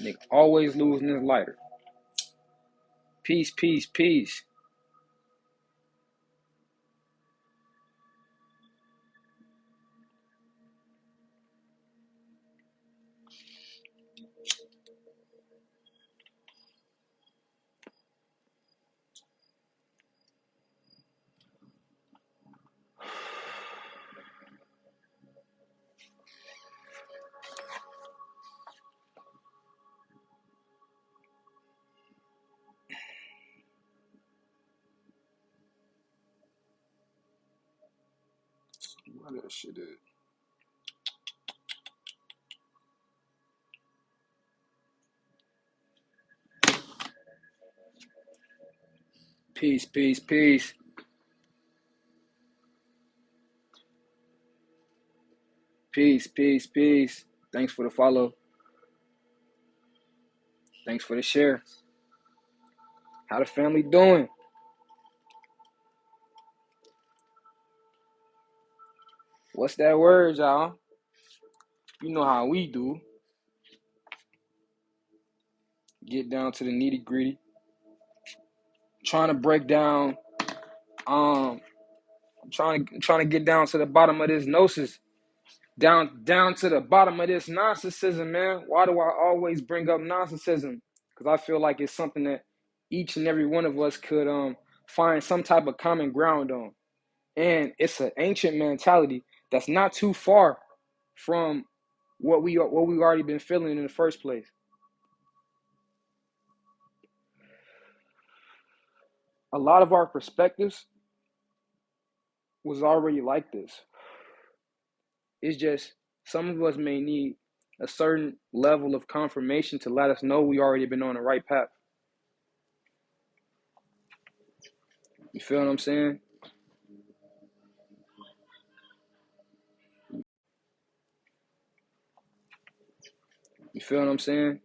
Nigga always losing his lighter. Peace, peace, peace. What that shit is? Peace, peace, peace. Peace, peace, peace. Thanks for the follow. Thanks for the share. How the family doing? What's that word, y'all? You know how we do. Get down to the nitty gritty. Trying to break down. Trying to get down to the bottom of this gnosis. Down to the bottom of this narcissism, man. Why do I always bring up narcissism? Because I feel like it's something that each and every one of us could find some type of common ground on. And it's an ancient mentality that's not too far from what we've already been feeling in the first place. A lot of our perspectives was already like this. It's just some of us may need a certain level of confirmation to let us know we already been on the right path. You feel what I'm saying? You feel what I'm saying?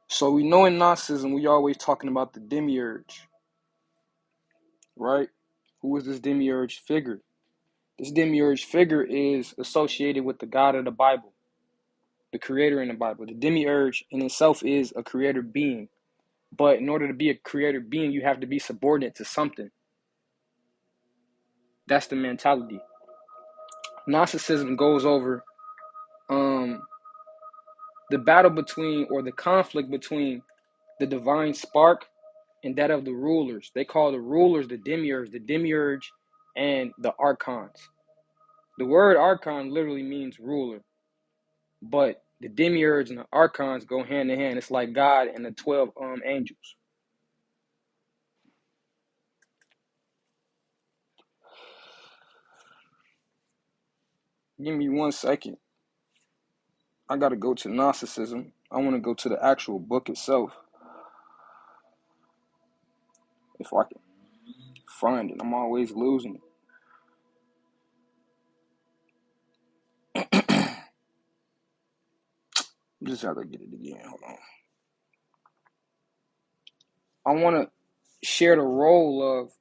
So we know in Gnosticism, we always talking about the demiurge, right? Who is this demiurge figure? This demiurge figure is associated with the God of the Bible, the creator in the Bible. The demiurge in itself is a creator being. But in order to be a creator being, you have to be subordinate to something. That's the mentality. Gnosticism goes over the battle between, or the conflict between, the divine spark and that of the rulers. They call the rulers the demiurge and the archons. The word archon literally means ruler, but the demiurge and the archons go hand in hand. It's like God and the 12 angels. Give me 1 second. I gotta go to Gnosticism. I want to go to the actual book itself. If I can find it, I'm always losing it. Just have to get it again. Hold on. I want to share the role of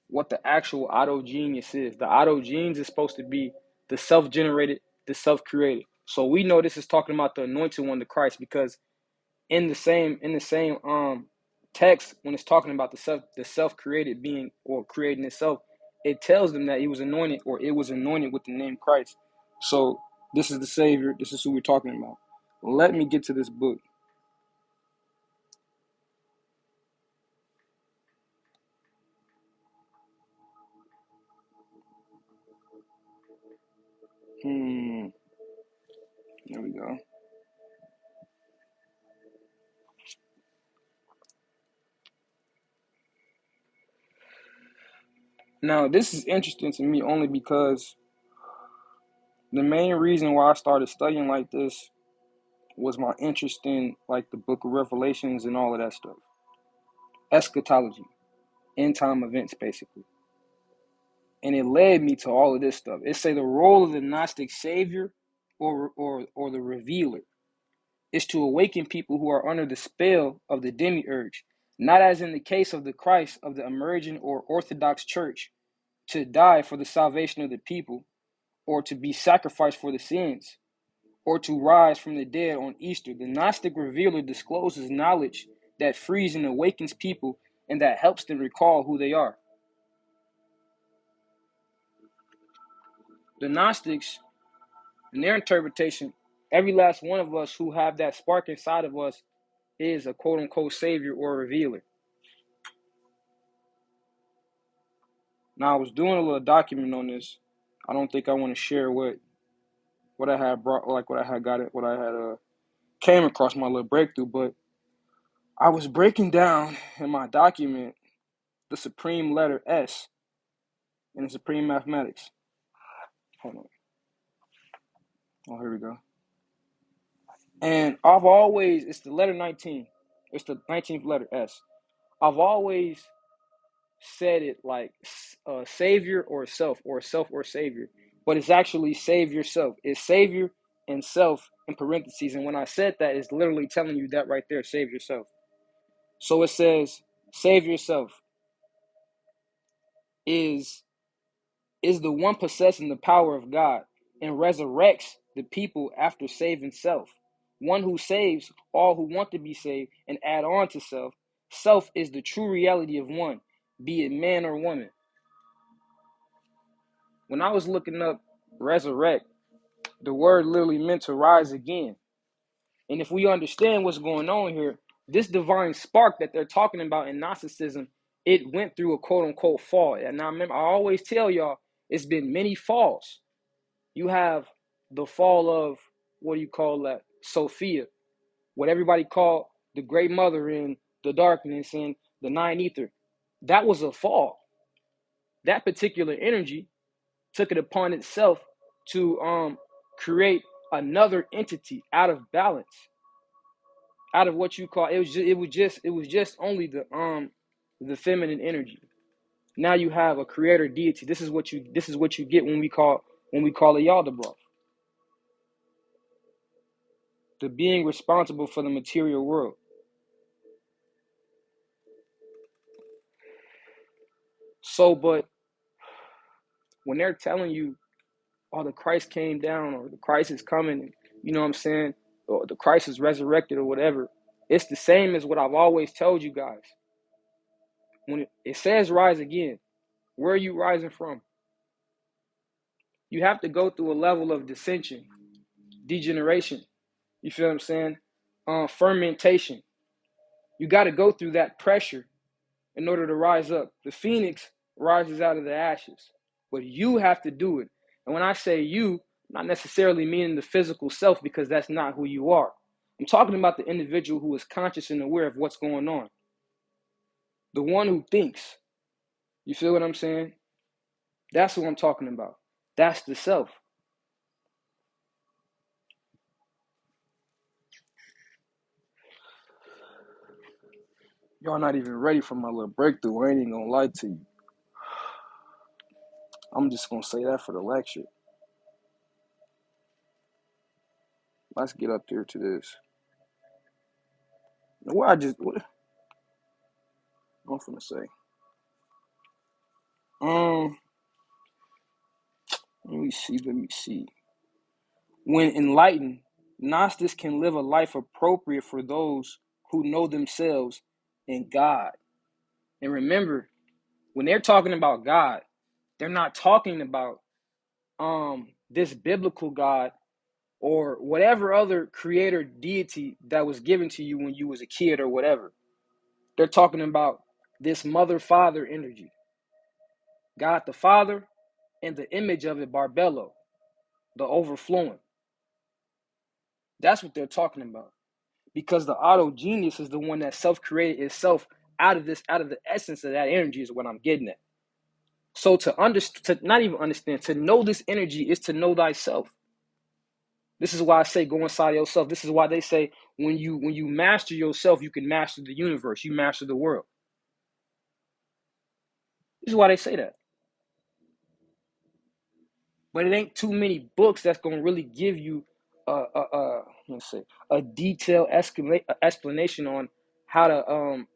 what the actual autogenius is. The autogenes is supposed to be the self-generated, the self-created. So we know this is talking about the anointed one, the Christ, because in the same text, when it's talking about the self-created being or creating itself, it tells them that he was anointed, or it was anointed with the name Christ. So this is the Savior. This is who we're talking about. Let me get to this book. There we go. Now, this is interesting to me only because the main reason why I started studying like this was my interest in like the book of Revelations and all of that stuff. Eschatology, end time events, basically. And it led me to all of this stuff. It say the role of the Gnostic savior or the revealer is to awaken people who are under the spell of the demiurge, not as in the case of the Christ of the emergent or Orthodox Church, to die for the salvation of the people, or to be sacrificed for the sins, or to rise from the dead on Easter. The Gnostic revealer discloses knowledge that frees and awakens people and that helps them recall who they are. The Gnostics, in their interpretation, every last one of us who have that spark inside of us is a quote-unquote savior or revealer. Now, I was doing a little document on this. I don't think I want to share what I had brought, like what I had got it, what I had came across my little breakthrough, but I was breaking down in my document the supreme letter S in the supreme mathematics. Hold on. Oh, here we go. And I've always, it's the letter 19. It's the 19th letter S. I've always said it like savior or self or savior, but it's actually save yourself. It's savior and self in parentheses. And when I said that, it's literally telling you that right there, save yourself. So it says, save yourself is the one possessing the power of God and resurrects the people after saving self. One who saves all who want to be saved and add on to self. Self is the true reality of one, be it man or woman. When I was looking up resurrect, the word literally meant to rise again. And if we understand what's going on here, this divine spark that they're talking about in Gnosticism, it went through a quote unquote fall. And I remember, I always tell y'all, it's been many falls. You have the fall of, what do you call that? Sophia, what everybody called the great mother in the darkness and the nine ether. That was a fall. That particular energy took it upon itself to create another entity out of balance, out of what you call it was just only the feminine energy. Now you have a creator deity. This is what you get when we call a Yaldabaoth, the being responsible for the material world. So, but when they're telling you, oh, the Christ came down, or the Christ is coming, you know what I'm saying, or the Christ is resurrected, or whatever, it's the same as what I've always told you guys. When it says rise again, where are you rising from? You have to go through a level of dissension, degeneration. You feel what I'm saying? Fermentation. You got to go through that pressure in order to rise up. The phoenix rises out of the ashes, but you have to do it. And when I say you, not necessarily meaning the physical self, because that's not who you are. I'm talking about the individual who is conscious and aware of what's going on. The one who thinks. You feel what I'm saying? That's what I'm talking about. That's the self. Y'all not even ready for my little breakthrough. I ain't even gonna lie to you. I'm just gonna say that for the lecture. Let's get up there to this. What I'm finna say. Let me see. When enlightened, Gnostics can live a life appropriate for those who know themselves and God. And remember, when they're talking about God, they're not talking about this biblical God or whatever other creator deity that was given to you when you was a kid or whatever. They're talking about this mother-father energy. God the Father and the image of it, Barbello, the overflowing. That's what they're talking about. Because the autogenius is the one that self-created itself out of the essence of that energy is what I'm getting at. So to not even understand, to know this energy is to know thyself. This is why I say go inside yourself. This is why they say when you master yourself, you can master the universe, you master the world. This is why they say that. But it ain't too many books that's gonna really give you let's say a detailed explanation on how to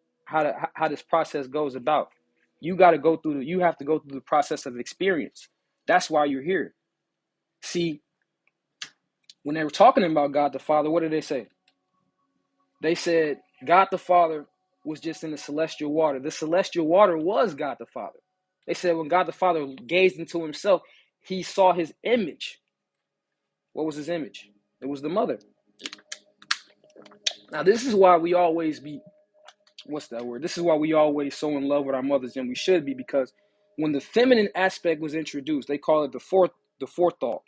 how this process goes about. You have to go through the process of experience. That's why you're here. See, when they were talking about God the Father, what did they say? They said God the Father was just in the celestial water. The celestial water was God the Father. They said when God the Father gazed into himself, he saw his image. What was his image? It was the mother. Now, this is why we always be, what's that word? This is why we always so in love with our mothers, and we should be, because when the feminine aspect was introduced, they call it the forethought,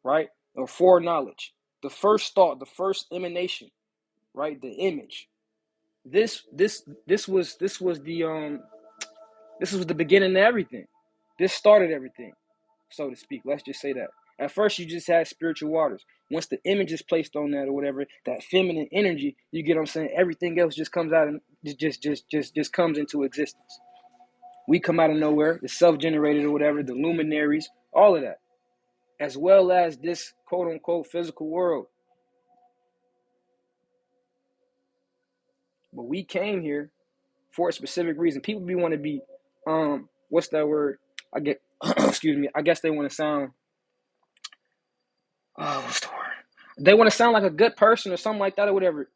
right? Or foreknowledge. The first thought, the first emanation, right? The image. This was the beginning of everything. This started everything, so to speak. Let's just say that. At first, you just had spiritual waters. Once the image is placed on that or whatever, that feminine energy, you get what I'm saying? Everything else just comes out and just comes into existence. We come out of nowhere, the self-generated or whatever, the luminaries, all of that, as well as this quote-unquote physical world. But we came here for a specific reason. People want to be, what's that word? I get, excuse me. I guess they want to sound, what's the word? They want to sound like a good person or something like that or whatever.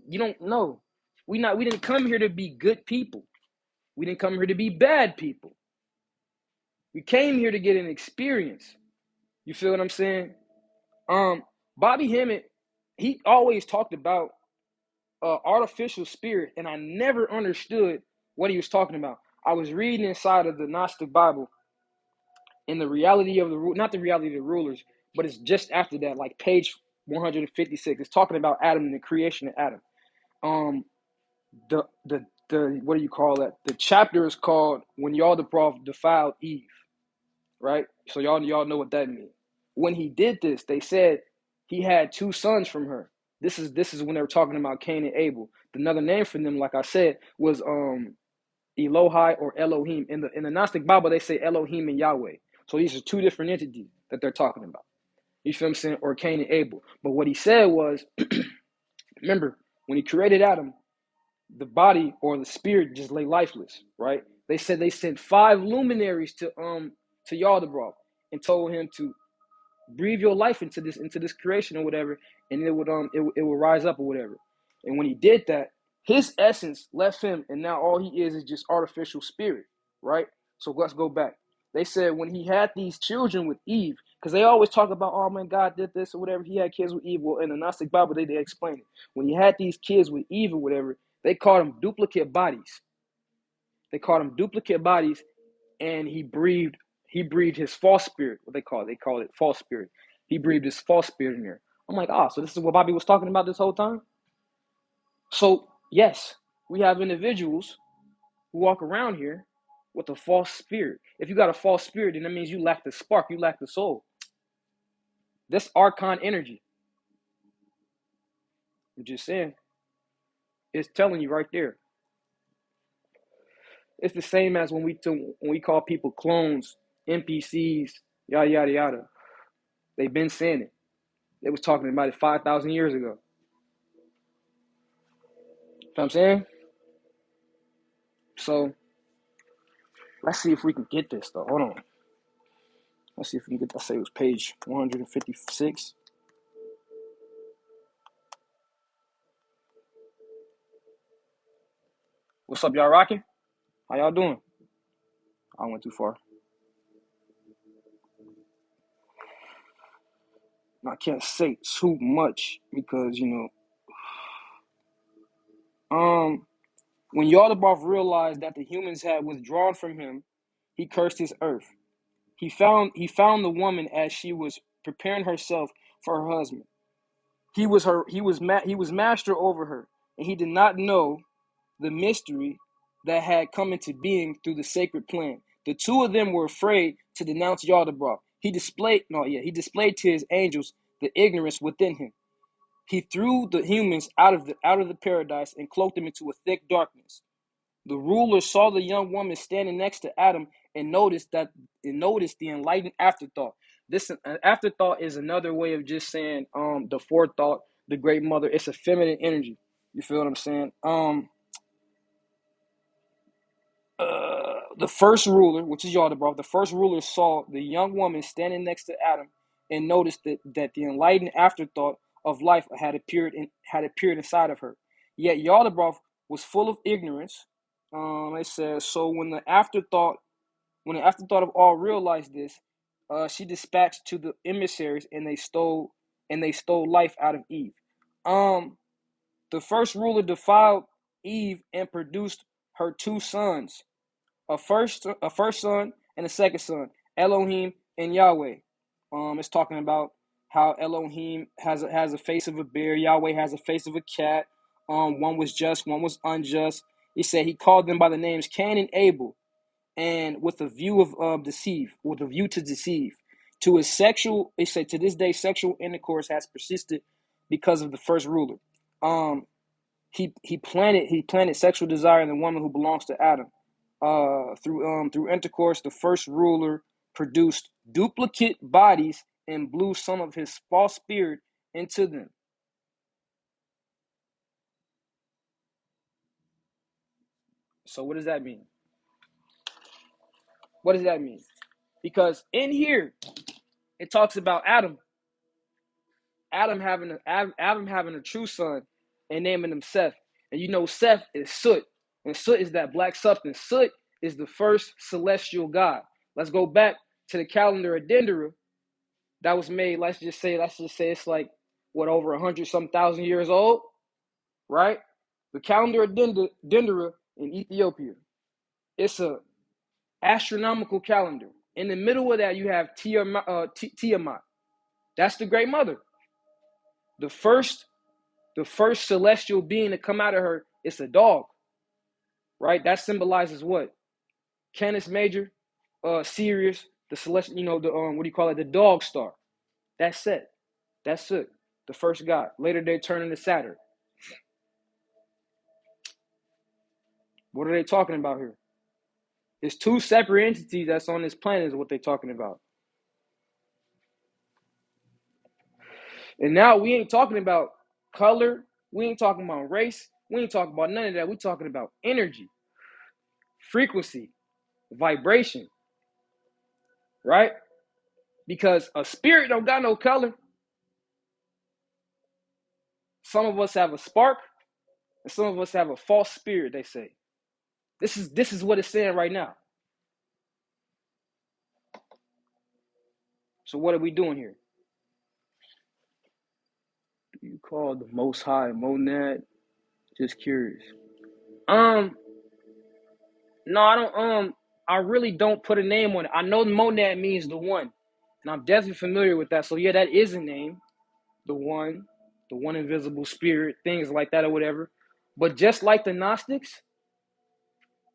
You don't know. We didn't come here to be good people. We didn't come here to be bad people. We came here to get an experience. You feel what I'm saying? Bobby Hemmett, he always talked about artificial spirit, and I never understood what he was talking about. I was reading inside of the Gnostic Bible, and the reality of not the reality of the rulers, but it's just after that, like page 156. It's talking about Adam and the creation of Adam. The what do you call that? The chapter is called "When Yaldabaoth Defiled Eve," right? So y'all know what that means. When he did this, they said he had two sons from her. This is when they were talking about Cain and Abel. Another name for them, like I said, was Elohai or Elohim. In the Gnostic Bible, they say Elohim and Yahweh. So these are two different entities that they're talking about. You feel what I'm saying? Or Cain and Abel. But what he said was, remember, when he created Adam, the body or the spirit just lay lifeless, right? They said they sent 5 luminaries to Yaldabaoth and told him to breathe your life into this creation or whatever, and it would rise up or whatever. And when he did that, his essence left him, and now all he is just artificial spirit, right? So let's go back. They said when he had these children with Eve, because they always talk about, oh man, God did this or whatever. He had kids with Eve. Well, in the Gnostic Bible, they explain it. When he had these kids with Eve or whatever, they called them duplicate bodies. They called them duplicate bodies, and he breathed his false spirit. What they call it false spirit. He breathed his false spirit in there. I'm like, so this is what Bobby was talking about this whole time? So, yes, we have individuals who walk around here with a false spirit. If you got a false spirit, then that means you lack the spark, you lack the soul. This archon energy, I'm just saying, it's telling you right there. It's the same as when we call people clones, NPCs, yada, yada, yada. They've been saying it. They was talking about it 5,000 years ago. You know what I'm saying? So, let's see if we can get this, though. Hold on. Let's see if we can get that. Say it was page 156. What's up, y'all rocking? How y'all doing? I went too far. I can't say too much because, when Yaldabaoth realized that the humans had withdrawn from him, he cursed his earth. He found the woman as she was preparing herself for her husband. He was master over her, and he did not know the mystery that had come into being through the sacred plan. The two of them were afraid to denounce Yaldabaoth. He displayed to his angels the ignorance within him. He threw the humans out of the paradise and cloaked them into a thick darkness. The ruler saw the young woman standing next to Adam and noticed the enlightened afterthought. This afterthought is another way of just saying the forethought, the great mother. It's a feminine energy. You feel what I'm saying? The first ruler, which is Yaldabaoth, the first ruler saw the young woman standing next to Adam and noticed that the enlightened afterthought of life had appeared inside of her. Yet Yaldabaoth was full of ignorance. It says, so when the afterthought of all realized this, she dispatched to the emissaries and they stole life out of Eve. The first ruler defiled Eve and produced her two sons, a first son and a second son, Elohim and Yahweh. It's talking about how Elohim has a face of a bear, Yahweh has a face of a cat. One was just, one was unjust. He said he called them by the names Cain and Abel, and with a view of deceive, with a view to deceive. To his sexual, he said to this day, sexual intercourse has persisted because of the first ruler. He planted sexual desire in the woman who belongs to Adam. Through intercourse, the first ruler produced duplicate bodies and blew some of his false spirit into them. So what does that mean? What does that mean? Because in here it talks about Adam having a true son and naming him Seth. And you know Seth is Soot. And Soot is that black substance. Soot is the first celestial god. Let's go back to the calendar of Dendera that was made, let's just say it's like what, over 100-some thousand years old, right? The calendar of Dendera in Ethiopia. It's a astronomical calendar. In the middle of that, you have Tiamat. That's the great mother. The first celestial being to come out of her is a dog, right? That symbolizes what? Canis Major, Sirius, the celestial, the what do you call it? The dog star. That's it. That's it. The first god. Later they turn into Saturn. What are they talking about here? It's two separate entities that's on this planet is what they're talking about. And now we ain't talking about color. We ain't talking about race. We ain't talking about none of that. We're talking about energy, frequency, vibration, right? Because a spirit don't got no color. Some of us have a spark, and some of us have a false spirit, they say. This is what it's saying right now. So what are we doing here? You call the Most High monad? Just curious. No, I don't. I really don't put a name on it. I know monad means the one, and I'm definitely familiar with that. So yeah, that is a name, the one invisible spirit, things like that or whatever. But just like the Gnostics,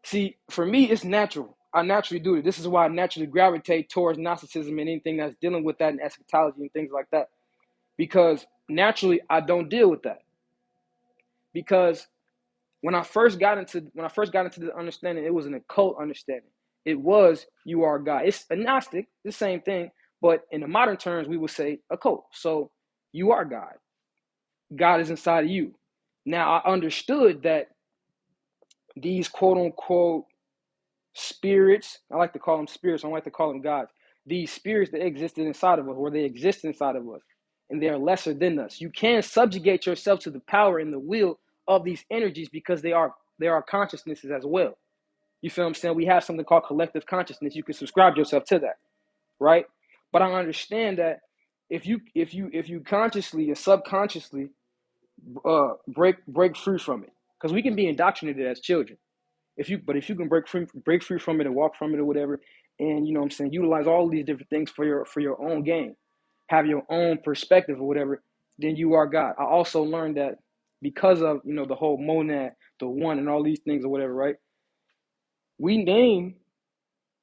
see, for me, it's natural. I naturally do it. This is why I naturally gravitate towards Gnosticism and anything that's dealing with that and eschatology and things like that. Because naturally, I don't deal with that. Because when I first got into the understanding, it was an occult understanding. It was you are God. It's agnostic, the same thing, but in the modern terms, we would say occult. So you are God. God is inside of you. Now I understood that these quote unquote spirits, I like to call them spirits, I don't like to call them gods. These spirits that existed inside of us, or they exist inside of us, and they are lesser than us. You can subjugate yourself to the power and the will of these energies because they are consciousnesses as well. You feel what I'm saying? We have something called collective consciousness. You can subscribe yourself to that, right? But I understand that if you consciously and subconsciously break free from it, because we can be indoctrinated as children. If you can break free from it and walk from it or whatever, and you know what I'm saying, utilize all of these different things for your own gain, have your own perspective or whatever, then you are God. I also learned that because of the whole monad, the one, and all these things or whatever, right? We name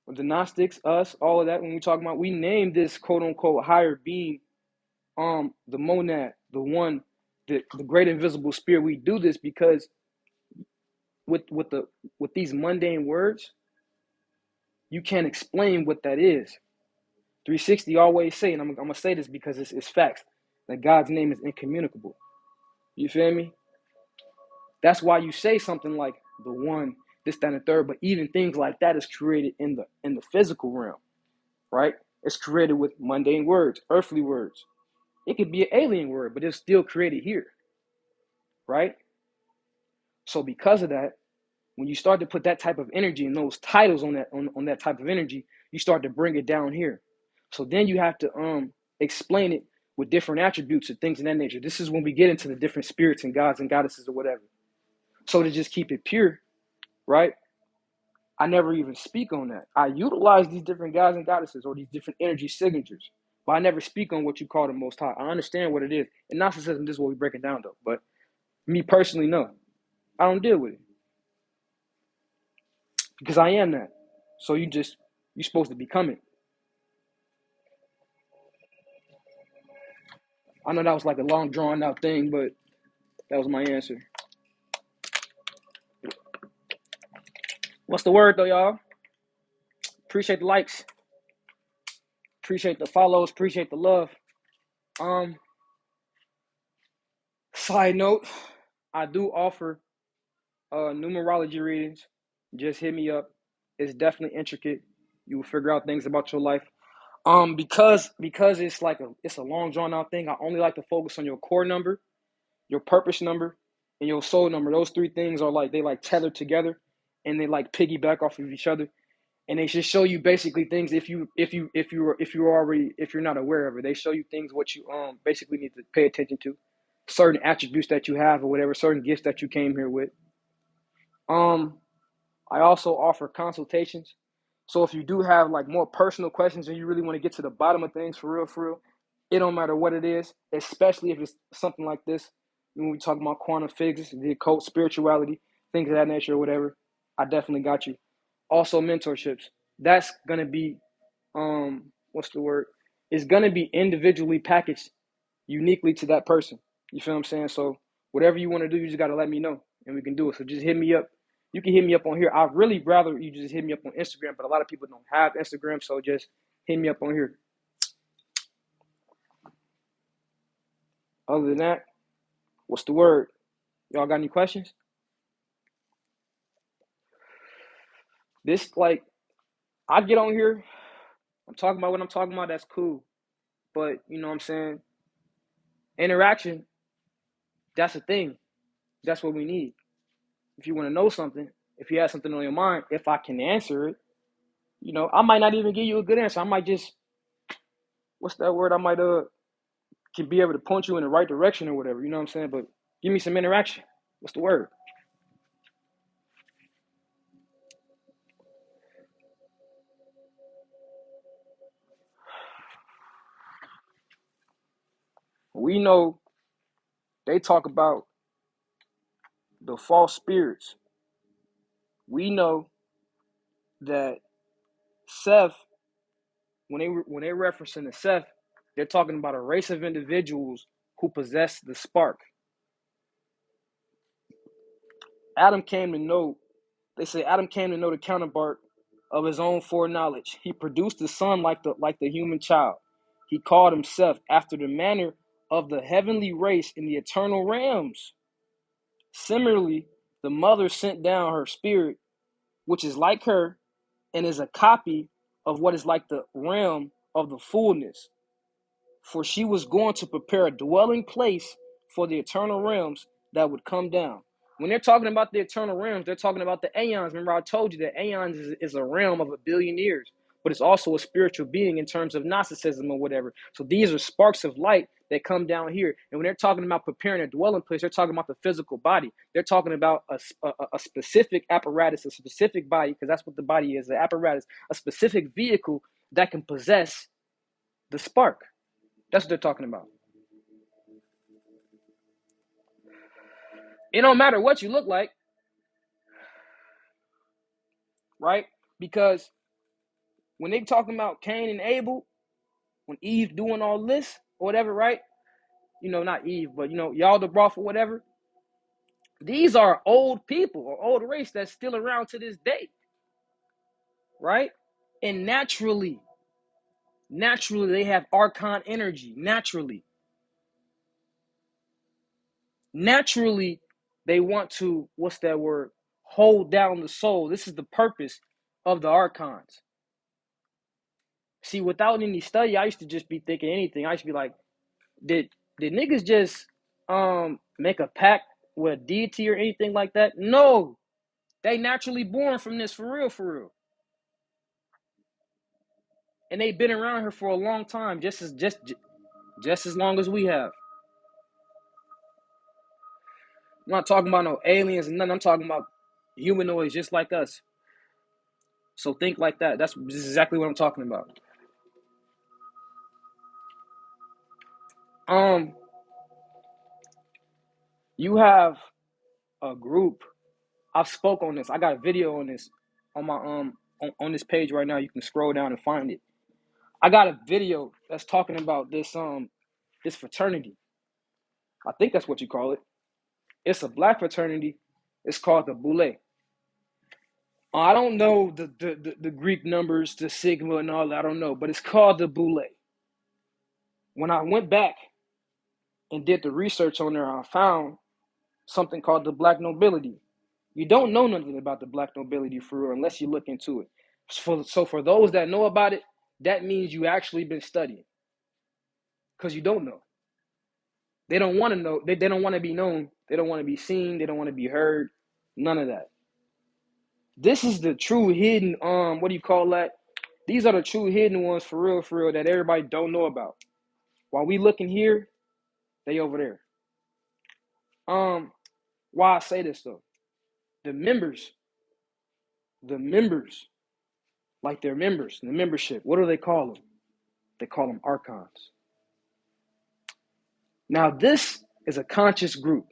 the Gnostics, us, all of that when we talk about, we name this quote unquote higher being, the monad, the one, the great invisible spirit. We do this because with these mundane words, you can't explain what that is. 360 always say, and I'm going to say this because it's facts, that God's name is incommunicable. You feel me? That's why you say something like the one, this, that, and the third, but even things like that is created in the physical realm, right? It's created with mundane words, earthly words. It could be an alien word, but it's still created here, right? So because of that, when you start to put that type of energy and those titles on that type of energy, you start to bring it down here. So then you have to explain it with different attributes and things of that nature. This is when we get into the different spirits and gods and goddesses or whatever. So to just keep it pure, right? I never even speak on that. I utilize these different gods and goddesses or these different energy signatures, but I never speak on what you call the Most High. I understand what it is. And narcissism, this is what we break it down though. But me personally, no, I don't deal with it because I am that. So you're supposed to become it. I know that was like a long drawn out thing, but that was my answer. What's the word though, y'all? Appreciate the likes. Appreciate the follows. Appreciate the love. Side note, I do offer numerology readings. Just hit me up. It's definitely intricate. You will figure out things about your life. Because it's a long drawn out thing. I only like to focus on your core number, your purpose number, and your soul number. Those three things are like tethered together, and they like piggyback off of each other. And they just show you basically things if you're not aware of it. They show you things what you basically need to pay attention to, certain attributes that you have or whatever, certain gifts that you came here with. I also offer consultations. So if you do have like more personal questions and you really want to get to the bottom of things for real, it don't matter what it is, especially if it's something like this. When we talk about quantum physics, the occult, spirituality, things of that nature or whatever, I definitely got you. Also mentorships. That's gonna be what's the word? It's gonna be individually packaged uniquely to that person. You feel what I'm saying? So whatever you want to do, you just gotta let me know and we can do it. So just hit me up. You can hit me up on here. I'd really rather you just hit me up on Instagram, but a lot of people don't have Instagram, so just hit me up on here. Other than that, what's the word? Y'all got any questions? This like I get on here, I'm talking about what I'm talking about, that's cool. But you know what I'm saying? Interaction, that's a thing. That's what we need. If you want to know something, if you have something on your mind, if I can answer it, you know, I might not even give you a good answer. I might just, what's that word? I might can be able to point you in the right direction or whatever. You know what I'm saying? But give me some interaction. What's the word? We know they talk about the false spirits. We know that Seth, when they referencing the Seth, they're talking about a race of individuals who possess the spark. Adam came to know. They say Adam came to know the counterpart of his own foreknowledge. He produced a son like the human child. He called himself after the manner of the heavenly race in the eternal realms. Similarly, the mother sent down her spirit, which is like her, and is a copy of what is like the realm of the fullness. For she was going to prepare a dwelling place for the eternal realms that would come down. When they're talking about the eternal realms, they're talking about the aeons. Remember, I told you that aeons is a realm of 1,000,000,000 years, but it's also a spiritual being in terms of Gnosticism or whatever. So these are sparks of light that come down here. And when they're talking about preparing a dwelling place, they're talking about the physical body. They're talking about a specific apparatus, a specific body, because that's what the body is, the apparatus, a specific vehicle that can possess the spark. That's what they're talking about. It don't matter what you look like, right? Because when they talking about Cain and Abel, when Eve doing all this or whatever, right? You know, not Eve, but you know, y'all the broth or whatever. These are old people or old race that's still around to this day, right? And naturally, Naturally, they have archon energy. Naturally, they want to, what's that word? Hold down the soul. This is the purpose of the archons. See, without any study, I used to just be thinking anything. I used to be like, did niggas just make a pact with a deity or anything like that? No. They naturally born from this, for real, for real. And they've been around here for a long time, just as long as we have. I'm not talking about no aliens and nothing. I'm talking about humanoids just like us. So think like that. This is exactly what I'm talking about. You have a group. I've spoke on this. I got a video on this on my on this page right now. You can scroll down and find it. I got a video that's talking about this fraternity. I think that's what you call it. It's a black fraternity. It's called the Boule. I don't know the Greek numbers, the Sigma and all that. I don't know, but it's called the Boule. When I went back and did the research on there, I found something called the black nobility. You don't know nothing about the black nobility for real unless you look into it. So for those that know about it, that means you actually been studying. Because you don't know. They don't want to know. They don't want to be known. They don't want to be seen. They don't want to be heard. None of that. This is the true hidden, what do you call that? These are the true hidden ones for real, that everybody don't know about. While we looking here, they over there. Why I say this though? The members, like their members, the membership, what do they call them? They call them archons. Now this is a conscious group.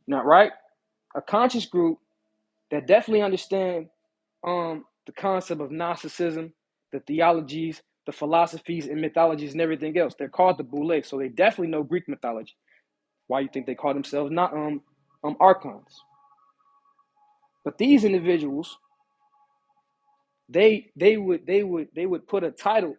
Not right? A conscious group that definitely understand the concept of Gnosticism, the theologies, the philosophies and mythologies and everything else. They're called the Boule, so they definitely know Greek mythology. Why you think they call themselves not archons? But these individuals, they would put a title.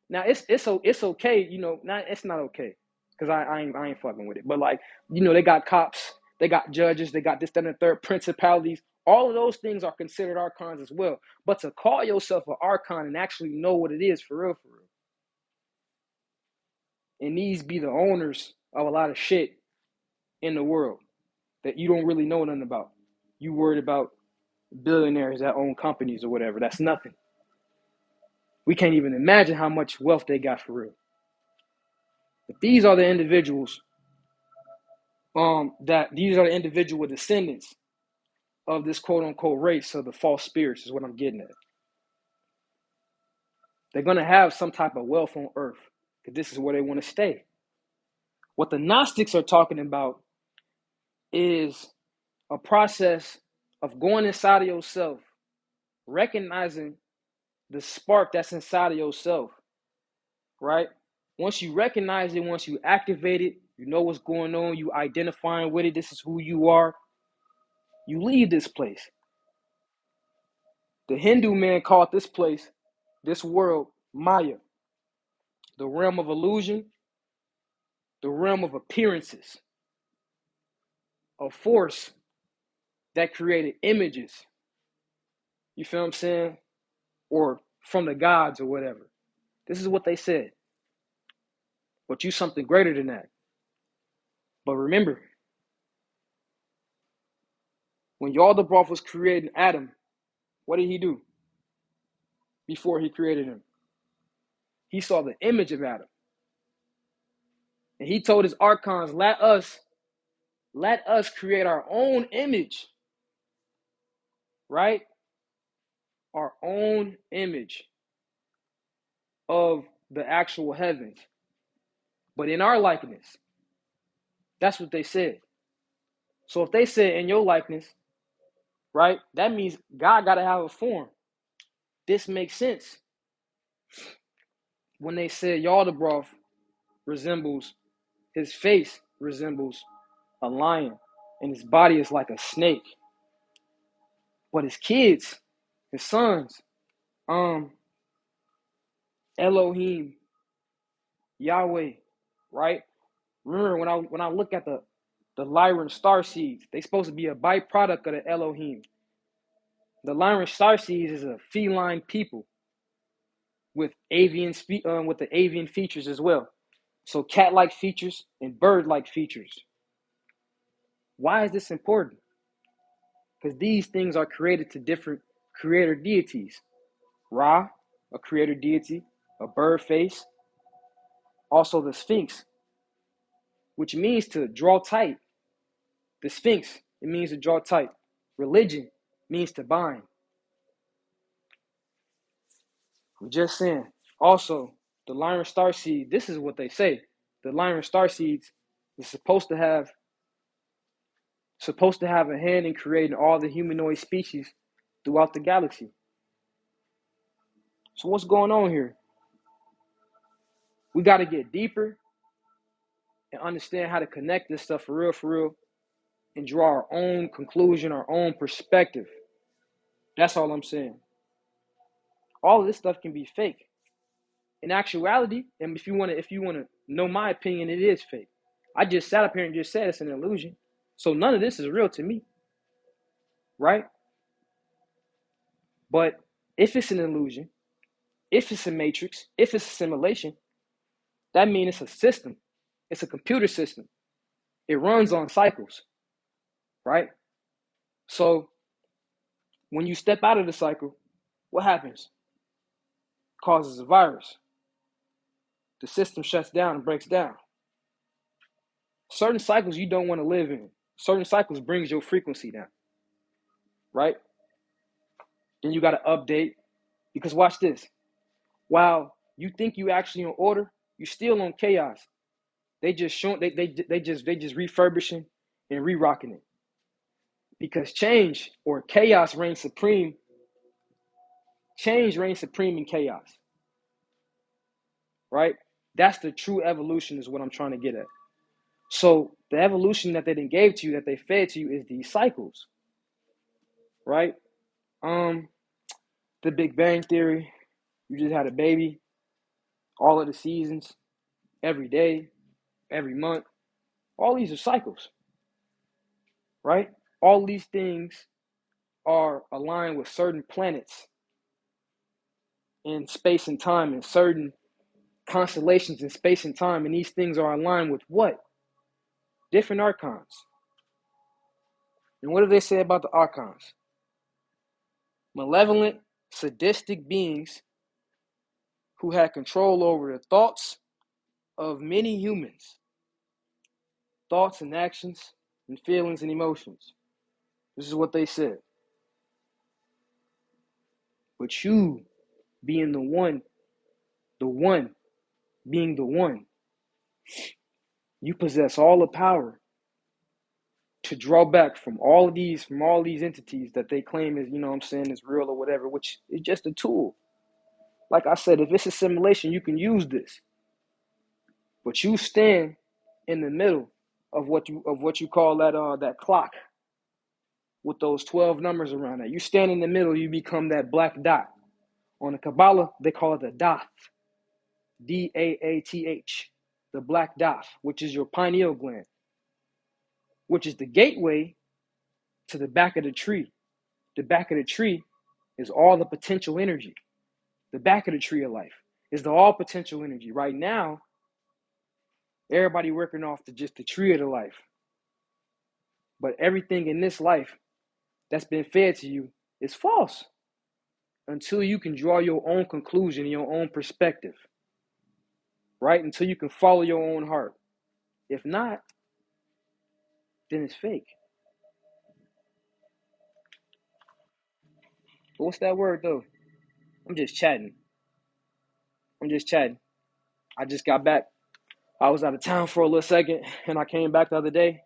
Now it's okay, you know. It's not okay because I ain't fucking with it. But like, you know, they got cops, they got judges, they got this, that, and the third, principalities. All of those things are considered archons as well. But to call yourself an archon and actually know what it is for real, and these be the owners of a lot of shit in the world that you don't really know nothing about. You worried about billionaires that own companies or whatever. That's nothing. We can't even imagine how much wealth they got for real. But these are the individuals these are the individual descendants of this quote unquote race of the false spirits is what I'm getting at. They're gonna have some type of wealth on earth because this is where they want to stay. What the Gnostics are talking about is a process of going inside of yourself, recognizing the spark that's inside of yourself, right? Once you recognize it, once you activate it, you know what's going on, you identifying with it, this is who you are, you leave this place. The Hindu man called this place, this world, Maya, the realm of illusion, the realm of appearances, a force that created images, you feel what I'm saying? Or from the gods or whatever. This is what they said. But you something greater than that. But remember, when Yaldabaoth was creating Adam, what did he do before he created him? He saw the image of Adam. And he told his archons, let us create our own image, right? Our own image of the actual heavens, but in our likeness. That's what they said. So if they said in your likeness, right, that means God got to have a form. This makes sense. When they said Yaldabaoth resembles, his face resembles a lion, and his body is like a snake. But his kids, his sons, Elohim, Yahweh, right? Remember when I look at the Lyran star seeds, they supposed to be a byproduct of the Elohim. The Lyran star seeds is a feline people with with the avian features as well. So cat-like features and bird-like features. Why is this important? Because these things are created to different creator deities. Ra, a creator deity, a bird face, also the Sphinx, which means to draw tight. The Sphinx, it means to draw tight. Religion means to bind. I'm just saying. Also, the Lyran star seed, this is what they say. The Lyran star seeds is supposed to have a hand in creating all the humanoid species throughout the galaxy. So what's going on here? We got to get deeper and understand how to connect this stuff for real, and draw our own conclusion, our own perspective. That's all I'm saying. All of this stuff can be fake. In actuality, and if you want to know my opinion, it is fake. I just sat up here and just said it's an illusion. So none of this is real to me, right? But if it's an illusion, if it's a matrix, if it's a simulation, that means it's a system. It's a computer system. It runs on cycles, right? So when you step out of the cycle, what happens? It causes a virus. The system shuts down and breaks down. Certain cycles you don't want to live in. Certain cycles brings your frequency down, right? Then you got to update, because watch this. While you think you actually in order, you still on chaos. They just just refurbishing and re-rocking it, because change or chaos reigns supreme. Change reigns supreme in chaos, right? That's the true evolution, is what I'm trying to get at. So the evolution that they didn't gave to you, that they fed to you, is these cycles, right? The Big Bang Theory. You just had a baby. All of the seasons, every day, every month. All these are cycles, right? All these things are aligned with certain planets in space and time, and certain constellations in space and time. And these things are aligned with what? Different archons. And what do they say about the archons? Malevolent, sadistic beings who had control over the thoughts of many humans, thoughts and actions and feelings and emotions. This is what they said. But you, being the one being the one, you possess all the power to draw back from all these entities that they claim is, is real or whatever, which is just a tool. Like I said, if it's a simulation, you can use this. But you stand in the middle of what you call that clock with those 12 numbers around it. You stand in the middle, you become that black dot. On the Kabbalah, they call it the Dath. Daath, the black dot, which is your pineal gland, which is the gateway to the back of the tree. The back of the tree is all the potential energy. The back of the tree of life is the all potential energy. Right now, everybody working off just the tree of the life. But everything in this life that's been fed to you is false until you can draw your own conclusion, your own perspective, right? Until you can follow your own heart. If not, then it's fake. But what's that word though? I'm just chatting. I just got back. I was out of town for a little second, and I came back the other day.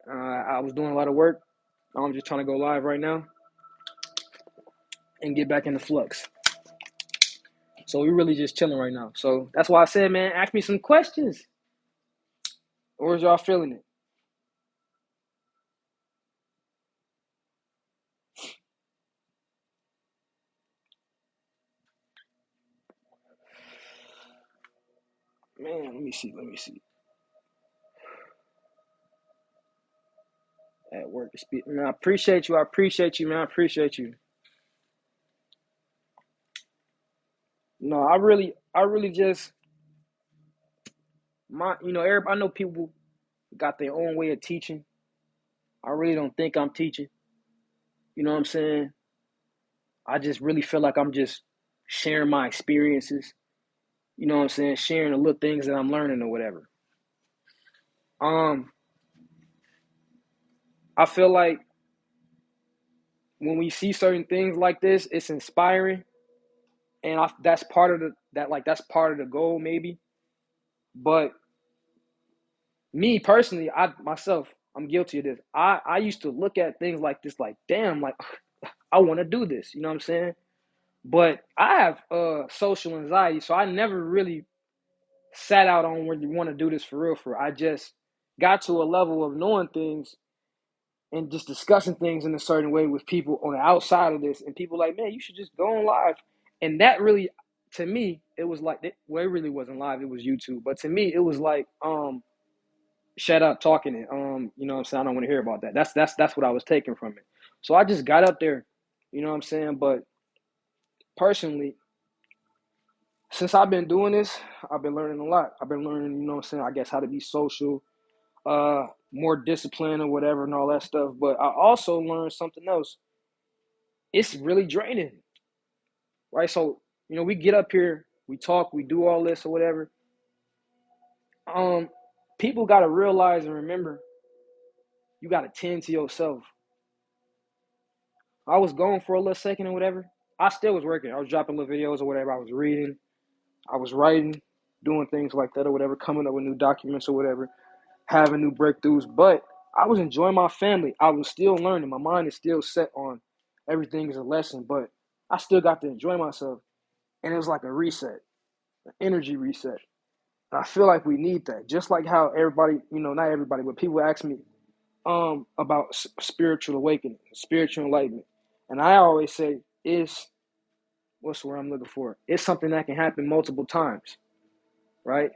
I was doing a lot of work. I'm just trying to go live right now and get back into flux. So we're really just chilling right now. So that's why I said, man, ask me some questions. Or is y'all feeling it? Man, let me see. At work, man, I appreciate you. Man. I appreciate you. No, I really just I know people got their own way of teaching. I really don't think I'm teaching. You know what I'm saying? I just really feel like I'm just sharing my experiences. You know what I'm saying? Sharing the little things that I'm learning or whatever. Um, I feel like when we see certain things like this, it's inspiring, and that's part of that's part of the goal maybe. But me personally, I'm guilty of this. I used to look at things like this, like damn, like I want to do this. You know what I'm saying? But I have social anxiety, so I never really sat out on whether you want to do this for real. I just got to a level of knowing things and just discussing things in a certain way with people on the outside of this, and people like, man, you should just go on live. And that really, to me, it was like, well, it really wasn't live, it was YouTube. But to me, it was like, shut up talking it. You know what I'm saying? I don't want to hear about that. That's what I was taking from it. So I just got up there, you know what I'm saying? But personally, since I've been doing this, I've been learning a lot. I've been learning, you know what I'm saying, I guess how to be social, more disciplined or whatever and all that stuff. But I also learned something else. It's really draining, right? So, we get up here, we talk, we do all this or whatever. People got to realize and remember, you got to tend to yourself. I was gone for a little second or whatever. I still was working. I was dropping little videos or whatever. I was reading. I was writing, doing things like that or whatever, coming up with new documents or whatever, having new breakthroughs. But I was enjoying my family. I was still learning. My mind is still set on everything is a lesson, but I still got to enjoy myself. And it was like a reset, an energy reset. And I feel like we need that. Just like how everybody, not everybody, but people ask me about spiritual awakening, spiritual enlightenment. And I always say, what's the word I'm looking for? It's something that can happen multiple times, right?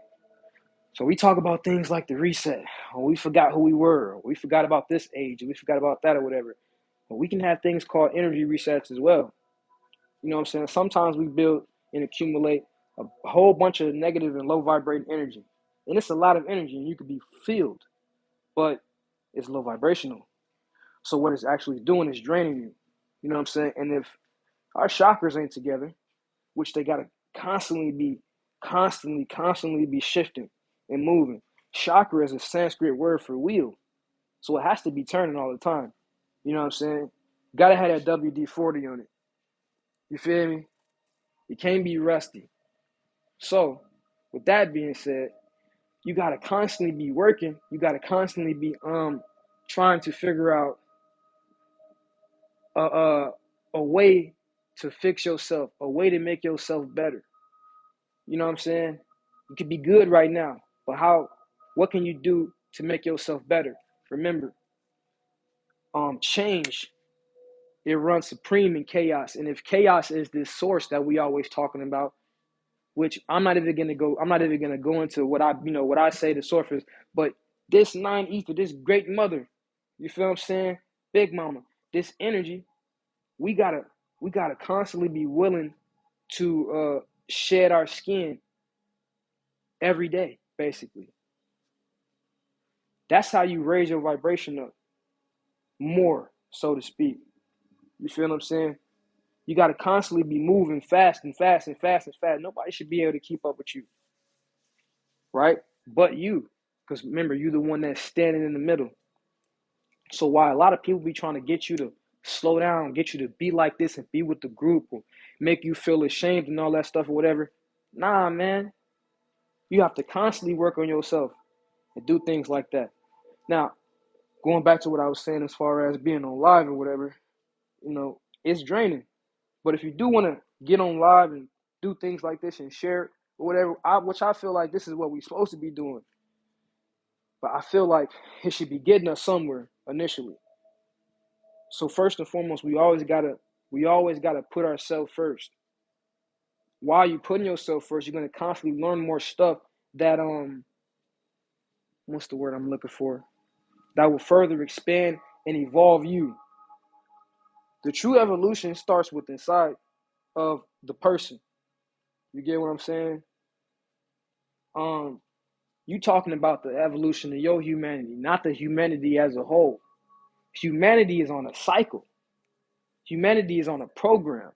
So we talk about things like the reset, or we forgot who we were, or we forgot about this age, or we forgot about that or whatever. But we can have things called energy resets as well. You know what I'm saying? Sometimes we build and accumulate a whole bunch of negative and low vibrating energy. And it's a lot of energy and you could be filled, but it's low vibrational. So what it's actually doing is draining you. You know what I'm saying? And if our chakras ain't together, which they gotta constantly be shifting and moving. Chakra is a Sanskrit word for wheel. So it has to be turning all the time. You know what I'm saying? Gotta have that WD-40 on it. You feel me? It can't be rusty. So, with that being said, you gotta constantly be working. You gotta constantly be trying to figure out a way to fix yourself, a way to make yourself better. You know what I'm saying? You could be good right now, but what can you do to make yourself better? Remember, change, it runs supreme in chaos. And if chaos is this source that we always talking about, which I'm not even gonna go into what I say the source is, but this nine ether, this great mother, you feel what I'm saying? Big mama, this energy, we gotta constantly be willing to shed our skin every day, basically. That's how you raise your vibration up more, so to speak. You feel what I'm saying? You got to constantly be moving fast and fast and fast and fast. Nobody should be able to keep up with you, right? But you, because remember, you're the one that's standing in the middle. So while a lot of people be trying to get you to slow down, get you to be like this and be with the group or make you feel ashamed and all that stuff or whatever, nah, man. You have to constantly work on yourself and do things like that. Now, going back to what I was saying as far as being on live or whatever, it's draining. But if you do want to get on live and do things like this and share it or whatever, which I feel like this is what we're supposed to be doing. But I feel like it should be getting us somewhere initially. So first and foremost, we always gotta put ourselves first. While you putting yourself first, you're gonna constantly learn more stuff that what's the word I'm looking for? That will further expand and evolve you. The true evolution starts with inside of the person. You get what I'm saying? You talking about the evolution of your humanity, not the humanity as a whole. Humanity is on a cycle. Humanity is on a program.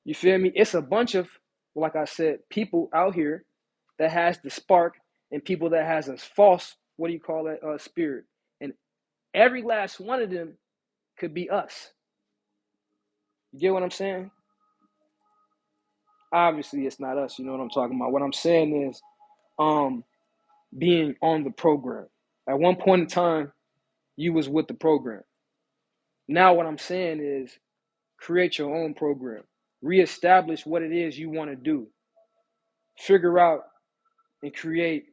You feel me? It's a bunch of, like I said, people out here that has the spark and people that has a false, what do you call it, spirit. And every last one of them could be us. You get what I'm saying? Obviously, it's not us. You know what I'm talking about. What I'm saying is being on the program. At one point in time, you was with the program. Now what I'm saying is create your own program. Reestablish what it is you want to do. Figure out and create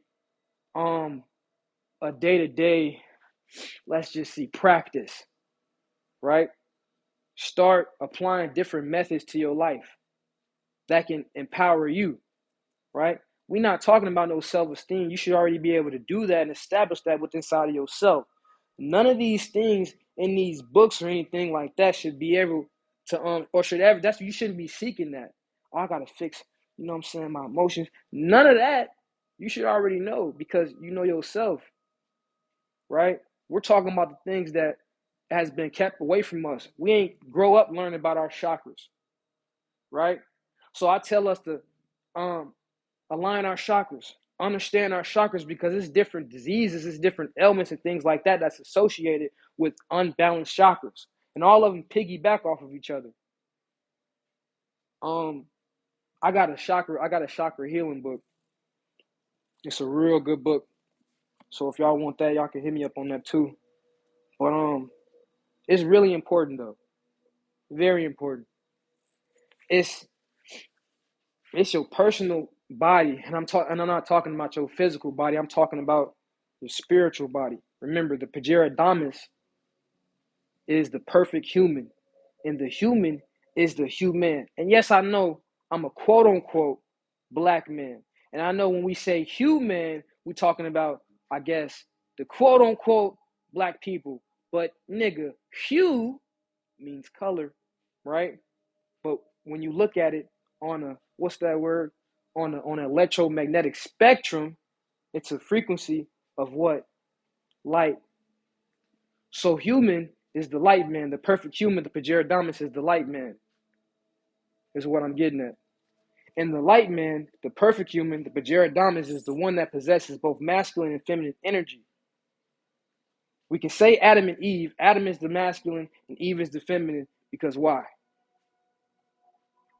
a day-to-day, let's just see, practice, right? Start applying different methods to your life that can empower you, right? We're not talking about no self-esteem. You should already be able to do that and establish that within inside of yourself. None of these things in these books or anything like that should be able to or should ever, that's, you shouldn't be seeking that. Oh, I gotta fix, you know what I'm saying, my emotions. None of that you should already know because you know yourself, right? We're talking about the things that has been kept away from us. We ain't grow up learning about our chakras, right? So I tell us to align our chakras, understand our chakras because it's different diseases, it's different ailments and things like that that's associated with unbalanced chakras. And all of them piggyback off of each other. I got a chakra healing book. It's a real good book. So if y'all want that, y'all can hit me up on that too. But it's really important though. Very important. It's your personal body, and I'm not talking about your physical body. I'm talking about your spiritual body. Remember, the Pajera is the perfect human, and the human is the human. And yes, I know I'm a quote unquote black man, and I know when we say human, we're talking about, I guess, the quote unquote black people. But nigga, hue means color, right? But when you look at it on a, what's that word? On an electromagnetic spectrum, it's a frequency of what? Light. So human is the light man, the perfect human, the Pajera is the light man, is what I'm getting at. And the light man, the perfect human, the Pajera is the one that possesses both masculine and feminine energy. We can say Adam and Eve. Adam is the masculine and Eve is the feminine because why?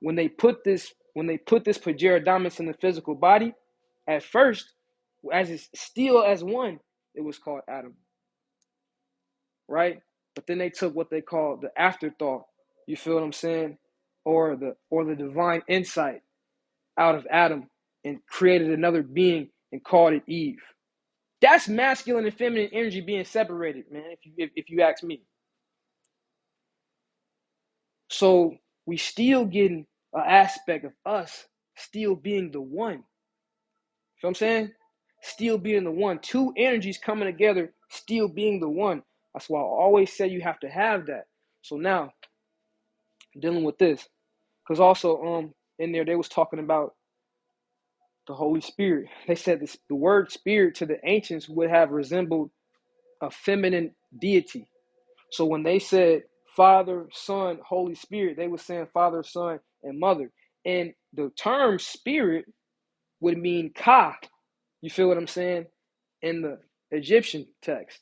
When they put this Pajera in the physical body, at first, as it's still as one, it was called Adam, right? But then they took what they call the afterthought. You feel what I'm saying? Or the divine insight out of Adam and created another being and called it Eve. That's masculine and feminine energy being separated, man. If you ask me. So we still getting an aspect of us still being the one. You know what I'm saying? Still being the one. Two energies coming together, still being the one. That's why I always say you have to have that. So now, dealing with this, because also in there they was talking about the Holy Spirit. They said this, the word spirit to the ancients would have resembled a feminine deity. So when they said Father, Son, Holy Spirit, they were saying Father, Son, and Mother. And the term spirit would mean Ka. You feel what I'm saying? In the Egyptian text.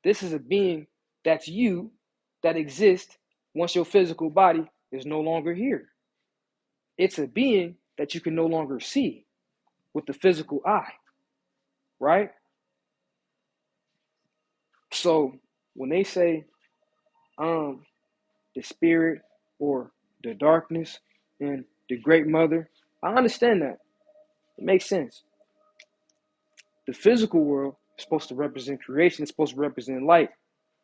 This is a being that's you, that exists once your physical body is no longer here. It's a being that you can no longer see with the physical eye, right? So when they say the spirit or the darkness and the great mother, I understand that. It makes sense. The physical world is supposed to represent creation. It's supposed to represent light.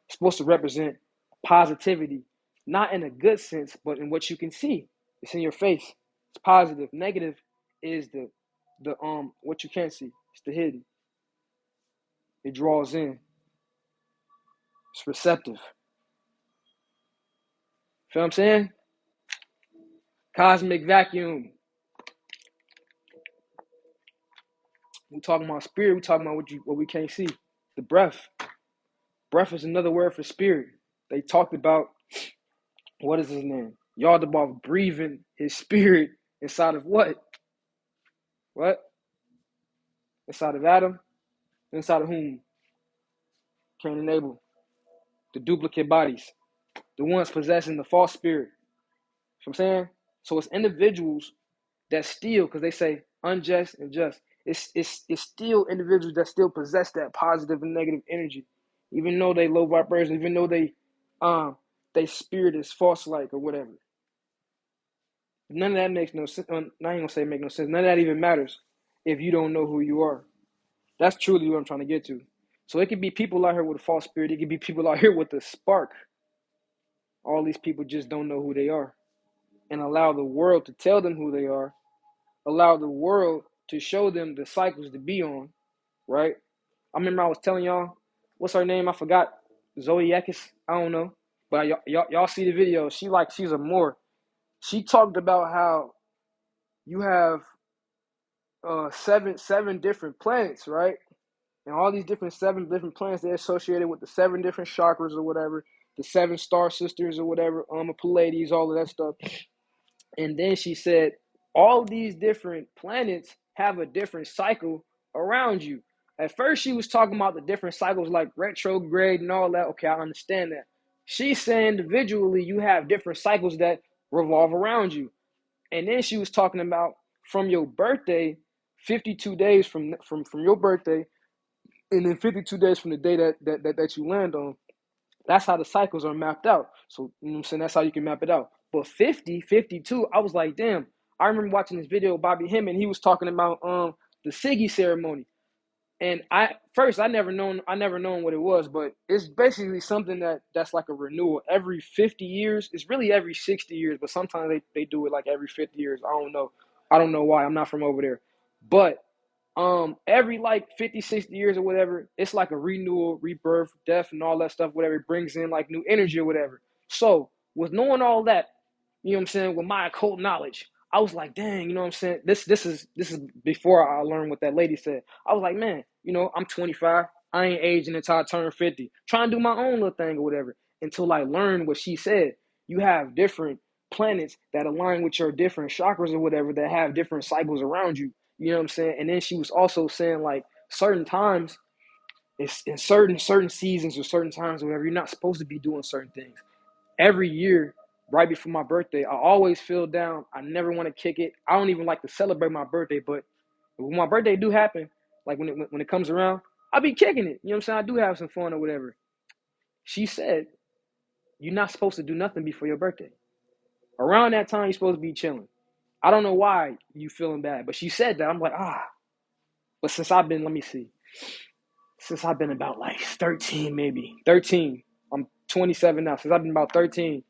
It's supposed to represent positivity, not in a good sense, but in what you can see. It's in your face. It's positive. Negative is the the what you can't see. It's the hidden. It draws in. It's receptive. Feel what I'm saying? Cosmic vacuum. We talking about spirit. We talking about what we can't see. The breath. Breath is another word for spirit. They talked about, what is his name? Y'all about breathing his spirit inside of what? What? Inside of Adam? Inside of whom? Cain and Abel. The duplicate bodies. The ones possessing the false spirit. You know what I'm saying? So it's individuals that still, because they say unjust and just, it's still individuals that still possess that positive and negative energy, even though they low vibration, even though they spirit is false like or whatever. None of that makes no sense. I ain't gonna say make no sense. None of that even matters if you don't know who you are. That's truly what I'm trying to get to. So it could be people out here with a false spirit. It could be people out here with a spark. All these people just don't know who they are, and allow the world to tell them who they are. Allow the world to show them the cycles to be on. Right? I remember I was telling y'all, what's her name? I forgot. Zoe Ekis. I don't know, but y'all see the video. She's a more. She talked about how you have seven different planets, right? And all these seven different planets, they're associated with the seven different chakras or whatever, the seven star sisters or whatever, Pleiades, all of that stuff. And then she said, all these different planets have a different cycle around you. At first, she was talking about the different cycles like retrograde and all that. Okay, I understand that. She's saying individually, you have different cycles that revolve around you. And then she was talking about from your birthday, 52 days from your birthday, and then 52 days from the day that you land on. That's how the cycles are mapped out. So, you know what I'm saying? That's how you can map it out. But 50, 52, I was like, damn. I remember watching this video of Bobby Hemming. He was talking about the Siggy ceremony. And I never known what it was, but it's basically something that's like a renewal. Every 50 years, it's really every 60 years, but sometimes they do it like every 50 years. I don't know. I don't know why. I'm not from over there. But every like 50, 60 years or whatever, it's like a renewal, rebirth, death, and all that stuff, whatever. It brings in like new energy or whatever. So with knowing all that, you know what I'm saying, with my occult knowledge, I was like, dang, you know what I'm saying? This is before I learned what that lady said. I was like, man, you know, I'm 25. I ain't aging until I turn 50. Trying to do my own little thing or whatever until I learned what she said. You have different planets that align with your different chakras or whatever that have different cycles around you. You know what I'm saying? And then she was also saying like certain times, it's in certain seasons or certain times or whatever, you're not supposed to be doing certain things. Every year, right before my birthday, I always feel down. I never want to kick it. I don't even like to celebrate my birthday, but when my birthday do happen, like when it comes around, I'll be kicking it. You know what I'm saying? I do have some fun or whatever. She said, you're not supposed to do nothing before your birthday. Around that time, you're supposed to be chilling. I don't know why you feeling bad, but she said that. I'm like, But since I've been, let me see, since I've been about like 13, maybe 13. I'm 27 now. Since I've been about 13,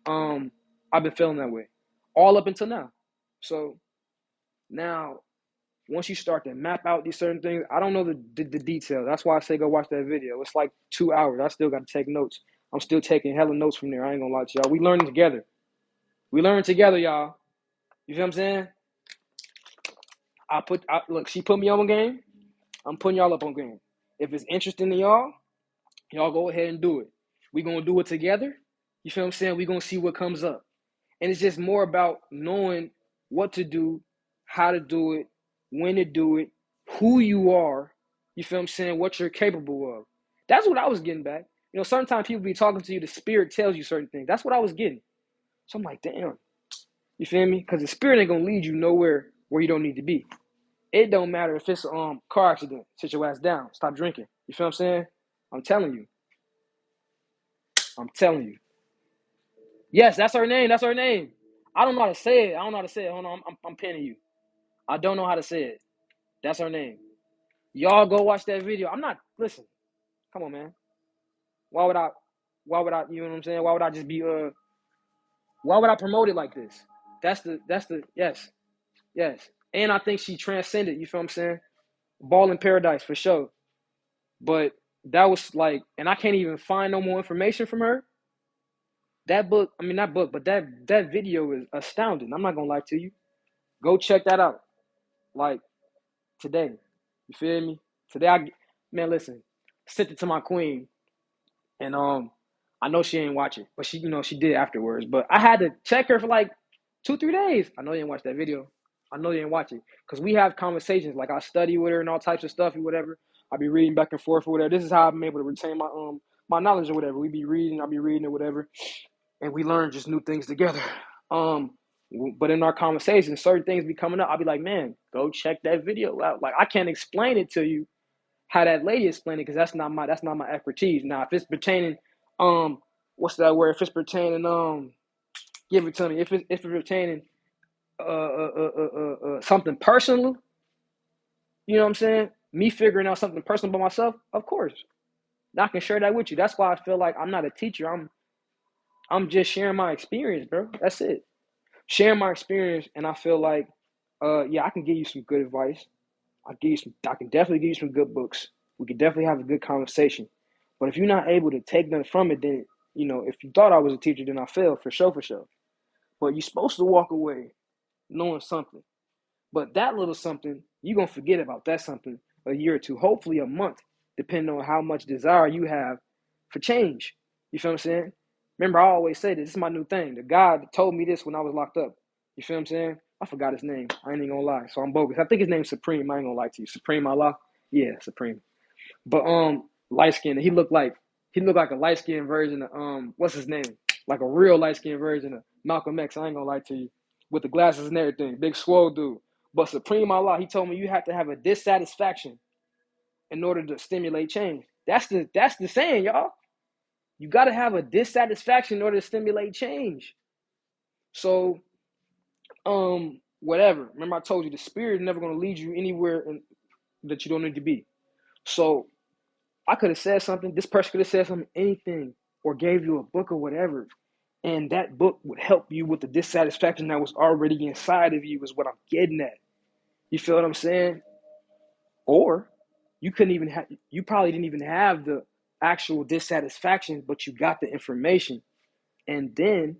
I've been feeling that way, all up until now. So now, once you start to map out these certain things, I don't know the details. That's why I say go watch that video. It's like 2 hours. I still got to take notes. I'm still taking hella notes from there. I ain't gonna lie to y'all. We learning together. We learn together, y'all. You feel what I'm saying? Look. She put me on game. I'm putting y'all up on game. If it's interesting to y'all go ahead and do it. We gonna do it together. You feel what I'm saying? We gonna see what comes up. And it's just more about knowing what to do, how to do it, when to do it, who you are. You feel what I'm saying? What you're capable of. That's what I was getting back. You know, sometimes people be talking to you, the spirit tells you certain things. That's what I was getting. So I'm like, damn. You feel me? Because the spirit ain't gonna lead you nowhere where you don't need to be. It don't matter if it's a car accident. Sit your ass down. Stop drinking. You feel what I'm saying? I'm telling you. I'm telling you. Yes, that's her name. That's her name. I don't know how to say it. Hold on. I'm pinning you. I don't know how to say it. That's her name. Y'all go watch that video. Listen. Come on, man. Why would I, you know what I'm saying? Why would I just be, why would I promote it like this? Yes. And I think she transcended, you feel what I'm saying? Ball in Paradise for sure. But that was like, and I can't even find no more information from her. That book, I mean not book, but that video is astounding. I'm not gonna lie to you. Go check that out. Like today. You feel me? Today man, listen, sent it to my queen. And I know she ain't watch it, but she, she did afterwards. But I had to check her for like 2-3 days. I know you didn't watch that video. I know you didn't watch it. Because we have conversations. Like I study with her and all types of stuff or whatever. I be reading back and forth or whatever. This is how I'm able to retain my knowledge or whatever. We be reading, I be reading or whatever. And we learn just new things together. But in our conversations, certain things be coming up. I'll be like, man, go check that video out. Like I can't explain it to you how that lady explained it because that's not my expertise. Now, if it's pertaining, what's that word? If it's pertaining, give it to me. If it's pertaining, something personal, you know what I'm saying? Me figuring out something personal by myself, of course. Now I can share that with you. That's why I feel like I'm not a teacher. I'm just sharing my experience, bro. That's it. Sharing my experience, and I feel like, yeah, I can give you some good advice. I can definitely give you some good books. We could definitely have a good conversation. But if you're not able to take nothing from it, then, if you thought I was a teacher, then I failed for sure, for sure. But you're supposed to walk away knowing something. But that little something, you're going to forget about that something a year or two, hopefully a month, depending on how much desire you have for change. You feel what I'm saying? Remember, I always say this is my new thing. The guy told me this when I was locked up. You feel what I'm saying? I forgot his name. I ain't even gonna lie. So I'm bogus. I think his name's Supreme. I ain't gonna lie to you. Supreme Allah? Yeah, Supreme. But light skinned. He looked like a light skinned version of what's his name? Like a real light skinned version of Malcolm X. I ain't gonna lie to you. With the glasses and everything. Big swole dude. But Supreme Allah, he told me you have to have a dissatisfaction in order to stimulate change. That's the saying, y'all. You got to have a dissatisfaction in order to stimulate change. So, whatever. Remember, I told you the spirit is never going to lead you anywhere that you don't need to be. So, I could have said something. This person could have said something, anything, or gave you a book or whatever, and that book would help you with the dissatisfaction that was already inside of you. Is what I'm getting at. You feel what I'm saying? Or you couldn't even have. You probably didn't even have the actual dissatisfaction, but you got the information, and then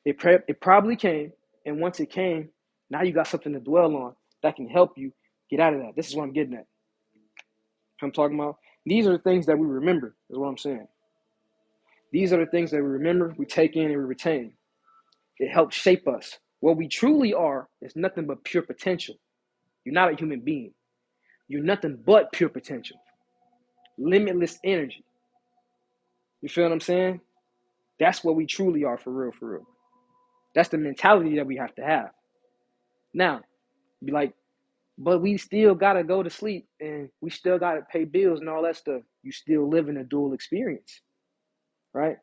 it probably came, and once it came, now you got something to dwell on that can help you get out of that. This is what I'm getting at. I'm talking about. These are the things that we remember, is what I'm saying. These are the things that we remember, we take in, and we retain. It helps shape us. What we truly are is nothing but pure potential. You're not a human being. You're nothing but pure potential. Limitless energy. You feel what I'm saying? That's what we truly are, for real, for real. That's the mentality that we have to have. Now, be like, but we still got to go to sleep and we still got to pay bills and all that stuff. You still live in a dual experience, right?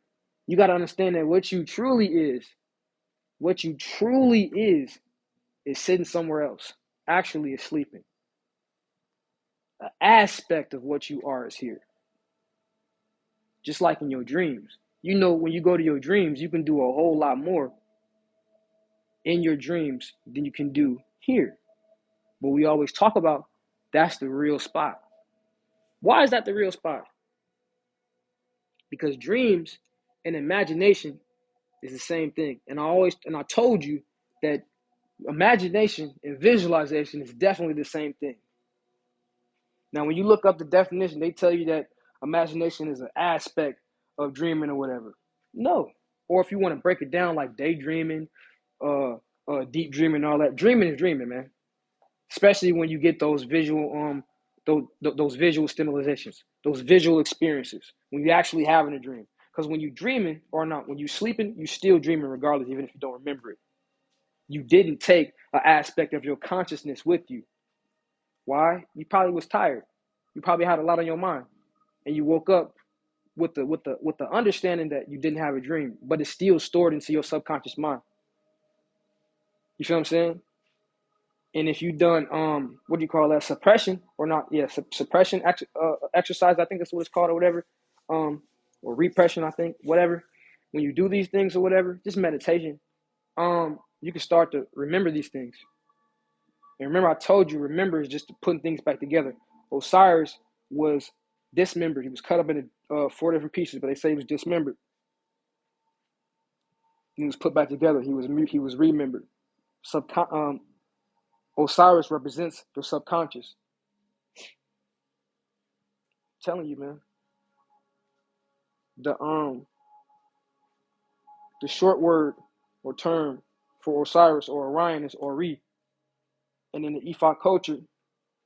You got to understand that what you truly is sitting somewhere else, actually is sleeping. An aspect of what you are is here. Just like in your dreams. When you go to your dreams, you can do a whole lot more in your dreams than you can do here. But we always talk about that's the real spot. Why is that the real spot? Because dreams and imagination is the same thing. And I told you that imagination and visualization is definitely the same thing. Now, when you look up the definition, they tell you that imagination is an aspect of dreaming or whatever. No. Or if you want to break it down like daydreaming, deep dreaming, and all that, dreaming is dreaming, man. Especially when you get those visual those visual stimulations, those visual experiences when you actually having a dream. Because when you dreaming or not, when you sleeping, you still dreaming regardless, even if you don't remember it. You didn't take an aspect of your consciousness with you. Why? You probably was tired. You probably had a lot on your mind, and you woke up with the understanding that you didn't have a dream, but it's still stored into your subconscious mind. You feel what I'm saying? And if you done what do you call that, suppression or not? Yeah, suppression exercise. I think that's what it's called or whatever, or repression. I think whatever. When you do these things or whatever, just meditation. You can start to remember these things, And remember, I told you, remember is just putting things back together. Osiris was dismembered. He was cut up into 4 different pieces, but they say he was dismembered. He was put back together. He was remembered. Osiris represents the subconscious. I'm telling you, man. The short word or term for Osiris or Orion is Ori. And in the Ifa culture,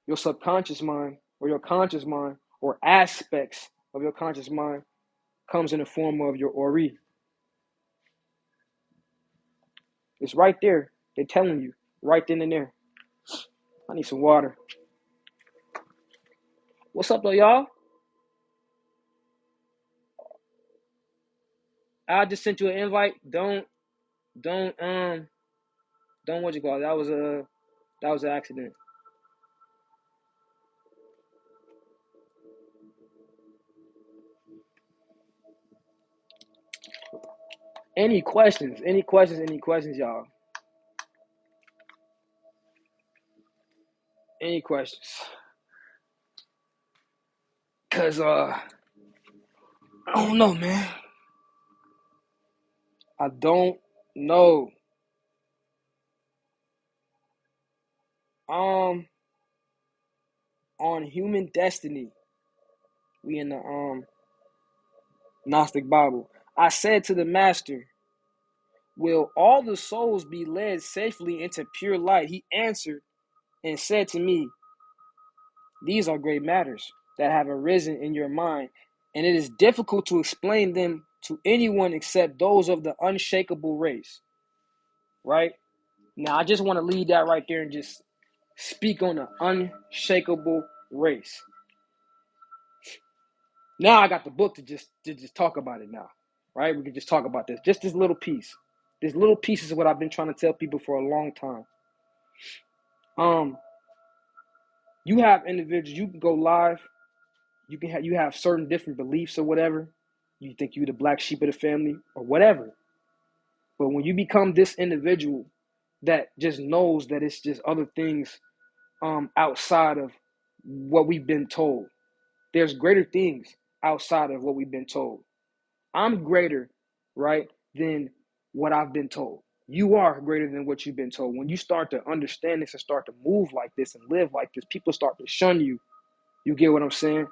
your subconscious mind or your conscious mind or aspects of your conscious mind comes in the form of your Ori. It's right there. They're telling you right then and there. I need some water. What's up though, y'all? I just sent you an invite. Don't what you call it. That was an accident. Any questions? Any questions, y'all? Any questions? Cause I don't know, man. I don't know. On human destiny, we in the Gnostic Bible. I said to the master, will all the souls be led safely into pure light? He answered and said to me, these are great matters that have arisen in your mind, and it is difficult to explain them to anyone except those of the unshakable race. Right? Now, I just want to leave that right there and just speak on the unshakable race. Now I got the book to just talk about it now, right? We can just talk about this. Just this little piece. This little piece is what I've been trying to tell people for a long time. You have individuals, you can go live, you have certain different beliefs or whatever. You think you're the black sheep of the family or whatever. But when you become this individual that just knows that it's just other things outside of what we've been told. There's greater things outside of what we've been told. I'm greater, right, than what I've been told. You are greater than what you've been told. When you start to understand this and start to move like this and live like this, people start to shun you. You get what I'm saying?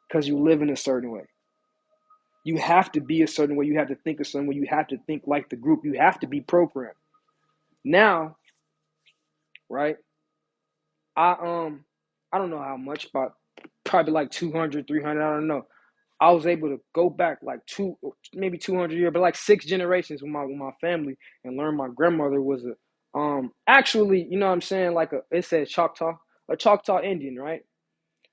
Because you live in a certain way. You have to be a certain way. You have to think a certain way. You have to think like the group. You have to be programmed. Now, right, I don't know how much, about probably like 200, 300, I don't know. I was able to go back like maybe 200 years, but like 6 generations with my family and learn my grandmother was actually, you know what I'm saying, like it says a Choctaw Indian, right?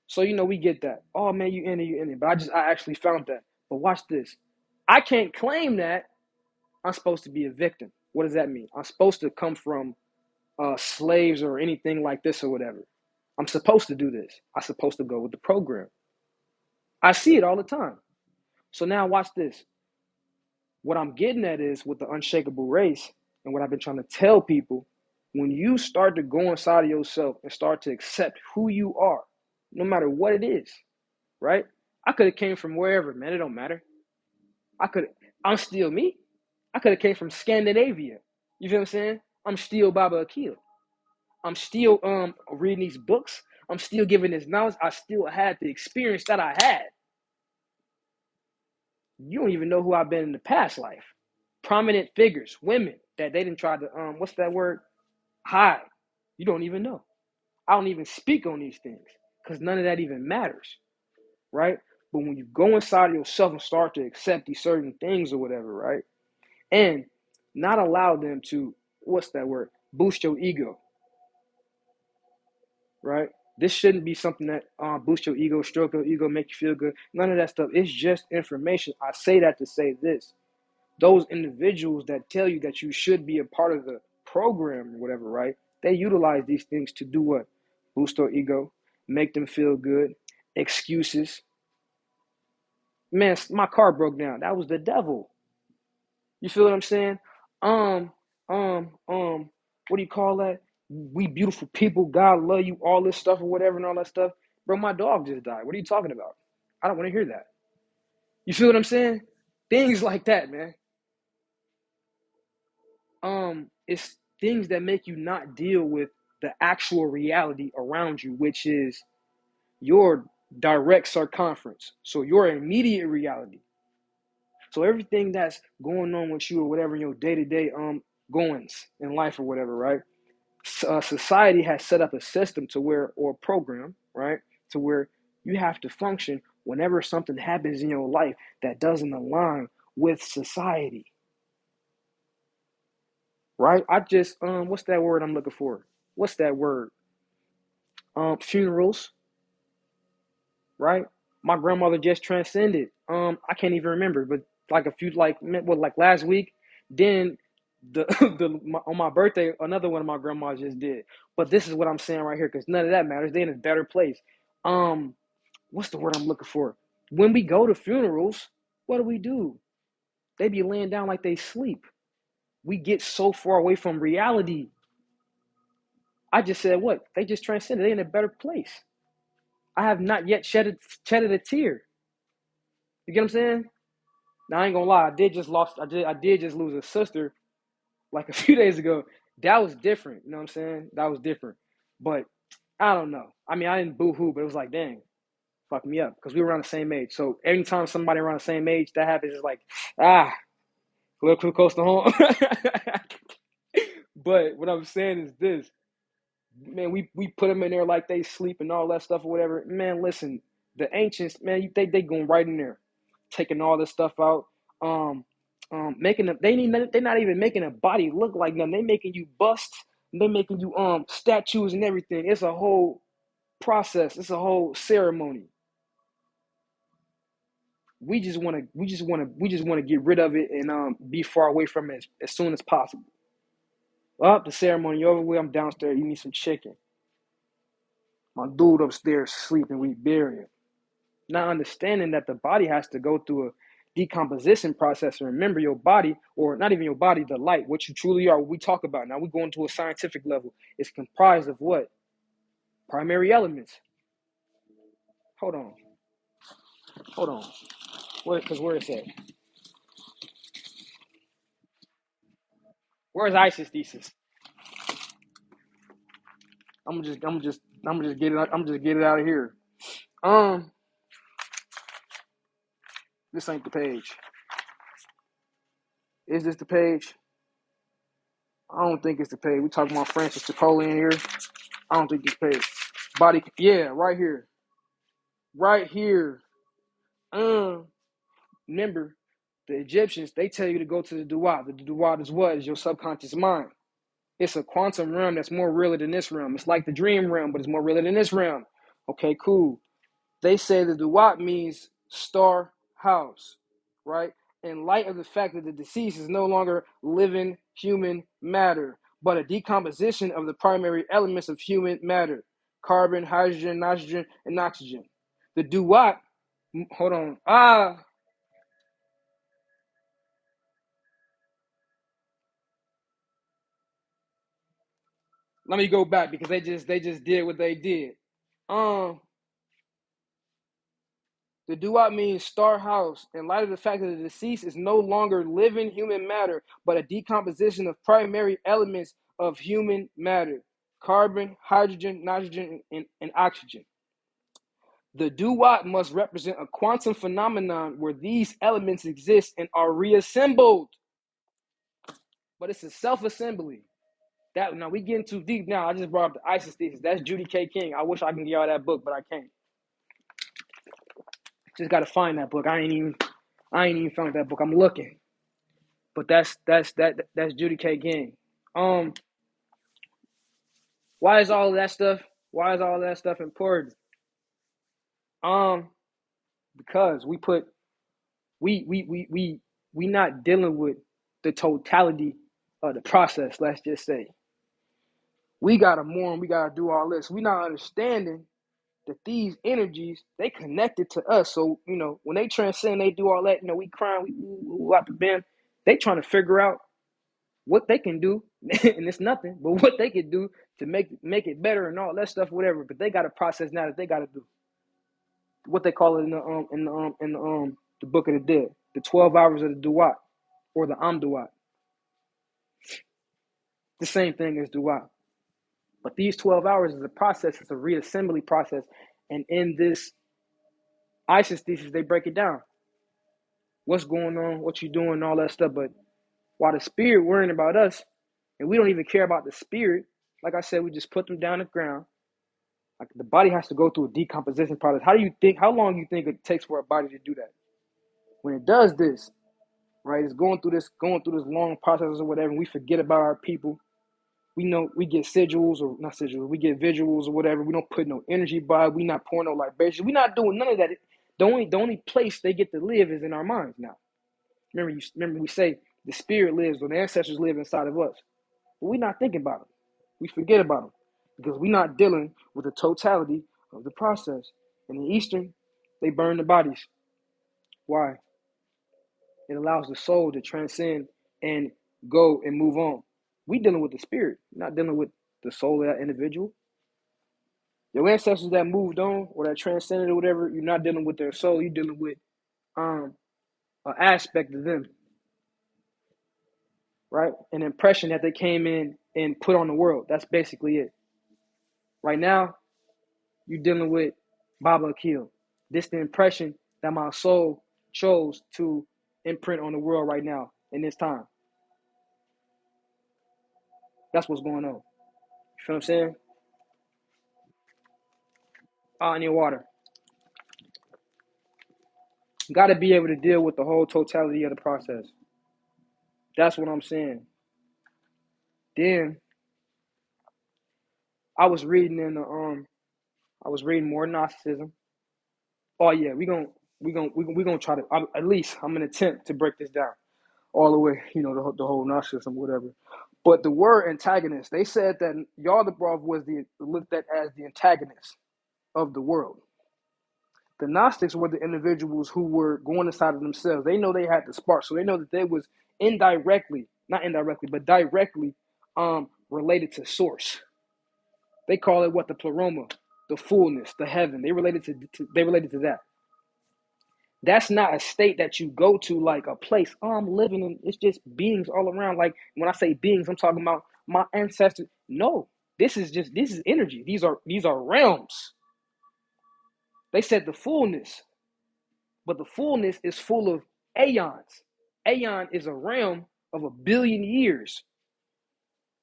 So we get that. Oh man, you Indian, but I actually found that. But watch this. I can't claim that I'm supposed to be a victim. What does that mean? I'm supposed to come from slaves or anything like this or whatever. I'm supposed to do this. I'm supposed to go with the program. I see it all the time. So now watch this. What I'm getting at is with the unshakable race and what I've been trying to tell people, when you start to go inside of yourself and start to accept who you are, no matter what it is, right? I could have came from wherever, man. It don't matter. I'm still me. I could have came from Scandinavia. You feel what I'm saying? I'm still BabaAkil. I'm still reading these books. I'm still giving this knowledge. I still had the experience that I had. You don't even know who I've been in the past life. Prominent figures, women that they didn't try to what's that word? Hide. You don't even know. I don't even speak on these things because none of that even matters, right? But when you go inside of yourself and start to accept these certain things or whatever, right? And not allow them to, what's that word? Boost your ego, right? This shouldn't be something that boost your ego, stroke your ego, make you feel good. None of that stuff. It's just information. I say that to say this. Those individuals that tell you that you should be a part of the program or whatever, right? They utilize these things to do what? Boost their ego, make them feel good, excuses. Man, my car broke down. That was the devil. You feel what I'm saying? What do you call that? We beautiful people, God love you, all this stuff or whatever and all that stuff. Bro, my dog just died. What are you talking about? I don't want to hear that. You feel what I'm saying? Things like that, man. It's things that make you not deal with the actual reality around you, which is your direct circumference. So your immediate reality. So everything that's going on with you or whatever in your day-to-day goings in life or whatever, right? Society has set up a system to where, or a program, right, to where you have to function whenever something happens in your life that doesn't align with society, right? I just what's that word I'm looking for? What's that word? Funerals, right? My grandmother just transcended. I can't even remember, but like a few, like last week. Then on my birthday, another one of my grandmas just did. But this is what I'm saying right here, because none of that matters. They're in a better place. What's the word I'm looking for? When we go to funerals, what do? They be laying down like they sleep. We get so far away from reality. I just said what? They just transcended. They in a better place. I have not yet shedded a tear. You get what I'm saying? Now I ain't gonna lie, I did just lose a sister like a few days ago. That was different. You know what I'm saying? That was different. But I don't know. I mean, I didn't boo-hoo, but it was like, dang, fuck me up. Because we were around the same age. So anytime somebody around the same age, that happens, it's like, a little too close to home. But what I'm saying is this. Man, we put them in there like they sleep and all that stuff or whatever. Man, listen, the ancients, man, they going right in there, taking all this stuff out, making them. They're not even making a body look like nothing. They making you busts. They making you statues and everything. It's a whole process. It's a whole ceremony. We just want to get rid of it and be far away from it as soon as possible. Well, the ceremony over with. I'm downstairs eating some chicken. My dude upstairs sleeping, we bury him. Not understanding that the body has to go through a decomposition process. And remember, your body, or not even your body, the light, what you truly are, what we talk about. Now we're going to a scientific level. It's comprised of what? Primary elements. Hold on. Because where is it? Where's ISIS thesis? I'm just get it. I'm just get it out of here. Um, this ain't the page. Is this the page? I don't think it's the page. We talking about Francis Chipotle in here. I don't think it's the page. Body, yeah, right here. Right here. Remember, the Egyptians, they tell you to go to the Duat. The Duat is what? Is your subconscious mind. It's a quantum realm that's more realer than this realm. It's like the dream realm, but it's more realer than this realm. Okay, cool. They say the Duat means star house, right? In light of the fact that the deceased is no longer living human matter, but a decomposition of the primary elements of human matter: carbon, hydrogen, nitrogen, and oxygen. The Duat, hold on. Let me go back because they just did what they did. Um, the Duat means star house in light of the fact that the deceased is no longer living human matter, but a decomposition of primary elements of human matter: carbon, hydrogen, nitrogen, and oxygen. The Duat must represent a quantum phenomenon where these elements exist and are reassembled. But it's a self-assembly. That now we getting too deep now. I just brought up the ISIS thesis. That's Judy K. King. I wish I can get y'all that book, but I can't. Just gotta find that book. I ain't even found that book. I'm looking. But that's Judy K. King. Um, why is all of that stuff? Why is all of that stuff important? Um, because we not dealing with the totality of the process. Let's just say we gotta mourn. We gotta do all this. We not understanding that these energies, they connected to us. So, when they transcend, they do all that, we crying, we out the bend. They trying to figure out what they can do, and it's nothing, but what they can do to make it better and all that stuff, whatever. But they got a process now that they got to do. What they call it in the Book of the Dead, the 12 hours of the Duat, or the Amduat. The same thing as Duat. But these 12 hours is a process, it's a reassembly process. And in this ISIS thesis, they break it down. What's going on, what you doing, all that stuff. But while the spirit worrying about us, and we don't even care about the spirit, like I said, we just put them down the ground. Like the body has to go through a decomposition process. How long do you think it takes for a body to do that? When it does this, right, it's going through this long process or whatever, and we forget about our people. We know we get sigils or not sigils, we get visuals or whatever. We don't put no energy by. We not pouring no libation. We not doing none of that. The only place they get to live is in our minds now. Remember we say the spirit lives or the ancestors live inside of us. But we not thinking about them. We forget about them because we're not dealing with the totality of the process. In the Eastern, they burn the bodies. Why? It allows the soul to transcend and go and move on. We dealing with the spirit, not dealing with the soul of that individual. Your ancestors that moved on or that transcended or whatever, you're not dealing with their soul. You're dealing with an aspect of them, right? An impression that they came in and put on the world. That's basically it. Right now, you're dealing with BabaAkil. This the impression that my soul chose to imprint on the world right now in this time. That's what's going on. You feel what I'm saying? I need water. Got to be able to deal with the whole totality of the process. That's what I'm saying. Then I was reading I was reading more Gnosticism. Oh yeah, we gonna try to at least I'm gonna attempt to break this down all the way. You know the whole Gnosticism, whatever. But the word antagonist, they said that Yaldabaoth was looked at as the antagonist of the world. The Gnostics were the individuals who were going inside of themselves. They know they had the spark, so they know that they was not indirectly, but directly related to source. They call it what? The pleroma, the fullness, the heaven. They related to that. That's not a state that you go to like a place. Oh, I'm living in. It's just beings all around. Like when I say beings, I'm talking about my ancestors. No, this is energy. These are realms. They said the fullness, but the fullness is full of aeons. Aeon is a realm of 1,000,000,000 years.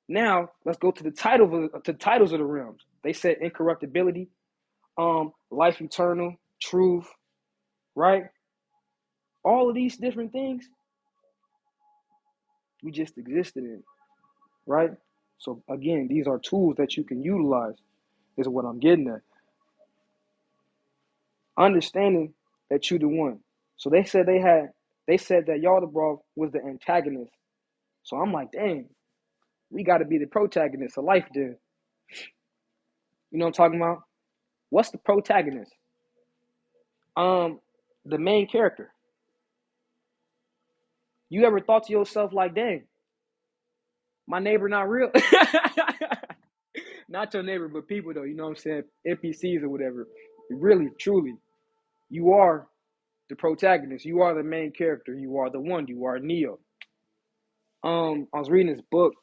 Now let's go to the titles of the realms. They said incorruptibility, life eternal, truth, right? All of these different things we just existed in, right? So again, these are tools that you can utilize, is what I'm getting at. Understanding that you the one. So they said that Yaldabaoth was the antagonist. So I'm like, dang, we got to be the protagonist of life then. You know what I'm talking about? What's the protagonist? The main character. You ever thought to yourself like, dang, my neighbor not real? Not your neighbor, but people though, you know what I'm saying? NPCs or whatever. Really, truly, you are the protagonist. You are the main character. You are the one. You are Neo. I was reading this book.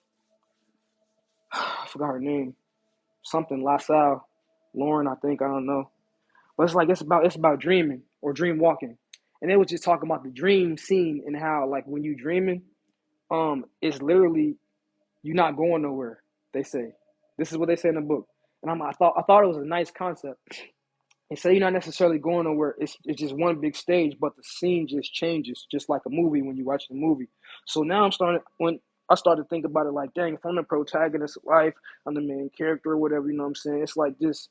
I forgot her name. Something LaSalle, Lauren, I think. I don't know. But it's about dreaming or dream walking. And they was just talking about the dream scene and how like when you dreaming, it's literally you're not going nowhere. They say this is what they say in the book, and I thought it was a nice concept. They say you're not necessarily going nowhere. It's just one big stage, but the scene just changes, just like a movie when you watch the movie. So now when I started to think about it like, dang, if I'm the protagonist of life, I'm the main character or whatever, you know what I'm saying? It's like just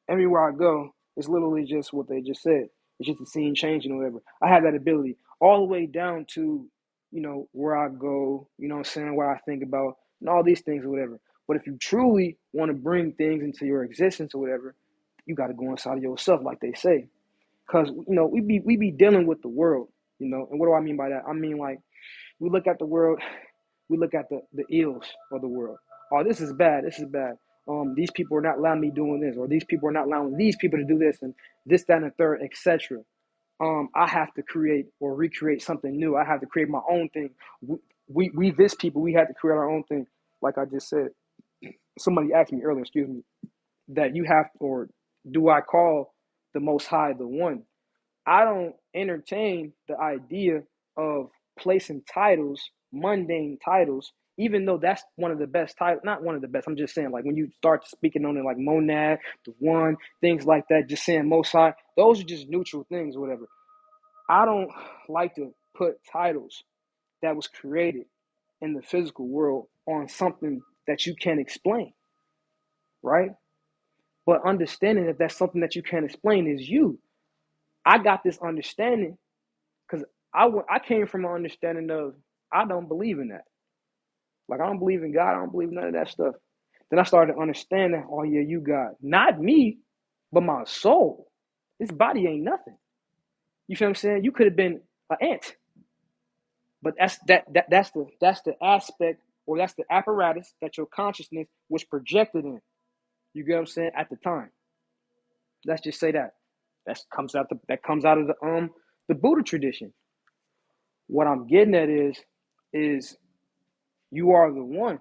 everywhere I go, it's literally just what they just said. It's just the scene changing or whatever. I have that ability all the way down to, where I go, you know what I'm saying, what I think about, and all these things or whatever. But if you truly want to bring things into your existence or whatever, you got to go inside of yourself, like they say, because we be dealing with the world, and what do I mean by that? I mean like we look at the world, We look at the ills of the world. Oh, this is bad. This is bad. These people are not allowing me doing this, or these people are not allowing these people to do this, and this, that, and the third, etc. I have to create or recreate something new. I have to create my own thing. We this people, we had to create our own thing. Like I just said, somebody asked me earlier, excuse me, that you have, or do I call the Most High the One? I don't entertain the idea of placing titles, mundane titles, even though that's one of the best titles, not one of the best. I'm just saying, like when you start speaking on it, like monad, the one, things like that, just saying Most High, those are just neutral things, or whatever. I don't like to put titles that was created in the physical world on something that you can't explain, right? But understanding that that's something that you can't explain is you. I got this understanding because I came from an understanding of I don't believe in that. Like, I don't believe in God. I don't believe in none of that stuff. Then I started understanding, oh, yeah, you God. Not me, but my soul. This body ain't nothing. You feel what I'm saying? You could have been an ant. But that's the aspect, or that's the apparatus that your consciousness was projected in. You get what I'm saying? At the time. Let's just say that. That comes out of the Buddha tradition. What I'm getting at is you are the one.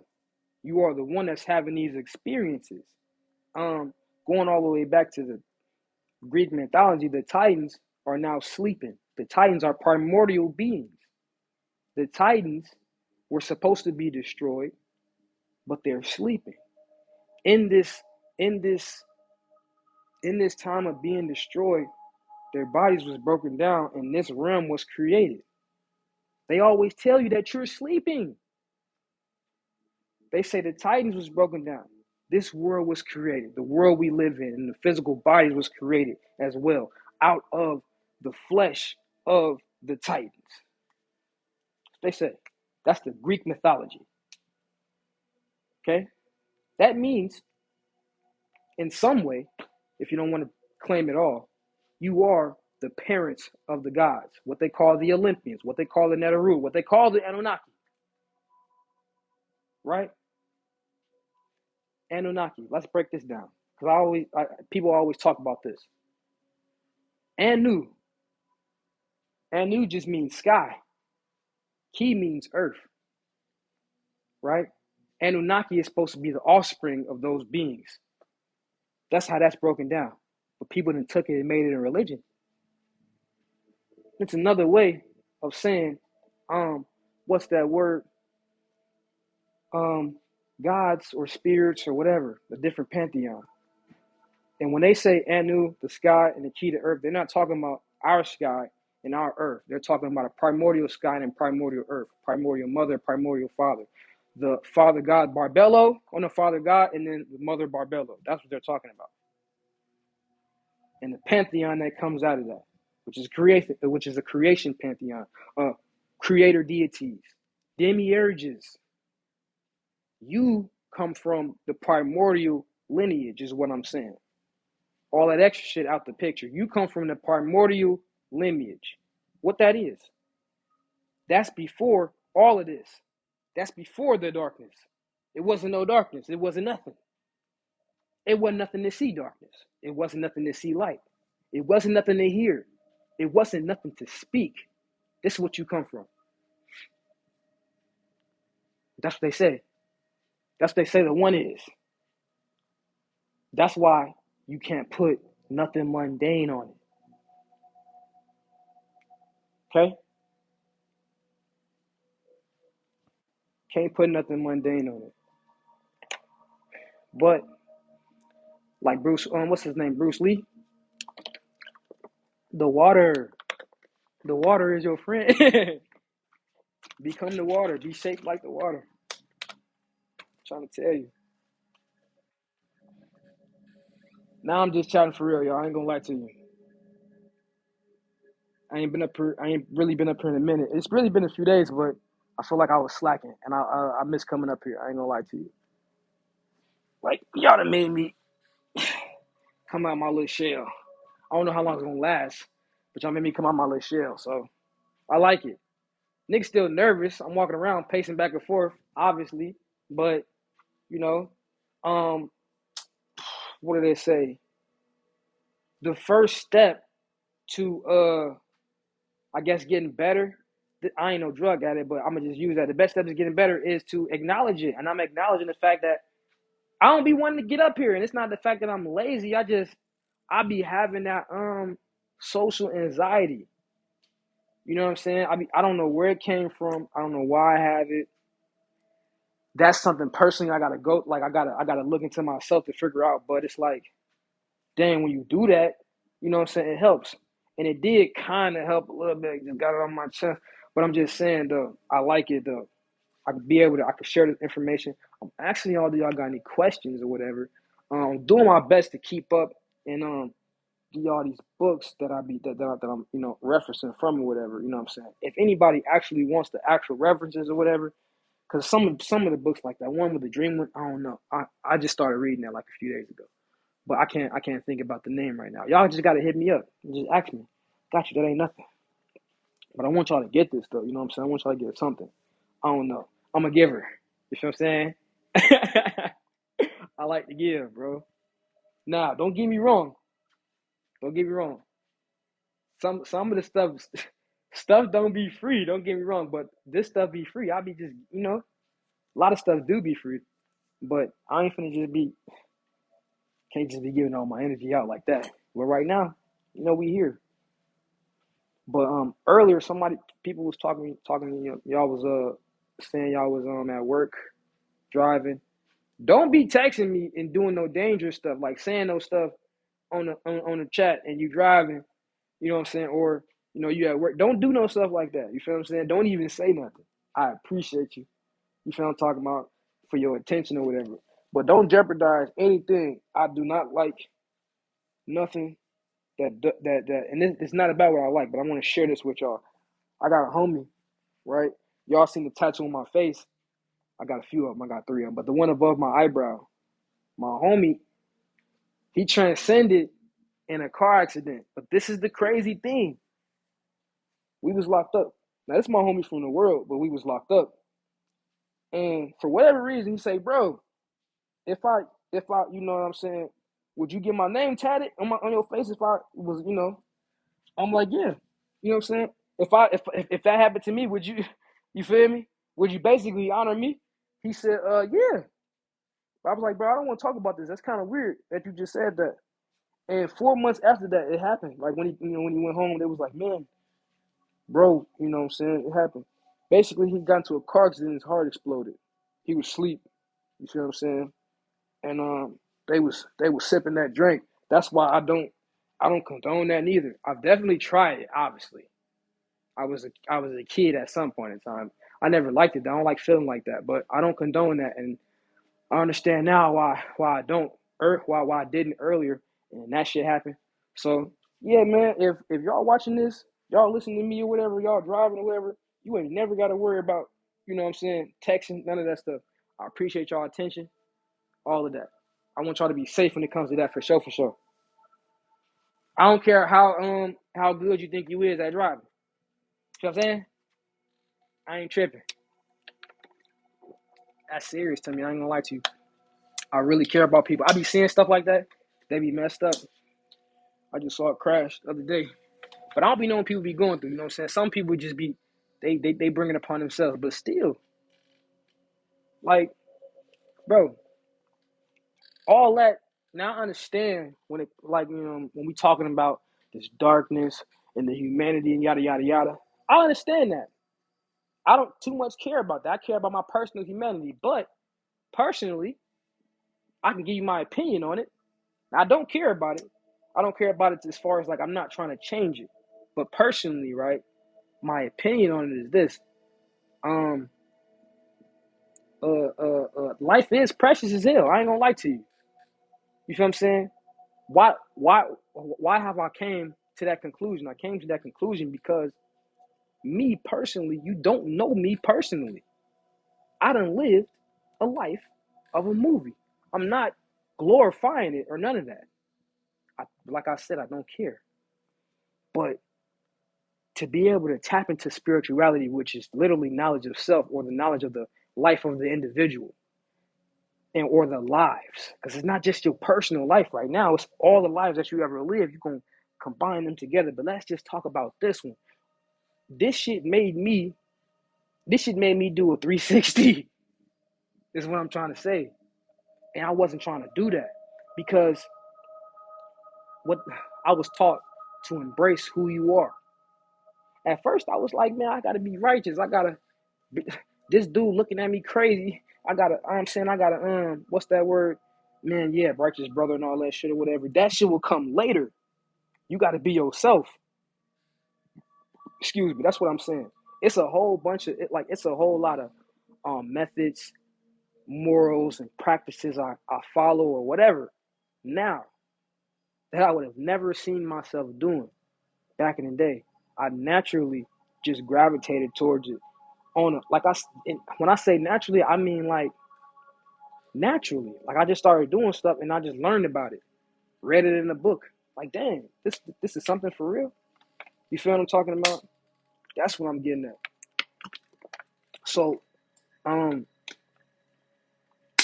You are the one that's having these experiences. Going all the way back to the Greek mythology, the Titans are now sleeping. The Titans are primordial beings. The Titans were supposed to be destroyed, but they're sleeping. In this in this in this time of being destroyed, their bodies was broken down and this realm was created. They always tell you that you're sleeping. They say the Titans was broken down. This world was created. The world we live in and the physical bodies was created as well out of the flesh of the Titans. They say that's the Greek mythology. Okay? That means in some way, if you don't want to claim it all, you are the parents of the gods, what they call the Olympians, what they call the Neteru, what they call the Anunnaki, right? Anunnaki. Let's break this down, because people always talk about this. Anu. Anu just means sky. Ki means earth, right? Anunnaki is supposed to be the offspring of those beings. That's how that's broken down. But people then took it and made it a religion. It's another way of saying, what's that word? Gods or spirits or whatever, a different pantheon. And when they say Anu, the sky, and the key to earth, they're not talking about our sky and our earth. They're talking about a primordial sky and primordial earth, primordial mother, primordial father. The father god Barbello, on the father god, and then the mother Barbello. That's what they're talking about. And the pantheon that comes out of that, which is a creation pantheon, creator deities, demiurges. You come from the primordial lineage, is what I'm saying. All that extra shit out the picture. You come from the primordial lineage. What that is, that's before all of this. That's before the darkness. It wasn't no darkness. It wasn't nothing. It wasn't nothing to see darkness. It wasn't nothing to see light. It wasn't nothing to hear. It wasn't nothing to speak. This is what you come from. That's what they say. That's what they say the one is. That's why you can't put nothing mundane on it. Okay? Can't put nothing mundane on it. But like what's his name? Bruce Lee? The water. The water is your friend. Become the water. Be shaped like the water. I'm trying to tell you. Now I'm just chatting for real, y'all. I ain't gonna lie to you. I ain't really been up here in a minute. It's really been a few days, but I feel like I was slacking, and I miss coming up here. I ain't gonna lie to you. Like, y'all done made me come out my little shell. I don't know how long it's gonna last, but y'all made me come out my little shell, so I like it. Niggas still nervous. I'm walking around pacing back and forth, obviously. But, you know, um, what do they say? The first step to I guess getting better. I ain't no drug addict, but I'm gonna just use that. The best step to getting better is to acknowledge it. And I'm acknowledging the fact that I don't be wanting to get up here. And it's not the fact that I'm lazy. I be having that social anxiety. You know what I'm saying? I don't know where it came from. I don't know why I have it. That's something personally I gotta go, like I gotta look into myself to figure out. But it's like, dang, when you do that, you know what I'm saying, it helps. And it did kind of help a little bit, just got it on my chest. But I'm just saying though, I like it though. I could share this information. I'm asking y'all, do y'all got any questions or whatever? Doing my best to keep up and give y'all these books that I'm referencing from or whatever. You know what I'm saying? If anybody actually wants the actual references or whatever, because some of the books like that one with the dream one, I don't know. I just started reading that like a few days ago, but I can't think about the name right now. Y'all just gotta hit me up and just ask me. Got you. That ain't nothing. But I want y'all to get this though. You know what I'm saying? I want y'all to get something. I don't know. I'm a giver. You feel what I'm saying? I like to give, bro. Nah, don't get me wrong. Don't get me wrong. Some of the stuff don't be free. Don't get me wrong, but this stuff be free. I be just a lot of stuff do be free, but I ain't finna just be can't just be giving all my energy out like that. But right now, we here. But earlier people was talking to you. Y'all was saying y'all was at work driving. Don't be texting me and doing no dangerous stuff like saying no stuff on the chat and you driving. You know what I'm saying? Or you at work. Don't do no stuff like that. You feel what I'm saying? Don't even say nothing. I appreciate you. You feel what I'm talking about, for your attention or whatever. But don't jeopardize anything. I do not like nothing and it's not about what I like, but I want to share this with y'all. I got a homie, right? Y'all seen the tattoo on my face. I got a few of them. I got 3 of them. But the one above my eyebrow, my homie, he transcended in a car accident. But this is the crazy thing. We was locked up. Now, this is my homie from the world, but we was locked up. And for whatever reason, he say, bro, if I, you know what I'm saying, would you get my name tatted on your face if I was, I'm like, yeah. You know what I'm saying? If that happened to me, would you, you feel me? Would you basically honor me? He said, yeah. I was like, bro, I don't want to talk about this. That's kind of weird that you just said that. And 4 months after that, it happened. Like when he went home, they was like, man, bro, you know what I'm saying? It happened. Basically, he got into a car accident and his heart exploded. He was asleep. You feel what I'm saying? And they was sipping that drink. That's why I don't condone that neither. I've definitely tried it, obviously. I was a kid at some point in time. I never liked it. I don't like feeling like that, but I don't condone that, and I understand now why I don't why I didn't earlier, and that shit happened. So yeah, man, if y'all watching this, y'all listening to me or whatever, y'all driving or whatever, you ain't never got to worry about what I'm saying, texting, none of that stuff. I appreciate y'all attention, all of that. I want y'all to be safe when it comes to that for sure, for sure. I don't care how good you think you is at driving. You know what I'm saying? I ain't tripping. That's serious to me. I ain't gonna lie to you. I really care about people. I be seeing stuff like that. They be messed up. I just saw it crash the other day. But I don't be knowing people be going through. You know what I'm saying? Some people just be, they bring it upon themselves. But still, like, bro, all that. Now I understand when it, like, when we talking about this darkness and the humanity and yada yada yada. I understand that. I don't too much care about that. I care about my personal humanity. But personally, I can give you my opinion on it. I don't care about it. I don't care about it as far as like I'm not trying to change it. But personally, right, my opinion on it is this. Life is precious as hell. I ain't gonna lie to you. You feel what I'm saying? Why have I came to that conclusion? I came to that conclusion because me personally, you don't know me personally. I done lived a life of a movie. I'm not glorifying it or none of that. Like I said, I don't care. But to be able to tap into spirituality, which is literally knowledge of self or the knowledge of the life of the individual and or the lives. Because it's not just your personal life right now, it's all the lives that you ever lived. You're going to combine them together. But let's just talk about this one. This shit made me do a 360, is what I'm trying to say. And I wasn't trying to do that because what I was taught to embrace who you are. At first, I was like, man, I gotta be righteous. I gotta. This dude looking at me crazy. What's that word? Man, yeah, righteous brother and all that shit or whatever. That shit will come later. You gotta be yourself. Excuse me. That's what I'm saying. It's a whole bunch of it's a whole lot of methods, morals, and practices I follow or whatever now that I would have never seen myself doing back in the day. I naturally just gravitated towards it when I say naturally, I mean like naturally. Like I just started doing stuff and I just learned about it, read it in a book. Like, dang, this is something for real. You feel what I'm talking about? That's what I'm getting at. So, and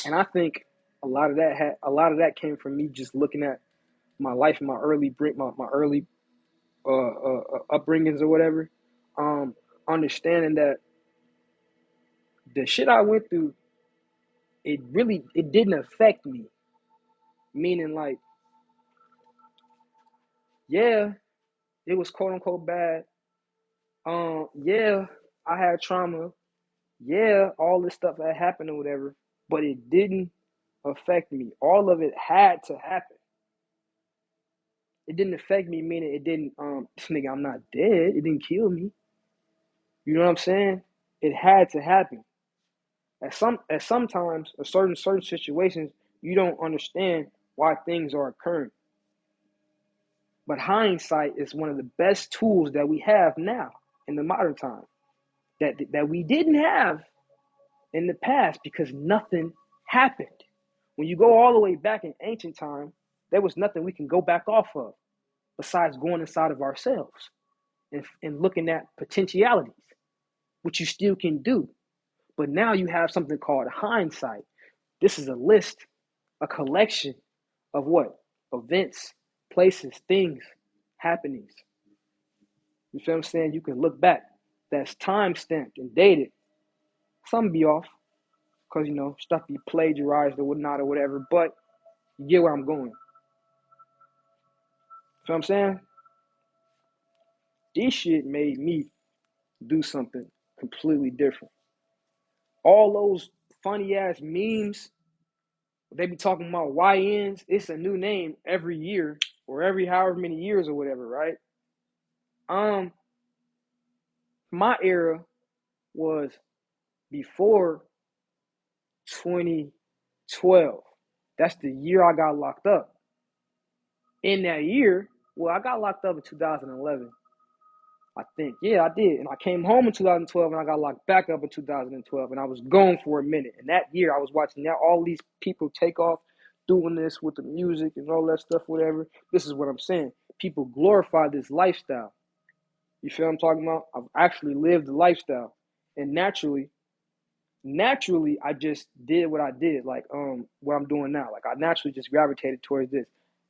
I think a lot of that came from me just looking at my life, my early upbringings or whatever. Understanding that the shit I went through, it didn't affect me. Meaning like, yeah, it was quote unquote bad. Yeah, I had trauma. Yeah, all this stuff that happened or whatever, but it didn't affect me. All of it had to happen. It didn't affect me, meaning it didn't nigga, I'm not dead. It didn't kill me. You know what I'm saying? It had to happen. At sometimes or certain situations, you don't understand why things are occurring. But hindsight is one of the best tools that we have now in the modern time that we didn't have in the past because nothing happened. When you go all the way back in ancient time, there was nothing we can go back off of besides going inside of ourselves and looking at potentialities, which you still can do. But now you have something called hindsight. This is a list, a collection of what? Events, places, things, happenings. You feel what I'm saying? You can look back. That's time stamped and dated. Some be off because, stuff be plagiarized or whatnot or whatever. But you get where I'm going. Feel what I'm saying? This shit made me do something completely different. All those funny ass memes, they be talking about YNs. It's a new name every year or every however many years or whatever, right? My era was before 2012. That's the year I got locked up. In that year, I got locked up in 2011. I think. Yeah, I did. And I came home in 2012 and I got locked back up in 2012 and I was gone for a minute. And that year I was watching all these people take off doing this with the music and all that stuff, whatever. This is what I'm saying. People glorify this lifestyle. You feel what I'm talking about? I've actually lived the lifestyle. And naturally, I just did what I did, like what I'm doing now. Like I naturally just gravitated towards this.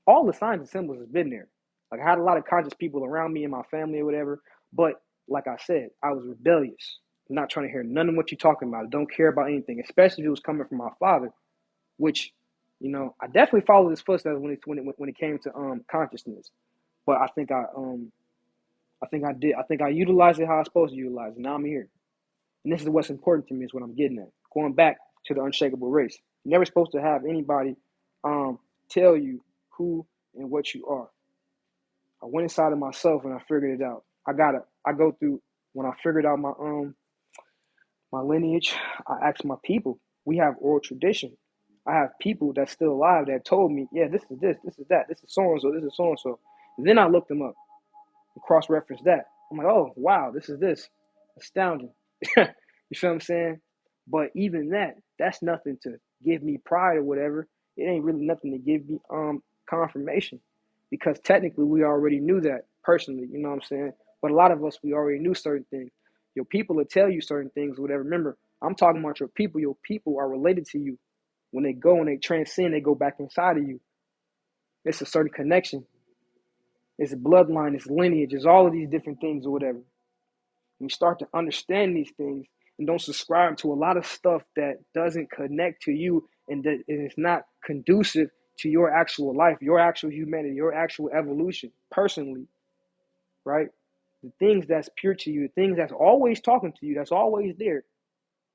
All the signs and symbols has been there. Like I had a lot of conscious people around me and my family or whatever. But like I said, I was rebellious. I'm not trying to hear none of what you're talking about. I don't care about anything, especially if it was coming from my father, which, I definitely followed his footsteps when it came to consciousness. But I think I did. I think I utilized it how I was supposed to utilize it. Now I'm here. And this is what's important to me, is what I'm getting at. Going back to the unshakable race. You're never supposed to have anybody tell you who and what you are. I went inside of myself and I figured it out. When I figured out my lineage, I asked my people. We have oral tradition. I have people that's still alive that told me, yeah, this is that, this is so-and-so, this is so-and-so. Then I looked them up and cross-referenced that. I'm like, oh, wow, this is this. Astounding. You feel what I'm saying? But even that's nothing to give me pride or whatever. It ain't really nothing to give me confirmation. Because technically we already knew that personally, you know what I'm saying? But a lot of us, we already knew certain things. Your people will tell you certain things, whatever. Remember, I'm talking about your people. Your people are related to you. When they go and they transcend, they go back inside of you. It's a certain connection. It's a bloodline. It's lineage. It's all of these different things or whatever. We start to understand these things and don't subscribe to a lot of stuff that doesn't connect to you and that is not conducive to your actual life, your actual humanity, your actual evolution personally, right? The things that's pure to you, the things that's always talking to you, that's always there,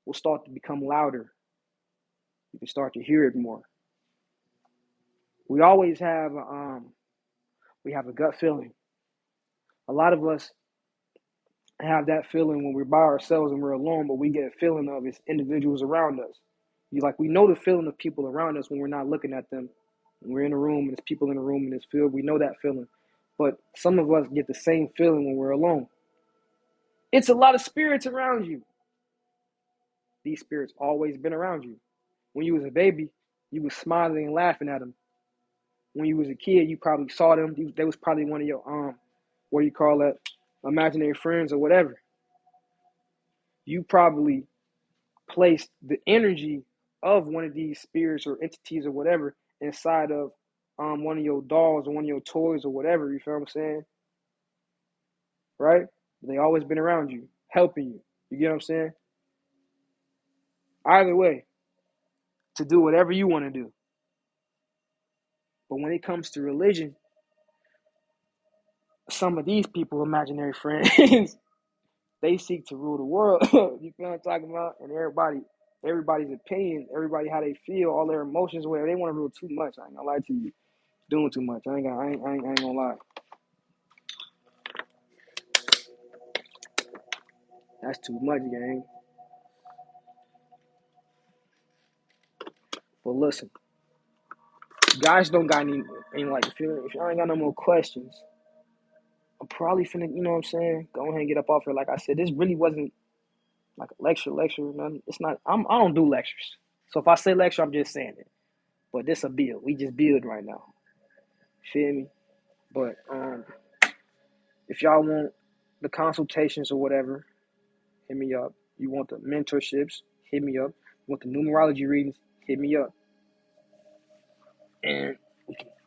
will start to become louder. You can start to hear it more. We always have we have a gut feeling. A lot of us have that feeling when we're by ourselves and we're alone, but we get a feeling of it's individuals around us. We know the feeling of people around us when we're not looking at them. When we're in a room and there's people in the room and it's filled, we know that feeling. But some of us get the same feeling when we're alone. It's a lot of spirits around you. These spirits always been around you. When you was a baby, you was smiling and laughing at them. When you was a kid, you probably saw them. They was probably one of your what do you call that, imaginary friends or whatever. You probably placed the energy of one of these spirits or entities or whatever inside of one of your dolls or one of your toys or whatever. You feel what I'm saying? Right? They always been around you, helping you. You get what I'm saying? Either way, to do whatever you want to do. But when it comes to religion, some of these people, imaginary friends, they seek to rule the world. You feel what I'm talking about? And everybody's opinion, everybody how they feel, all their emotions, whatever. They want to rule too much. I ain't gonna lie to you. Doing too much. I ain't gonna lie. That's too much, gang. But listen, guys don't got any like if you ain't got no more questions, I'm probably finna, you know what I'm saying? Go ahead and get up off here. Like I said, this really wasn't like a lecture, nothing. It's not. I don't do lectures. So if I say lecture, I'm just saying it. But this a build. We just build right now. Feel me? But if y'all want the consultations or whatever, hit me up. You want the mentorships, hit me up. You want the numerology readings, hit me up. And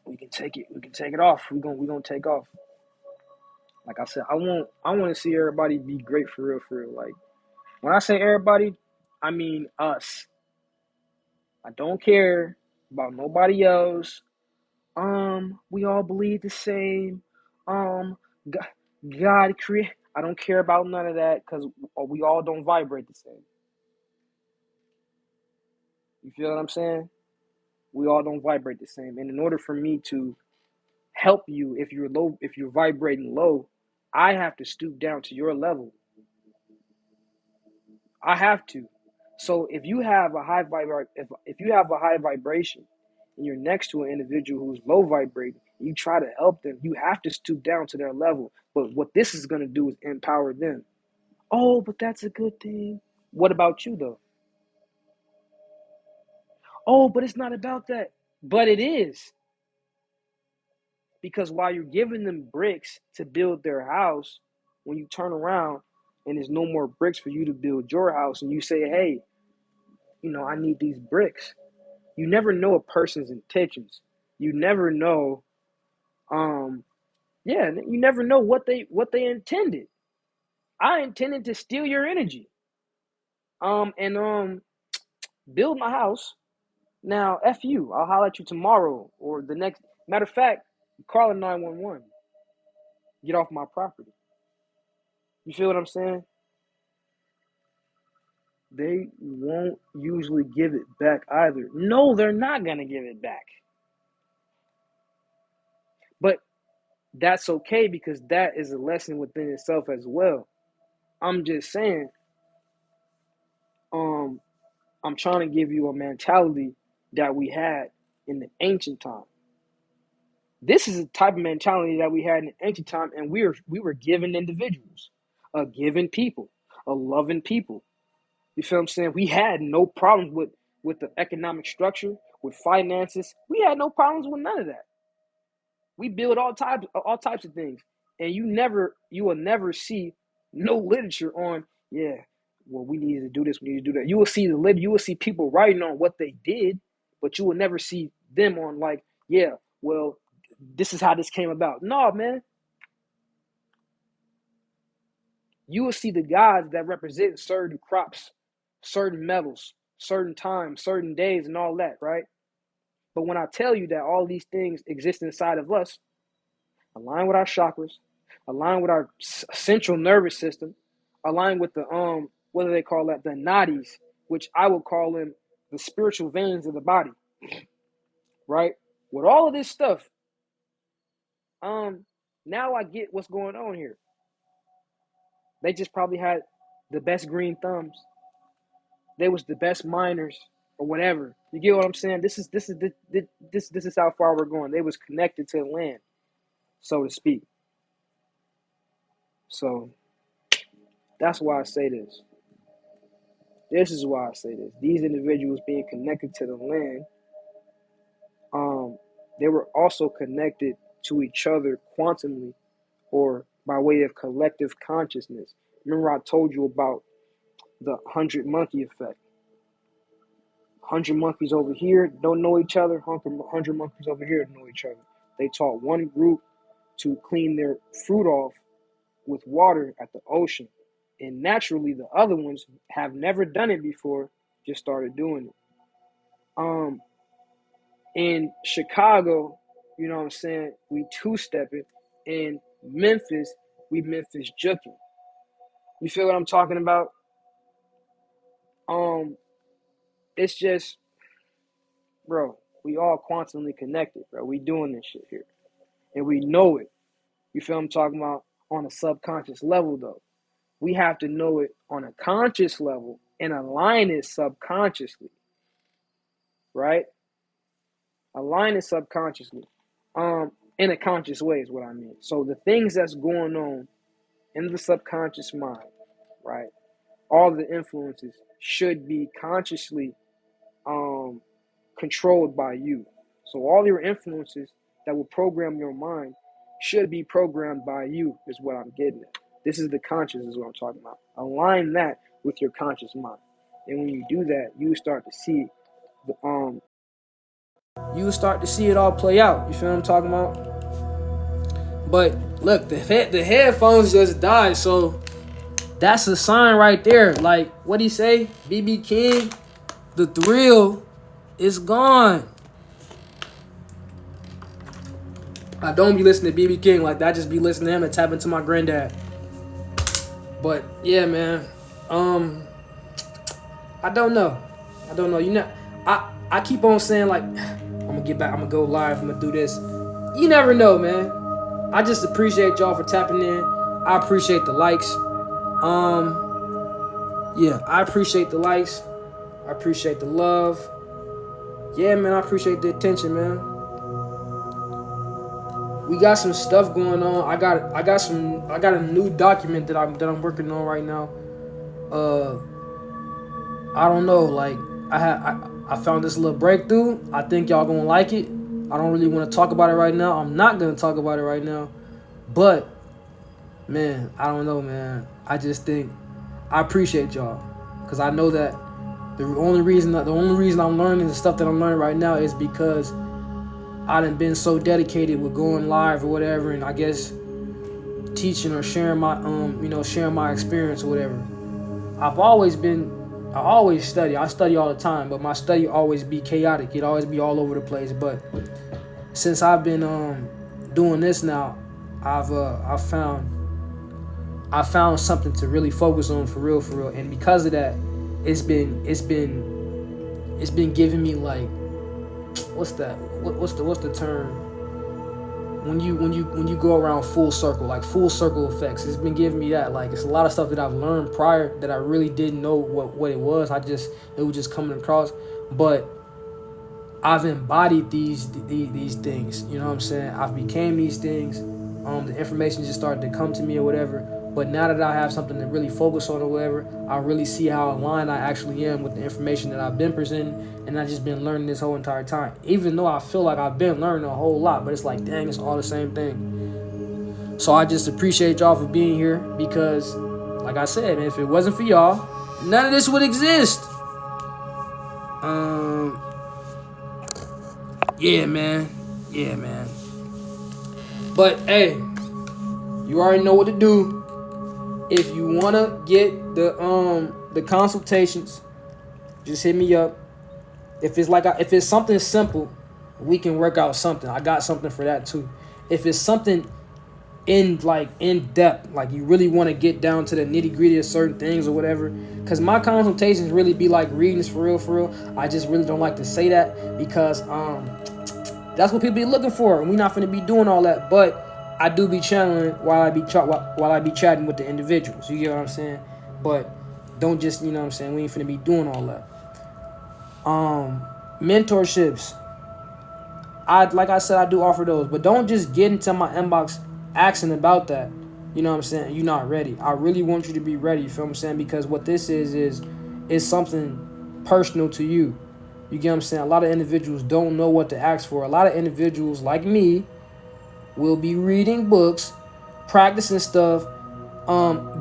we can take it off. We're gonna take off. Like I said, I want to see everybody be great for real, for real. Like when I say everybody, I mean us. I don't care about nobody else. We all believe the same. God, God create. I don't care about none of that because we all don't vibrate the same. You feel what I'm saying? We all don't vibrate the same. And in order for me to help you, if you're low, if you're vibrating low, I have to stoop down to your level. I have to. So if you have a if you have a high vibration and you're next to an individual who's low vibrating, you try to help them, you have to stoop down to their level. But what this is going to do is empower them. Oh, but that's a good thing. What about you though? Oh, but it's not about that. But it is. Because while you're giving them bricks to build their house, when you turn around and there's no more bricks for you to build your house and you say, hey, I need these bricks. You never know a person's intentions. You never know, you never know what they intended. I intended to steal your energy, and build my house. Now, F you. I'll holler at you tomorrow or the next. Matter of fact, call 911. Get off my property. You feel what I'm saying? They won't usually give it back either. No, they're not gonna give it back. But that's okay because that is a lesson within itself as well. I'm just saying, I'm trying to give you a mentality that we had in the ancient time. This is a type of mentality that we had in the ancient time, and we were given individuals, a given people, a loving people. You feel what I'm saying? We had no problems with the economic structure, with finances. We had no problems with none of that. We build all types of things. And you will never see no literature on, yeah, well, we need to do this, we need to do that. You will see you will see people writing on what they did, but you will never see them on like, yeah, well, this is how this came about. No, man. You will see the gods that represent certain crops, certain metals, certain times, certain days, and all that, right? But when I tell you that all these things exist inside of us, align with our chakras, align with our central nervous system, align with the what do they call that? The nadis, which I would call them the spiritual veins of the body, right? With all of this stuff, now I get what's going on here. They just probably had the best green thumbs. They was the best miners or whatever. You get what I'm saying? This is how far we're going. They was connected to the land, so to speak. So that's why I say this. This is why I say this. These individuals being connected to the land, they were also connected to each other quantumly or by way of collective consciousness. Remember I told you about the 100 monkey effect. 100 monkeys over here don't know each other. 100 monkeys over here know each other. They taught one group to clean their fruit off with water at the ocean. And naturally, the other ones have never done it before, just started doing it. In Chicago, you know what I'm saying, we two-stepping. In Memphis, we Memphis juking. You feel what I'm talking about? It's just, bro, we all quantumly connected, bro. We doing this shit here. And we know it. You feel what I'm talking about? On a subconscious level, though. We have to know it on a conscious level and align it subconsciously, right? Align it subconsciously, in a conscious way is what I mean. So the things that's going on in the subconscious mind, right? All the influences should be consciously controlled by you. So all your influences that will program your mind should be programmed by you is what I'm getting at. This is the conscious is what I'm talking about. Align that with your conscious mind. And when you do that, you start to see the you start to see it all play out. You feel what I'm talking about? But look, the headphones just died, so that's a sign right there. Like, what'd he say? BB King, the thrill is gone. I don't be listening to BB King like that. I just be listening to him and tapping to my granddad. But yeah, man. I don't know. You know, I keep on saying like, I'm gonna get back. I'm gonna go live. I'm gonna do this. You never know, man. I just appreciate y'all for tapping in. I appreciate the likes. Yeah, I appreciate the likes. I appreciate the love. Yeah, man, I appreciate the attention, man. We got some stuff going on. I got a new document that I'm working on right now. I don't know, like I found this little breakthrough. I think y'all gonna like it. I don't really want to talk about it right now. I'm not gonna talk about it right now. But man, I don't know, man. I just think I appreciate y'all, because I know that the only reason I'm learning the stuff that I'm learning right now is because I done been so dedicated with going live or whatever, and I guess teaching or sharing my experience or whatever. I always study. I study all the time, but my study always be chaotic. It always be all over the place. But since I've been doing this now, I found something to really focus on for real, and because of that, it's been giving me like, what's the term when you go around full circle, like full circle effects. It's been giving me that. Like, it's a lot of stuff that I've learned prior that I really didn't know what it was. It was just coming across, but I've embodied these things. You know what I'm saying? I've became these things. The information just started to come to me or whatever. But now that I have something to really focus on or whatever, I really see how aligned I actually am with the information that I've been presenting, and I've just been learning this whole entire time. Even though I feel like I've been learning a whole lot, but it's like, dang, it's all the same thing. So I just appreciate y'all for being here, because like I said, man, if it wasn't for y'all, none of this would exist. Yeah, man. But hey, you already know what to do. If you wanna get the consultations, just hit me up. If it's something simple, we can work out something. I got something for that too. If it's something in depth, like you really want to get down to the nitty gritty of certain things or whatever, because my consultations really be like readings for real. I just really don't like to say that, because that's what people be looking for, and we not finna be doing all that. But I do be channeling while I be chatting with the individuals. You get what I'm saying? But don't just, you know what I'm saying, we ain't finna be doing all that. Mentorships, like I said, I do offer those, but don't just get into my inbox asking about that. You know what I'm saying? You're not ready. I really want you to be ready. You feel what I'm saying? Because what this is something personal to you. You get what I'm saying? A lot of individuals don't know what to ask for. A lot of individuals like me will be reading books, practicing stuff,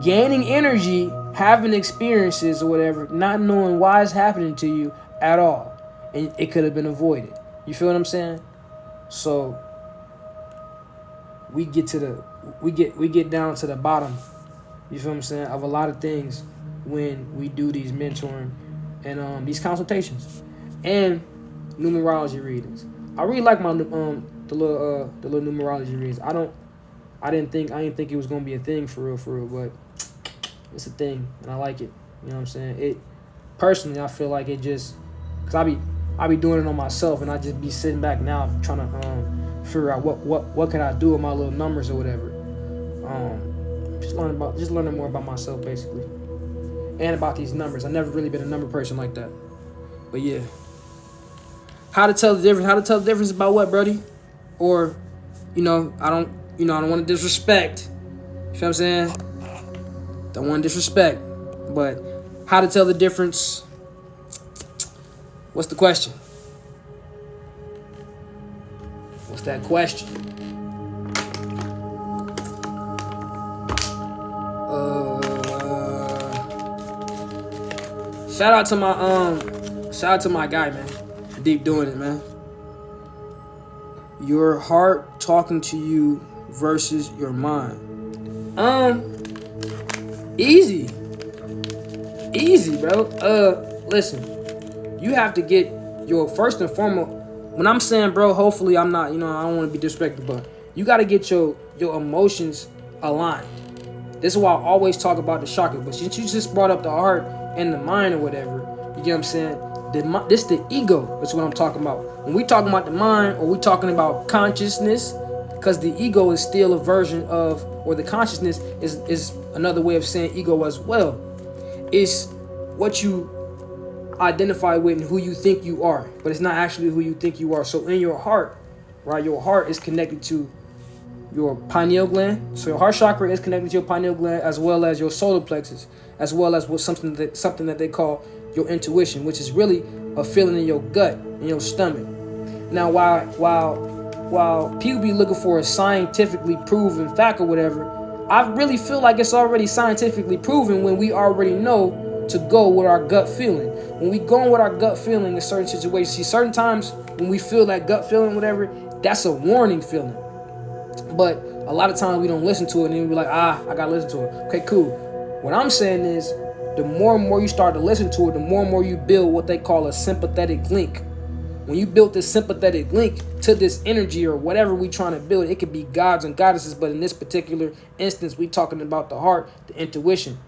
gaining energy, having experiences or whatever, not knowing why it's happening to you at all, and it could have been avoided. You feel what I'm saying? So we get down to the bottom, you feel what I'm saying, of a lot of things when we do these mentoring and these consultations and numerology readings. I really like my the little numerology readings. I didn't think it was gonna be a thing for real, but it's a thing and I like it. You know what I'm saying? It personally, I feel like it just, cause I be doing it on myself, and I just be sitting back now trying to figure out what can I do with my little numbers or whatever. Just learning more about myself basically, and about these numbers. I've never really been a number person like that. But yeah, how to tell the difference about what, Brody? Or, I don't want to disrespect. You feel what I'm saying? Don't want to disrespect, but how to tell the difference? What's the question? What's that question? Shout out to my guy, man. Deep doing it, man. Your heart talking to you versus your mind. Easy, bro. Listen, you have to get your first and foremost. When I'm saying, bro, hopefully I'm not, I don't want to be disrespectful, but you got to get your emotions aligned. This is why I always talk about the chakra. But since you just brought up the heart and the mind or whatever, you get what I'm saying? This the ego. That's what I'm talking about. When we talking about the mind, or we talking about consciousness, because the ego is still a version of, or the consciousness is another way of saying ego as well. It's what you identify with and who you think you are, but it's not actually who you think you are. So in your heart, right, your heart is connected to your pineal gland. So your heart chakra is connected to your pineal gland, as well as your solar plexus, as well as something that they call your intuition, which is really a feeling in your gut, in your stomach. Now, while people be looking for a scientifically proven fact or whatever, I really feel like it's already scientifically proven when we already know to go with our gut feeling. When we go with our gut feeling in certain situations, see, certain times when we feel that gut feeling, whatever, that's a warning feeling. But a lot of times we don't listen to it, and then we're like, I gotta listen to it. Okay, cool. What I'm saying is, the more and more you start to listen to it, the more and more you build what they call a sympathetic link. When you build this sympathetic link to this energy or whatever we trying to build, it could be gods and goddesses, but in this particular instance, we talking about the heart, the intuition.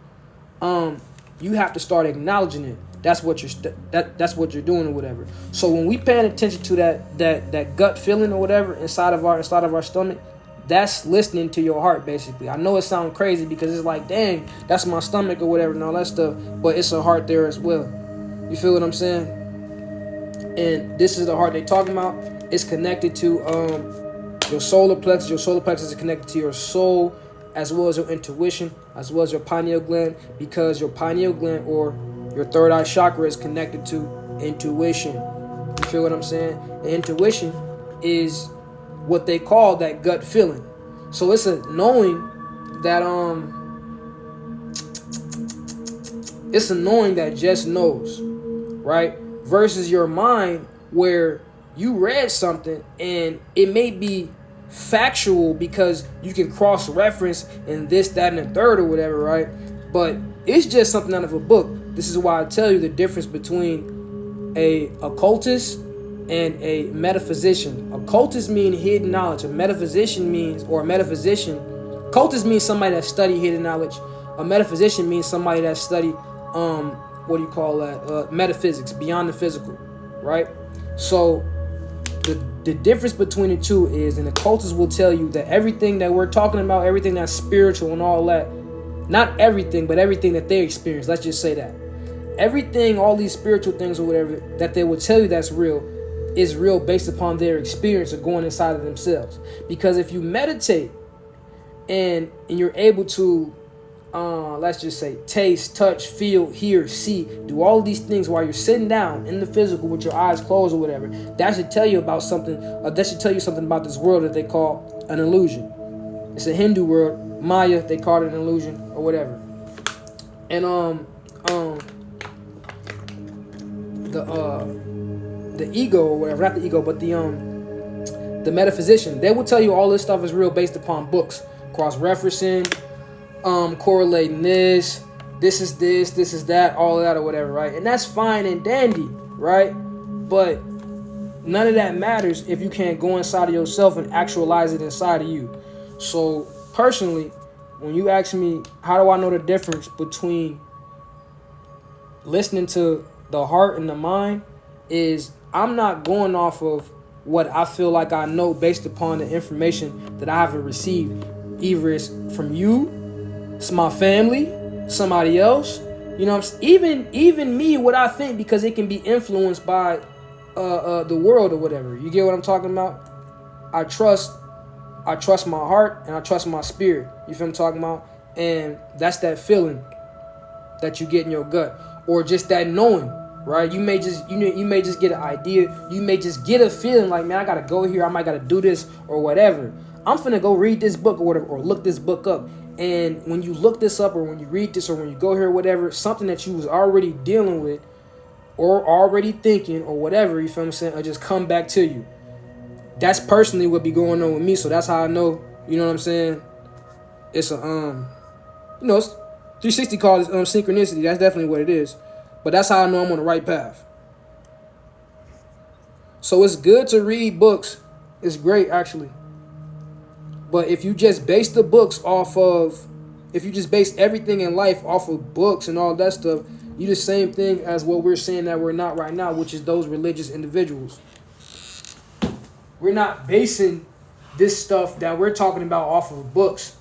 You have to start acknowledging it. That's what you're doing or whatever. So when we paying attention to that gut feeling or whatever inside of our stomach, that's listening to your heart, basically. I know it sounds crazy because it's like, dang, that's my stomach or whatever and all that stuff, but it's a heart there as well. You feel what I'm saying? And this is the heart they talking about. It's connected to your solar plexus. Your solar plexus is connected to your soul, as well as your intuition, as well as your pineal gland, because your pineal gland or your third eye chakra is connected to intuition. You feel what I'm saying? And intuition is what they call that gut feeling. So it's a knowing that it's a knowing that just knows, right? Versus your mind where you read something and it may be factual because you can cross-reference and this, that, and the third or whatever, right? But it's just something out of a book. This is why I tell you the difference between a occultist and a metaphysician. Occultist means hidden knowledge. A metaphysician means, or a metaphysician, occultist means somebody that study hidden knowledge. A metaphysician means somebody that study what do you call that? Metaphysics, beyond the physical, right? So the difference between the two is an occultist will tell you that everything that we're talking about, everything that's spiritual and all that, not everything, but everything that they experience, let's just say that. Everything, all these spiritual things or whatever that they will tell you that's real is real based upon their experience of going inside of themselves. Because if you meditate and you're able to let's just say taste, touch, feel, hear, see, do all of these things while you're sitting down in the physical with your eyes closed or whatever, that should tell you about something, that should tell you something about this world that they call an illusion. It's a Hindu word, Maya, they call it an illusion or whatever. And the ego or whatever, not the ego, but the metaphysician, they will tell you all this stuff is real based upon books, cross-referencing, correlating this is this is that, all of that or whatever, right? And that's fine and dandy, right? But none of that matters if you can't go inside of yourself and actualize it inside of you. So personally, when you ask me, how do I know the difference between listening to the heart and the mind, is I'm not going off of what I feel like I know based upon the information that I haven't received. Either it's from you, it's my family, somebody else, you know what I'm saying? Even me, what I think, because it can be influenced by the world or whatever. You get what I'm talking about? I trust my heart and I trust my spirit. You feel what I'm talking about? And that's that feeling that you get in your gut, or just that knowing, right? You may just get an idea. You may just get a feeling like, man, I gotta go here. I might gotta do this or whatever. I'm finna go read this book or whatever, or look this book up. And when you look this up, or when you read this, or when you go here or whatever, something that you was already dealing with or already thinking or whatever, you feel what I'm saying, or just come back to you. That's personally what be going on with me. So that's how I know, you know what I'm saying, it's a it's 360 called synchronicity. That's definitely what it is. But that's how I know I'm on the right path. So it's good to read books. It's great, actually. But if you just base the books off of, if you just base everything in life off of books and all that stuff, you the same thing as what we're saying that we're not right now, which is those religious individuals. We're not basing this stuff that we're talking about off of books.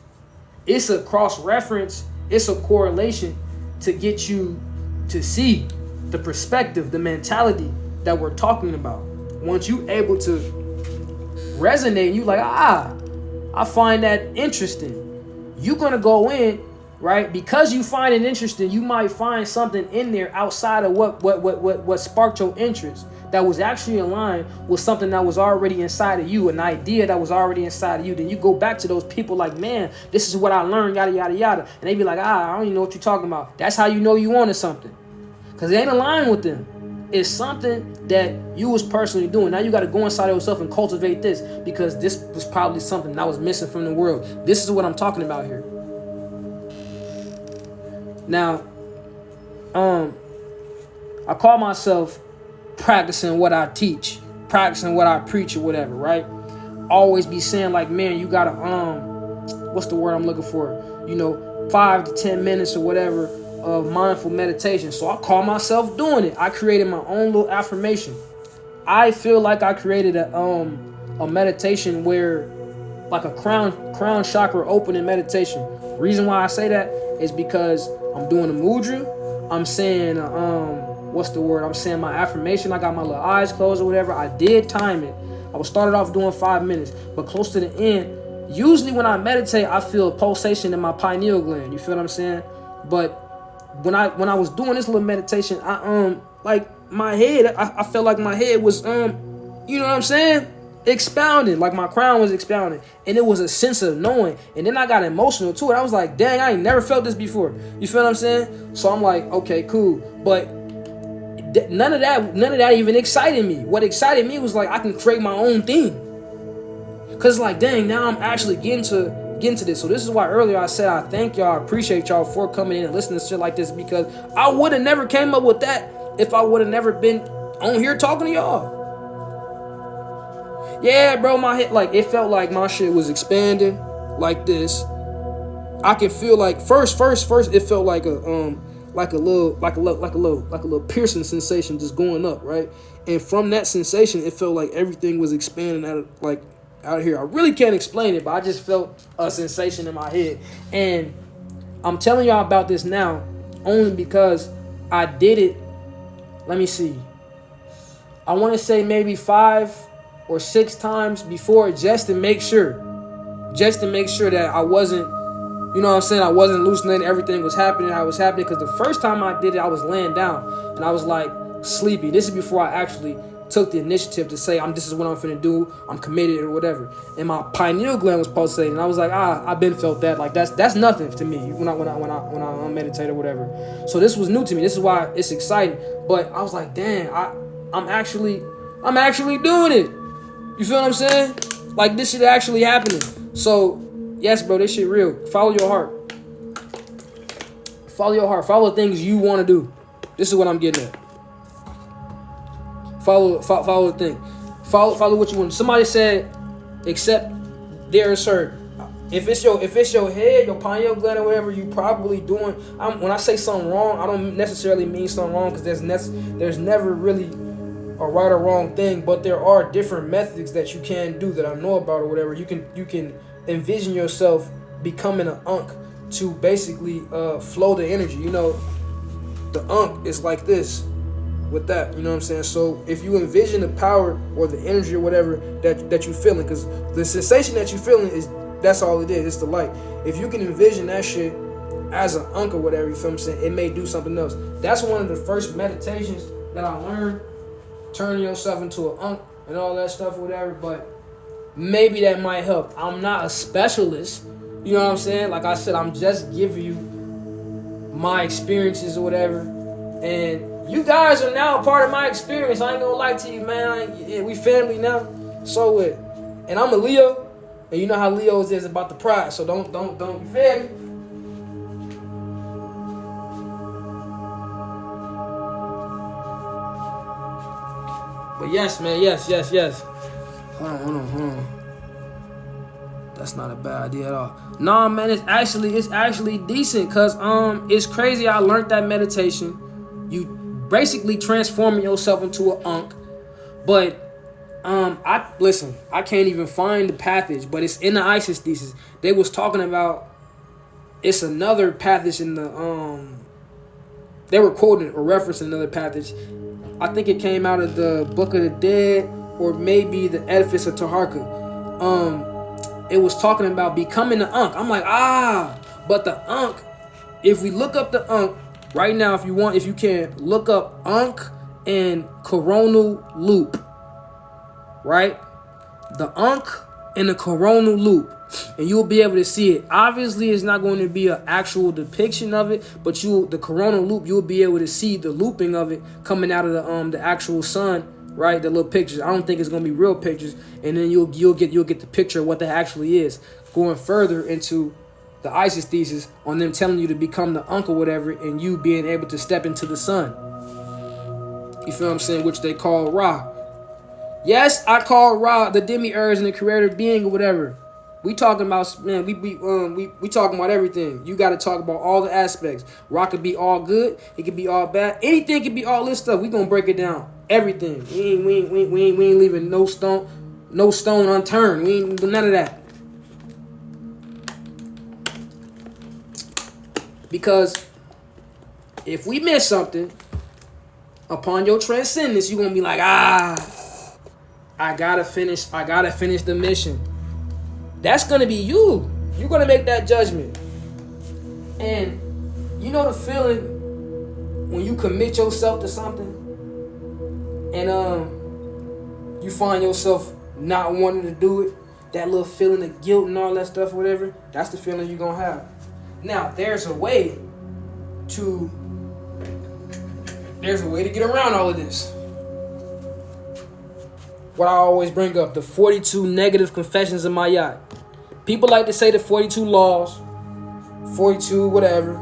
It's a cross-reference. It's a correlation to get you to see the perspective, the mentality that we're talking about. Once you able to resonate, you like, I find that interesting. You're going to go in, right? Because you find it interesting, you might find something in there outside of what sparked your interest that was actually aligned with something that was already inside of you, an idea that was already inside of you. Then you go back to those people like, man, this is what I learned, yada, yada, yada. And they be like, I don't even know what you're talking about. That's how you know you wanted something. Because it ain't aligned with them. It's something that you was personally doing. Now you got to go inside of yourself and cultivate this, because this was probably something that was missing from the world. This is what I'm talking about here. Now, I call myself practicing what I teach, practicing what I preach or whatever, right? Always be saying like, man, you got to, what's the word I'm looking for? 5 to 10 minutes or whatever of mindful meditation. So I call myself doing it. I created my own little affirmation. I feel like I created a meditation where, like a crown chakra opening meditation. Reason why I say that is because I'm doing a mudra. I'm saying what's the word? I'm saying my affirmation. I got my little eyes closed or whatever. I did time it. I was started off doing 5 minutes, but close to the end, usually when I meditate, I feel a pulsation in my pineal gland. You feel what I'm saying? But when I was doing this little meditation, I like my head, I felt like my head was you know what I'm saying? expounding, like my crown was expounding, and it was a sense of knowing. And then I got emotional too, and I was like, dang, I ain't never felt this before. You feel what I'm saying? So I'm like, okay, cool. But none of that even excited me. What excited me was like, I can create my own thing. Cause like, dang, now I'm actually getting to this. So this is why earlier I said I thank y'all, I appreciate y'all for coming in and listening to shit like this, because I would have never came up with that if I would have never been on here talking to y'all. Yeah, bro, my head, like, it felt like my shit was expanding like this. I can feel like first, it felt like a little piercing sensation just going up, right? And from that sensation, it felt like everything was expanding out of here. I really can't explain it, but I just felt a sensation in my head. And I'm telling y'all about this now only because I did it. Let me see. I want to say maybe 5 or 6 times before, just to make sure that I wasn't, you know what I'm saying, I wasn't hallucinating, everything was happening how it was happening. Because the first time I did it, I was laying down and I was like sleepy. This is before I actually took the initiative to say, this is what I'm finna do, I'm committed or whatever. And my pineal gland was pulsating, and I was like, I've been felt that. Like that's nothing to me when I meditate or whatever. So this was new to me. This is why it's exciting. But I was like, damn, I'm actually doing it. You feel what I'm saying? Like, this shit actually happening. So yes, bro, this shit real. Follow your heart. Follow the things you want to do. This is what I'm getting at. Follow the thing. Follow what you want. Somebody said, accept their assert. If it's your head, your pineal gland or whatever, you probably doing. When I say something wrong, I don't necessarily mean something wrong, because there's never really a right or wrong thing, but there are different methods that you can do that I know about or whatever. You can envision yourself becoming an Ankh to basically flow the energy. You know, the Ankh is like this. With that, you know what I'm saying? So if you envision the power or the energy or whatever that you're feeling, because the sensation that you're feeling that's all it is, it's the light. If you can envision that shit as an Ankh or whatever, you feel what I'm saying, it may do something else. That's one of the first meditations that I learned, turning yourself into an Ankh and all that stuff or whatever, but maybe that might help. I'm not a specialist, you know what I'm saying? Like I said, I'm just giving you my experiences or whatever, and you guys are now a part of my experience. I ain't gonna lie to you, man. We family now. So what? And I'm a Leo, and you know how Leos is about the pride. So don't you feel me? But yes, man, yes. Hold on. That's not a bad idea at all. Nah, man, it's actually decent, cause it's crazy. I learned that meditation. You basically transforming yourself into an Ankh. But I can't even find the passage, but it's in the ISIS thesis. They was talking about, it's another passage in the they were quoting or referencing another passage. I think it came out of the Book of the Dead, or maybe the Edifice of Taharka. It was talking about becoming an Ankh. I'm like, but the Ankh, if we look up the Ankh right now, if you can, look up Ankh and coronal loop, right? The Ankh and the coronal loop, and you'll be able to see it. Obviously, it's not going to be an actual depiction of it, but the coronal loop, you'll be able to see the looping of it coming out of the actual sun, right? The little pictures. I don't think it's going to be real pictures, and then you'll get the picture of what that actually is. Going further into the ISIS thesis on them telling you to become the Ankh or whatever, and you being able to step into the sun. You feel what I'm saying? Which they call Ra. Yes, I call Ra the demiurge and the creator being or whatever. We talking about, man, we talking about everything. You got to talk about all the aspects. Ra could be all good, it could be all bad. Anything could be all this stuff. We gonna break it down. Everything. We ain't leaving no stone unturned. We ain't do none of that. Because if we miss something, upon your transcendence, you're gonna be like, I gotta finish the mission. That's gonna be you. You're gonna make that judgment. And you know the feeling when you commit yourself to something and you find yourself not wanting to do it, that little feeling of guilt and all that stuff, whatever, that's the feeling you're gonna have. Now, there's a way to get around all of this. What I always bring up, the 42 negative confessions of Mayat. People like to say the 42 laws, 42 whatever.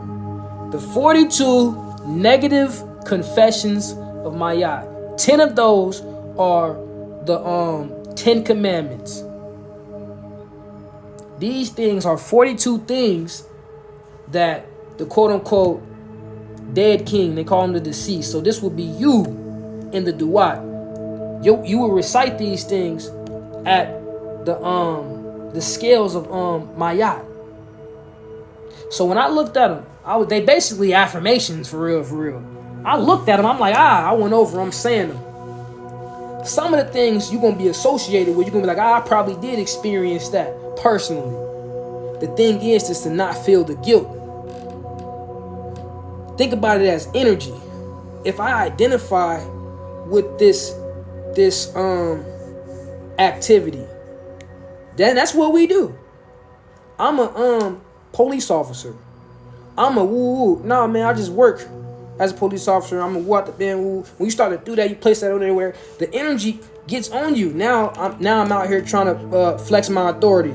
The 42 negative confessions of Mayat. 10 of those are the 10 commandments. These things are 42 things that the quote-unquote dead king, they call him the deceased. So this would be you in the duat. You will recite these things at the scales of Mayat. So when I looked at them, they basically affirmations for real. I looked at them, I'm like, I went over them, I'm saying them. Some of the things you're going to be associated with, you're going to be like, I probably did experience that personally. The thing is just to not feel the guilt. Think about it as energy. If I identify with this activity, then that's what we do. I'm a police officer. I'm a woo. Nah, man, I just work as a police officer. I'm a woo out the band woo. When you start to do that, you place that on anywhere. The energy gets on you. Now I'm out here trying to flex my authority,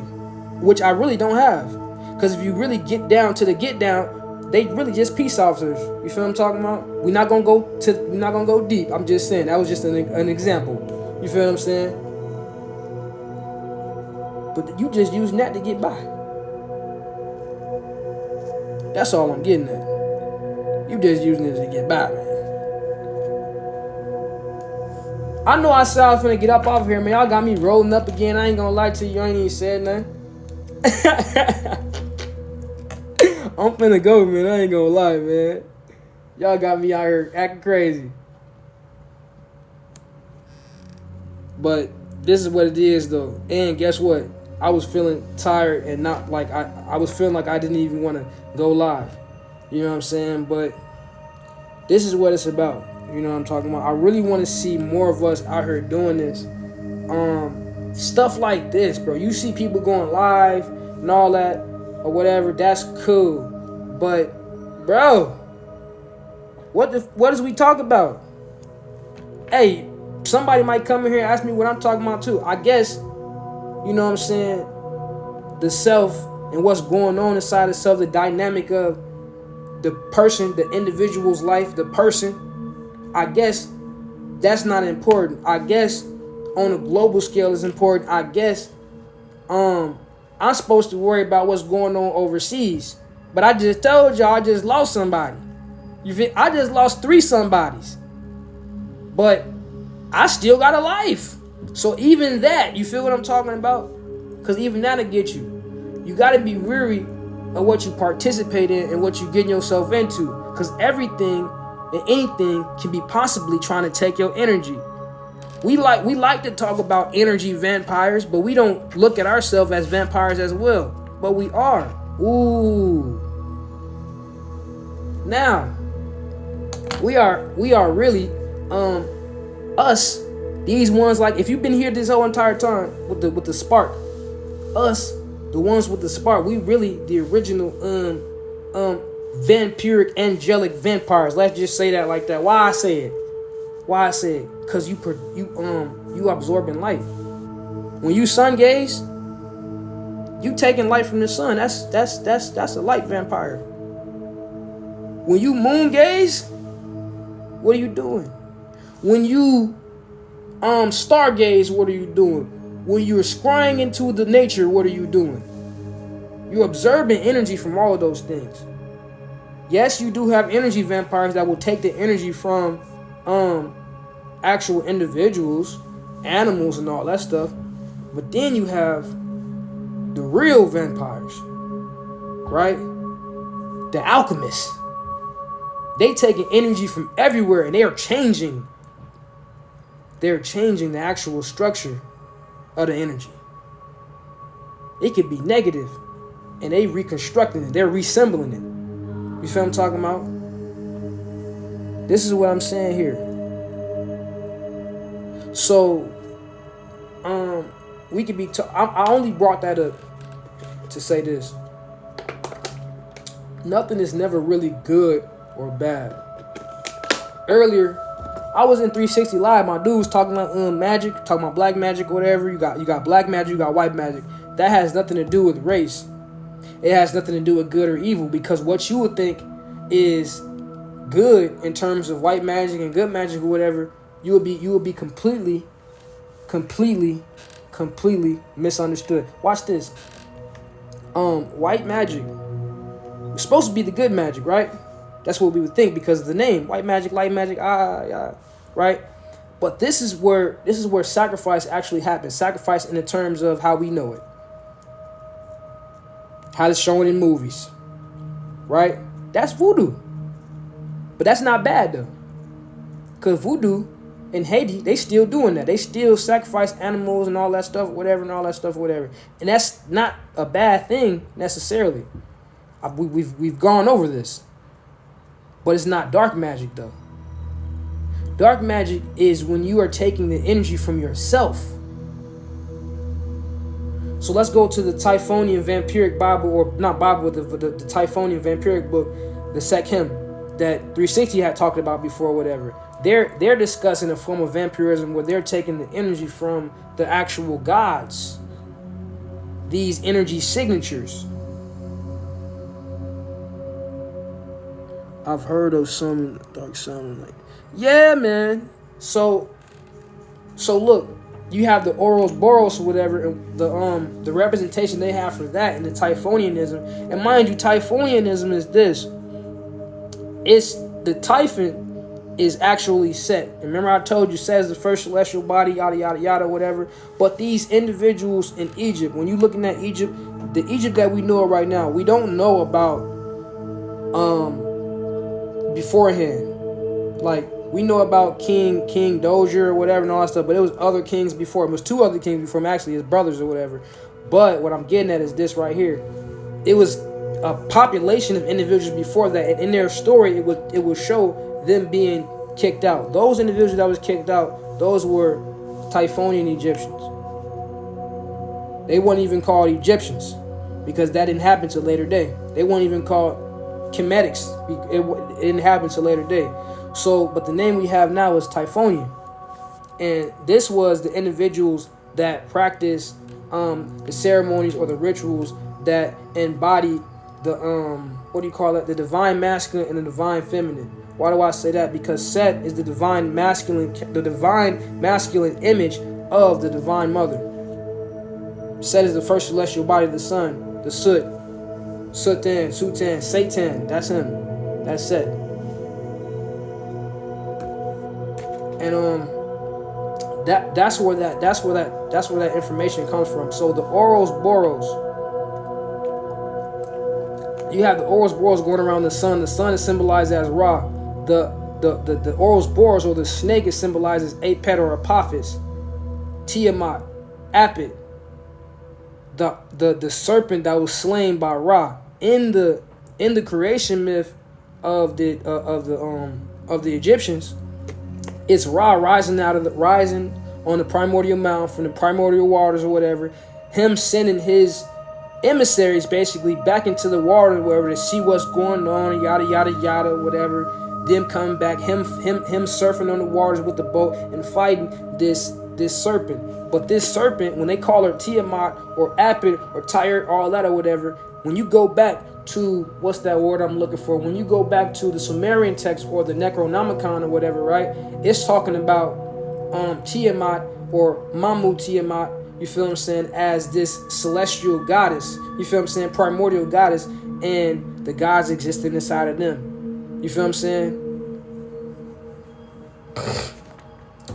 which I really don't have. Because if you really get down to the get down, they really just peace officers. You feel what I'm talking about? We're not gonna go deep. I'm just saying that was just an example. You feel what I'm saying? But you just using that to get by. That's all I'm getting at. You just using it to get by, man. I know I said I was finna get up off here, man. Y'all got me rolling up again. I ain't gonna lie to you. I ain't even said nothing. I'm finna go, man. I ain't gonna lie, man. Y'all got me out here acting crazy. But this is what it is, though. And guess what? I was feeling tired and not like I was feeling like I didn't even want to go live. You know what I'm saying? But this is what it's about. You know what I'm talking about? I really want to see more of us out here doing this. Stuff like this, bro. You see people going live and all that or whatever. That's cool. But, bro, what does we talk about? Hey, somebody might come in here and ask me what I'm talking about too. I guess, you know what I'm saying, the self and what's going on inside the self, the dynamic of the person, the individual's life, the person, I guess that's not important. I guess on a global scale is important. I guess I'm supposed to worry about what's going on overseas. But I just told y'all I just lost somebody. I just lost 3 somebodies. But I still got a life. So even that, you feel what I'm talking about? Because even that'll get you. You got to be weary of what you participate in and what you getting yourself into. Because everything and anything can be possibly trying to take your energy. We like to talk about energy vampires, but we don't look at ourselves as vampires as well. But we are. Ooh. Now, we are really us, these ones, like if you've been here this whole entire time with the spark, us, the ones with the spark, we really the original vampiric angelic vampires. Let's just say that like that. Why I say it? Cause you absorbing light. When you sun gaze, you taking light from the sun. That's a light vampire. When you moon gaze, what are you doing? When you stargaze, what are you doing? When you're scrying into the nature, what are you doing? You're observing energy from all of those things. Yes, you do have energy vampires that will take the energy from actual individuals, animals and all that stuff. But then you have the real vampires, right? The alchemists. They taking energy from everywhere and they are changing. They're changing the actual structure of the energy. It could be negative and they reconstructing it. They're reassembling it. You feel what I'm talking about? This is what I'm saying here. So, we could be. I only brought that up to say this. Nothing is never really good or bad. Earlier, I was in 360 Live. My dude was talking about magic, talking about black magic or whatever. You got black magic, you got white magic. That has nothing to do with race. It has nothing to do with good or evil, because what you would think is good in terms of white magic and good magic or whatever, you would be completely misunderstood. Watch this. White magic was supposed to be the good magic, right? That's what we would think because of the name, white magic, light magic, right? But this is where sacrifice actually happens. Sacrifice in the terms of how we know it, how it's shown in movies, right? That's voodoo. But that's not bad though, because voodoo in Haiti, they still doing that. They still sacrifice animals and all that stuff, whatever, and that's not a bad thing necessarily. We've gone over this, but it's not dark magic though. Dark magic is when you are taking the energy from yourself. So let's go to the Typhonian Vampiric Bible, or not Bible, but the Typhonian Vampiric book, the Sekhem, that 360 had talked about before, whatever. They're discussing a form of vampirism where they're taking the energy from the actual gods, these energy signatures. I've heard of some dark sound, like, yeah, man. So look, you have the Ouroboros or whatever, and the representation they have for that in the Typhonianism. And mind you, Typhonianism is this. It's the Typhon is actually Set. And remember I told you Set is the first celestial body, yada yada yada, whatever. But these individuals in Egypt, when you're looking at Egypt, the Egypt that we know right now, we don't know about beforehand. Like, we know about King Dozier or whatever and all that stuff, but it was other kings before. It was two other kings before him, actually, his brothers or whatever. But what I'm getting at is this right here. It was a population of individuals before that, and in their story, it would show them being kicked out. Those individuals that was kicked out, those were Typhonian Egyptians. They weren't even called Egyptians because that didn't happen till later day. They weren't even called Kemetics. It didn't happen till later day. So, but the name we have now is Typhonian, and this was the individuals that practiced the ceremonies or the rituals that embodied the the divine masculine and the divine feminine. Why do I say that? Because Set is the divine masculine image of the divine mother. Set is the first celestial body of the sun, the Sutan, Satan. That's him. That's Set. And that's where that information comes from. So the Ouroboros, you have the Ouroboros going around the sun. The sun is symbolized as Ra. The Ouroboros, or the snake, is symbolized as Apet or Apophis, Tiamat, Apet, the serpent that was slain by Ra in the creation myth of the Egyptians. It's Ra rising on the primordial mound from the primordial waters or whatever. Him sending his emissaries basically back into the water, wherever, to see what's going on, yada yada yada, whatever. Them coming back, him surfing on the waters with the boat and fighting this serpent. But this serpent, when they call her Tiamat or Apet or Tyre, all that or whatever, when you go back to, what's that word I'm looking for? When you go back to the Sumerian text or the Necronomicon or whatever, right? It's talking about Tiamat or Mamu Tiamat, you feel what I'm saying, as this celestial goddess, you feel what I'm saying, primordial goddess, and the gods existed inside of them. You feel what I'm saying?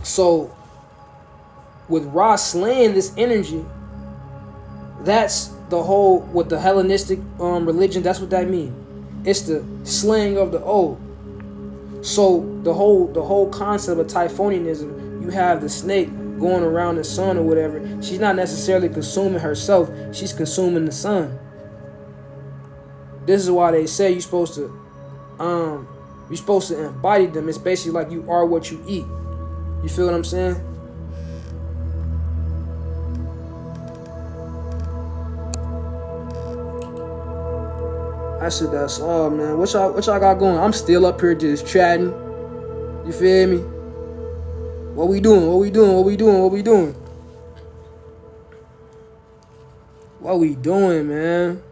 So, with Ra slaying this energy, that's the whole, with the Hellenistic religion, that's what that means. It's the slaying of the old. So the whole concept of Typhonianism, you have the snake going around the sun or whatever. She's not necessarily consuming herself, she's consuming the sun. This is why they say you're supposed to embody them. It's basically like you are what you eat. You feel what I'm saying? I said that's all, man. What y'all got going? I'm still up here just chatting. You feel me? What we doing? What we doing? What we doing? What we doing? What we doing, man?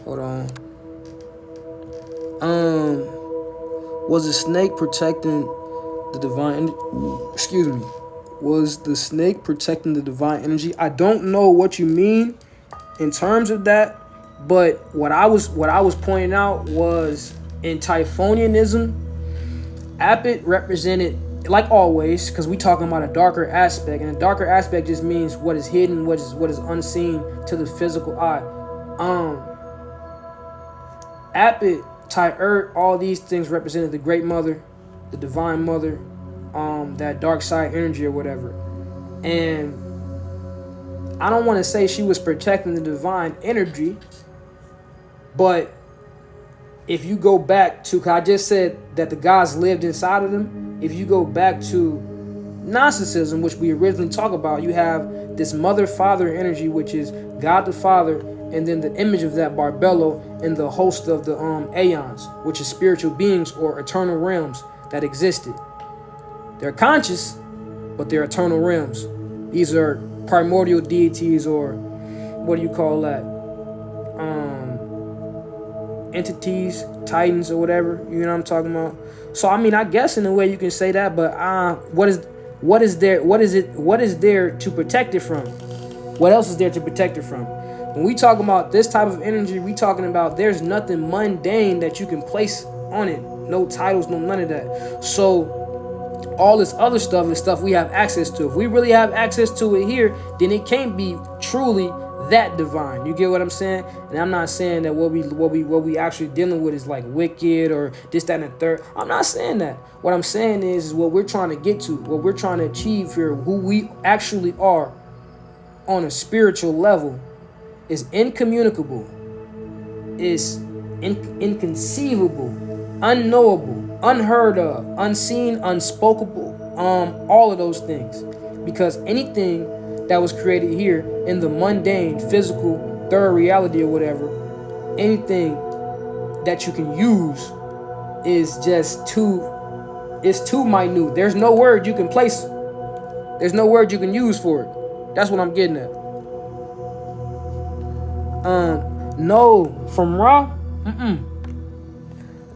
Hold on. Was the snake protecting the divine? Excuse me. Was the snake protecting the divine energy? I don't know what you mean in terms of that, but what I was pointing out was in Typhonianism, Apit represented, like always, because we talking about a darker aspect, and a darker aspect just means what is hidden, what is unseen to the physical eye. Apit, Tyert, all these things represented the Great Mother, the Divine Mother, that dark side energy or whatever. And I don't want to say she was protecting the divine energy, but if you go back to, cause I just said that the gods lived inside of them. If you go back to Gnosticism, which we originally talked about, you have this mother-father energy, which is God the Father, and then the image of that Barbello and the host of the aeons, which is spiritual beings or eternal realms that existed. They're conscious, but they're eternal realms. These are primordial deities, or what do you call that? Entities, titans, or whatever. You know what I'm talking about? So I mean, I guess in a way you can say that, but what is there to protect it from? What else is there to protect it from? When we talk about this type of energy, we talking about there's nothing mundane that you can place on it. No titles, no none of that. So all this other stuff is stuff we have access to. If we really have access to it here, then it can't be truly that divine. You get what I'm saying? And I'm not saying that what we actually dealing with is like wicked or this, that, and the third. I'm not saying that. What I'm saying is what we're trying to get to, what we're trying to achieve here, who we actually are on a spiritual level is incommunicable, is inconceivable, unknowable, unheard of, unseen, unspokeable, all of those things. Because anything that was created here in the mundane, physical, third reality or whatever, anything that you can use is just too minute. There's no word you can place. There's no word you can use for it. That's what I'm getting at. No, from Ra,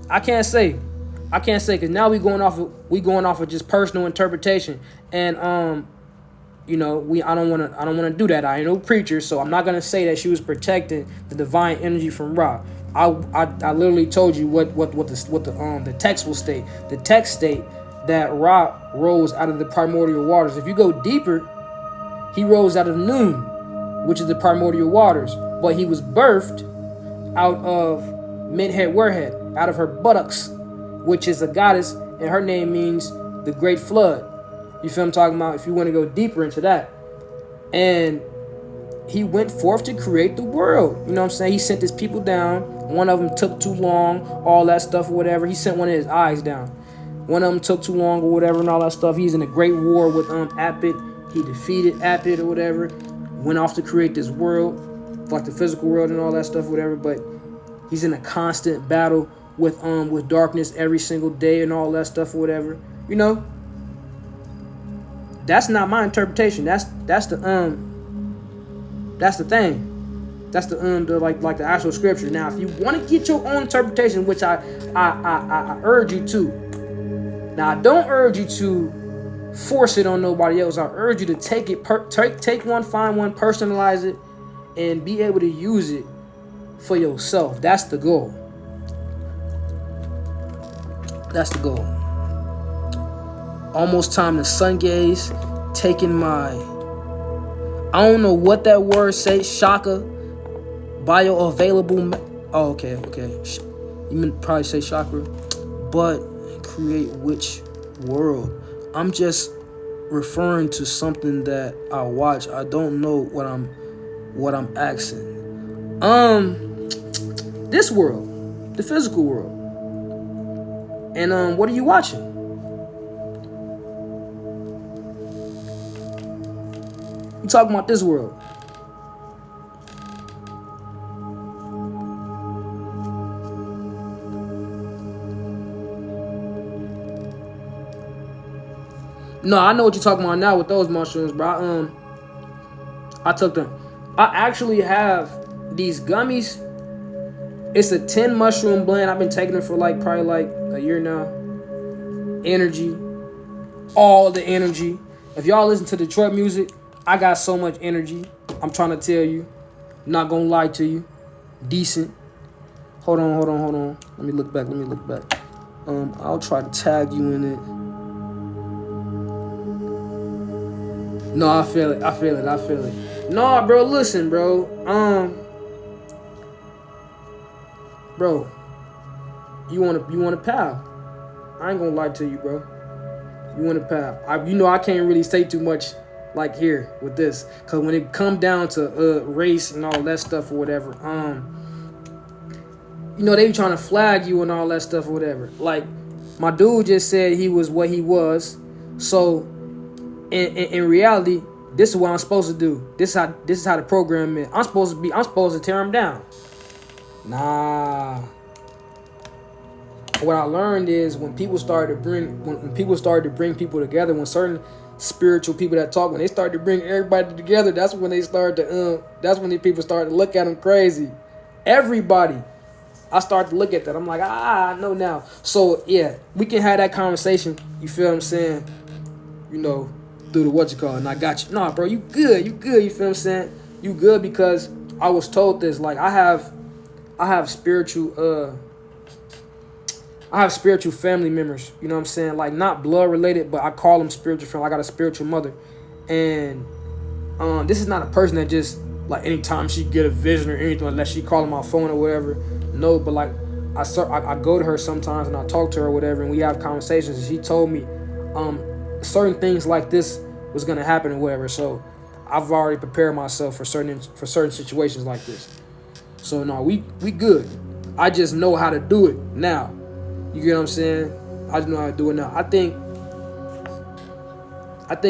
I can't say, because now we going off of just personal interpretation, and you know, I don't want to do that. I ain't no preacher, so I'm not gonna say that she was protecting the divine energy from Ra. I literally told you what the text will state. The text state that Ra rose out of the primordial waters. If you go deeper, he rose out of Noon, which is the primordial waters, but he was birthed out of Midhead Werhead, out of her buttocks, which is a goddess, and her name means the Great Flood. You feel I'm talking about? If you want to go deeper into that. And he went forth to create the world. You know what I'm saying? He sent his people down. One of them took too long, all that stuff or whatever. He sent one of his eyes down. One of them took too long or whatever and all that stuff. He's in a great war with Apit. He defeated Apit or whatever. Went off to create this world, like the physical world and all that stuff, whatever. But he's in a constant battle with darkness every single day and all that stuff or whatever. You know? That's not my interpretation. That's the thing. That's the like the actual scripture. Now, if you want to get your own interpretation, which I urge you to. Now, I don't urge you to force it on nobody else. I urge you to take it, take one, find one, personalize it, and be able to use it for yourself. That's the goal. That's the goal. Almost time to sun gaze. Taking my, I don't know what that word say, shaka, bioavailable. Oh, okay. You probably say chakra, but create which world? I'm just referring to something that I watch. I don't know what I'm asking. This world, the physical world, and what are you watching? You talking about this world? No, I know what you're talking about now with those mushrooms, bro. I took them. I actually have these gummies. It's a 10 mushroom blend. I've been taking them for like probably like a year now. Energy, all the energy. If y'all listen to Detroit music, I got so much energy. I'm trying to tell you. Not gonna lie to you. Decent. Hold on. Let me look back. I'll try to tag you in it. No, I feel it. No, bro, listen, bro. Bro, you want a pal? I ain't gonna lie to you, bro. You want a pal? I can't really say too much like here with this, cause when it come down to race and all that stuff or whatever, they be trying to flag you and all that stuff or whatever. Like my dude just said he was what he was, so in reality, this is what I'm supposed to do. This is how the program is. I'm supposed to tear him down. Nah. What I learned is when people started to bring people together, when certain spiritual people that talk, when they start to bring everybody together, that's when they start to that's when the people start to look at them crazy. Everybody. I start to look at that. I'm like, I know now. So yeah, we can have that conversation. You feel what I'm saying? Through the and I got you. Nah, bro, you good. You feel what I'm saying? You good because I was told this. Like I have spiritual family members, you know what I'm saying? Like not blood related, but I call them spiritual friends. I got a spiritual mother. And this is not a person that just like anytime she get a vision or anything, unless she call on my phone or whatever. No, but like I go to her sometimes and I talk to her or whatever, and we have conversations, and she told me certain things like this was gonna happen or whatever. So I've already prepared myself for certain situations like this. So no, we good. I just know how to do it now. You get what I'm saying? I just know how to do it now. I think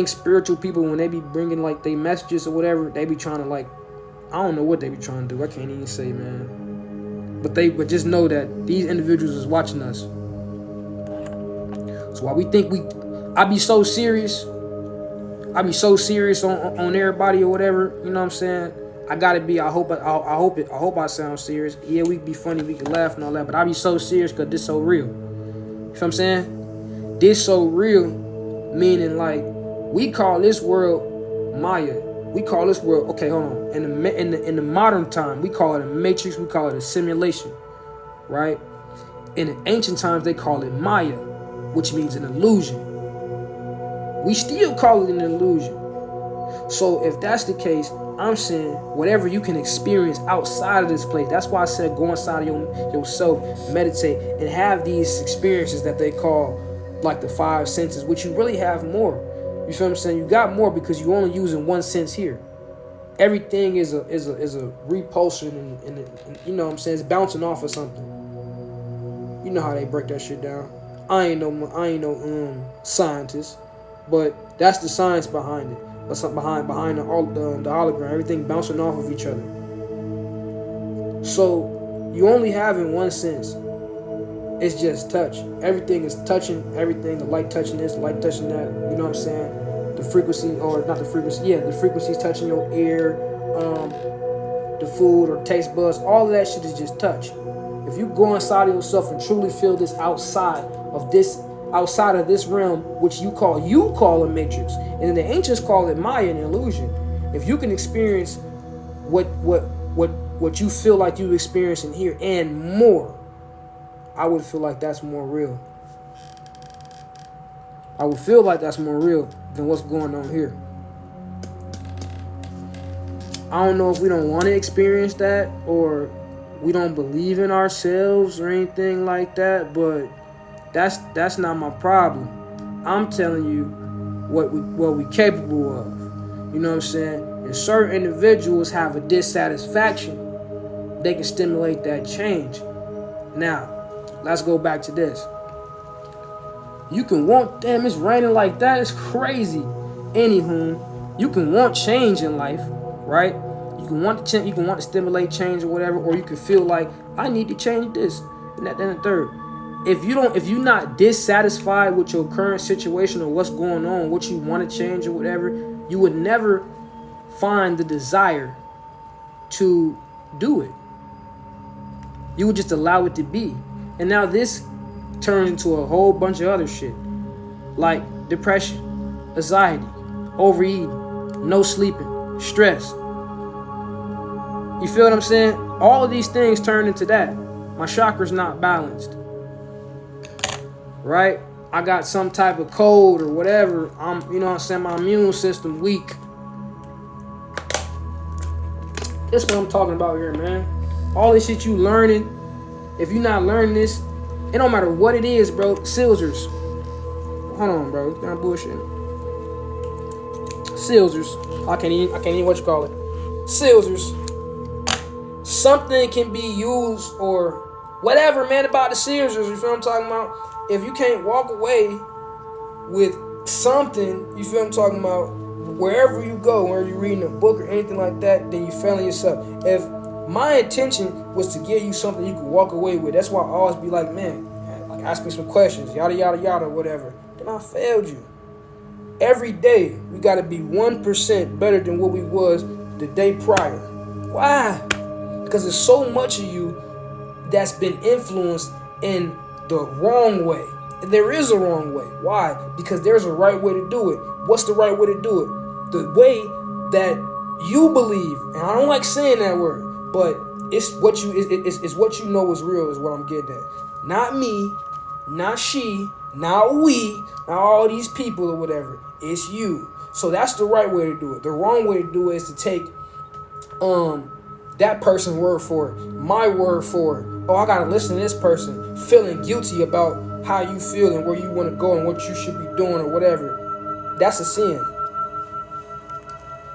spiritual people, when they be bringing like they messages or whatever, they be trying to like, I don't know what they be trying to do. I can't even say, man. But just know that these individuals is watching us. So while we think I be so serious on everybody or whatever, you know what I'm saying? I gotta be. I hope I sound serious. Yeah, we can be funny, we can laugh and all that, but I be so serious because this so real. You know what I'm saying? This so real, meaning like we call this world Maya. We call this world, okay, hold on. In the modern time, we call it a matrix. We call it a simulation, right? In the ancient times, they call it Maya, which means an illusion. We still call it an illusion. So if that's the case, I'm saying whatever you can experience outside of this place. That's why I said go inside of yourself, meditate, and have these experiences that they call like the five senses, which you really have more. You feel what I'm saying? You got more because you only using one sense here. Everything is a repulsion and you know what I'm saying? It's bouncing off of something. You know how they break that shit down. I ain't no scientist, but that's the science behind it. That's something behind the hologram. Everything bouncing off of each other. So you only have in one sense. It's just touch. Everything is touching everything. The light touching this, the light touching that. You know what I'm saying? The frequency, or not the frequency. Yeah, the frequency's touching your ear, the food or taste buds. All of that shit is just touch. If you go inside of yourself and truly feel this outside of this realm, which you call a matrix, and then the ancients call it Maya, an illusion. If you can experience what you feel like you experience in here and more, I would feel like that's more real. I would feel like that's more real than what's going on here. I don't know if we don't want to experience that or we don't believe in ourselves or anything like that, but that's not my problem. I'm telling you what we capable of. You know what I'm saying? And certain individuals have a dissatisfaction. They can stimulate that change. Now, let's go back to this. You can want, damn, it's raining like that. It's crazy. Anywho, you can want change in life, right? You can want to stimulate change or whatever, or you can feel like I need to change this and that and the third. if you're not dissatisfied with your current situation or what's going on, what you want to change or whatever, you would never find the desire to do it. You would just allow it to be. And now this turns into a whole bunch of other shit, like depression, anxiety, overeating, no sleeping, stress. You feel what I'm saying? All of these things turn into that. My chakra's not balanced, right? I got some type of cold or whatever. You know what I'm saying? My immune system weak. That's what I'm talking about here, man. All this shit you learning, if you're not learning this, it don't matter what it is, bro. Silzers. Hold on, bro. Not bullshit. Silzers. I can't even what you call it. Silzers. Something can be used or whatever, man, about the Silzers. You feel what I'm talking about? If you can't walk away with something, you feel what I'm talking about, wherever you go, whether you're reading a book or anything like that, then you're failing yourself. If my intention was to give you something you could walk away with, that's why I always be like, man, like ask me some questions, yada, yada, yada, whatever. Then I failed you. Every day, we got to be 1% better than what we was the day prior. Why? Because there's so much of you that's been influenced in the wrong way. And there is a wrong way. Why? Because there's a right way to do it. What's the right way to do it? The way that you believe. And I don't like saying that word, but it's what you know is real is what I'm getting at. Not me, not she, not we, not all these people or whatever. It's you. So that's the right way to do it. The wrong way to do it is to take that person's word for it, my word for it. Oh, I gotta listen to this person, feeling guilty about how you feel and where you want to go and what you should be doing or whatever. That's a sin.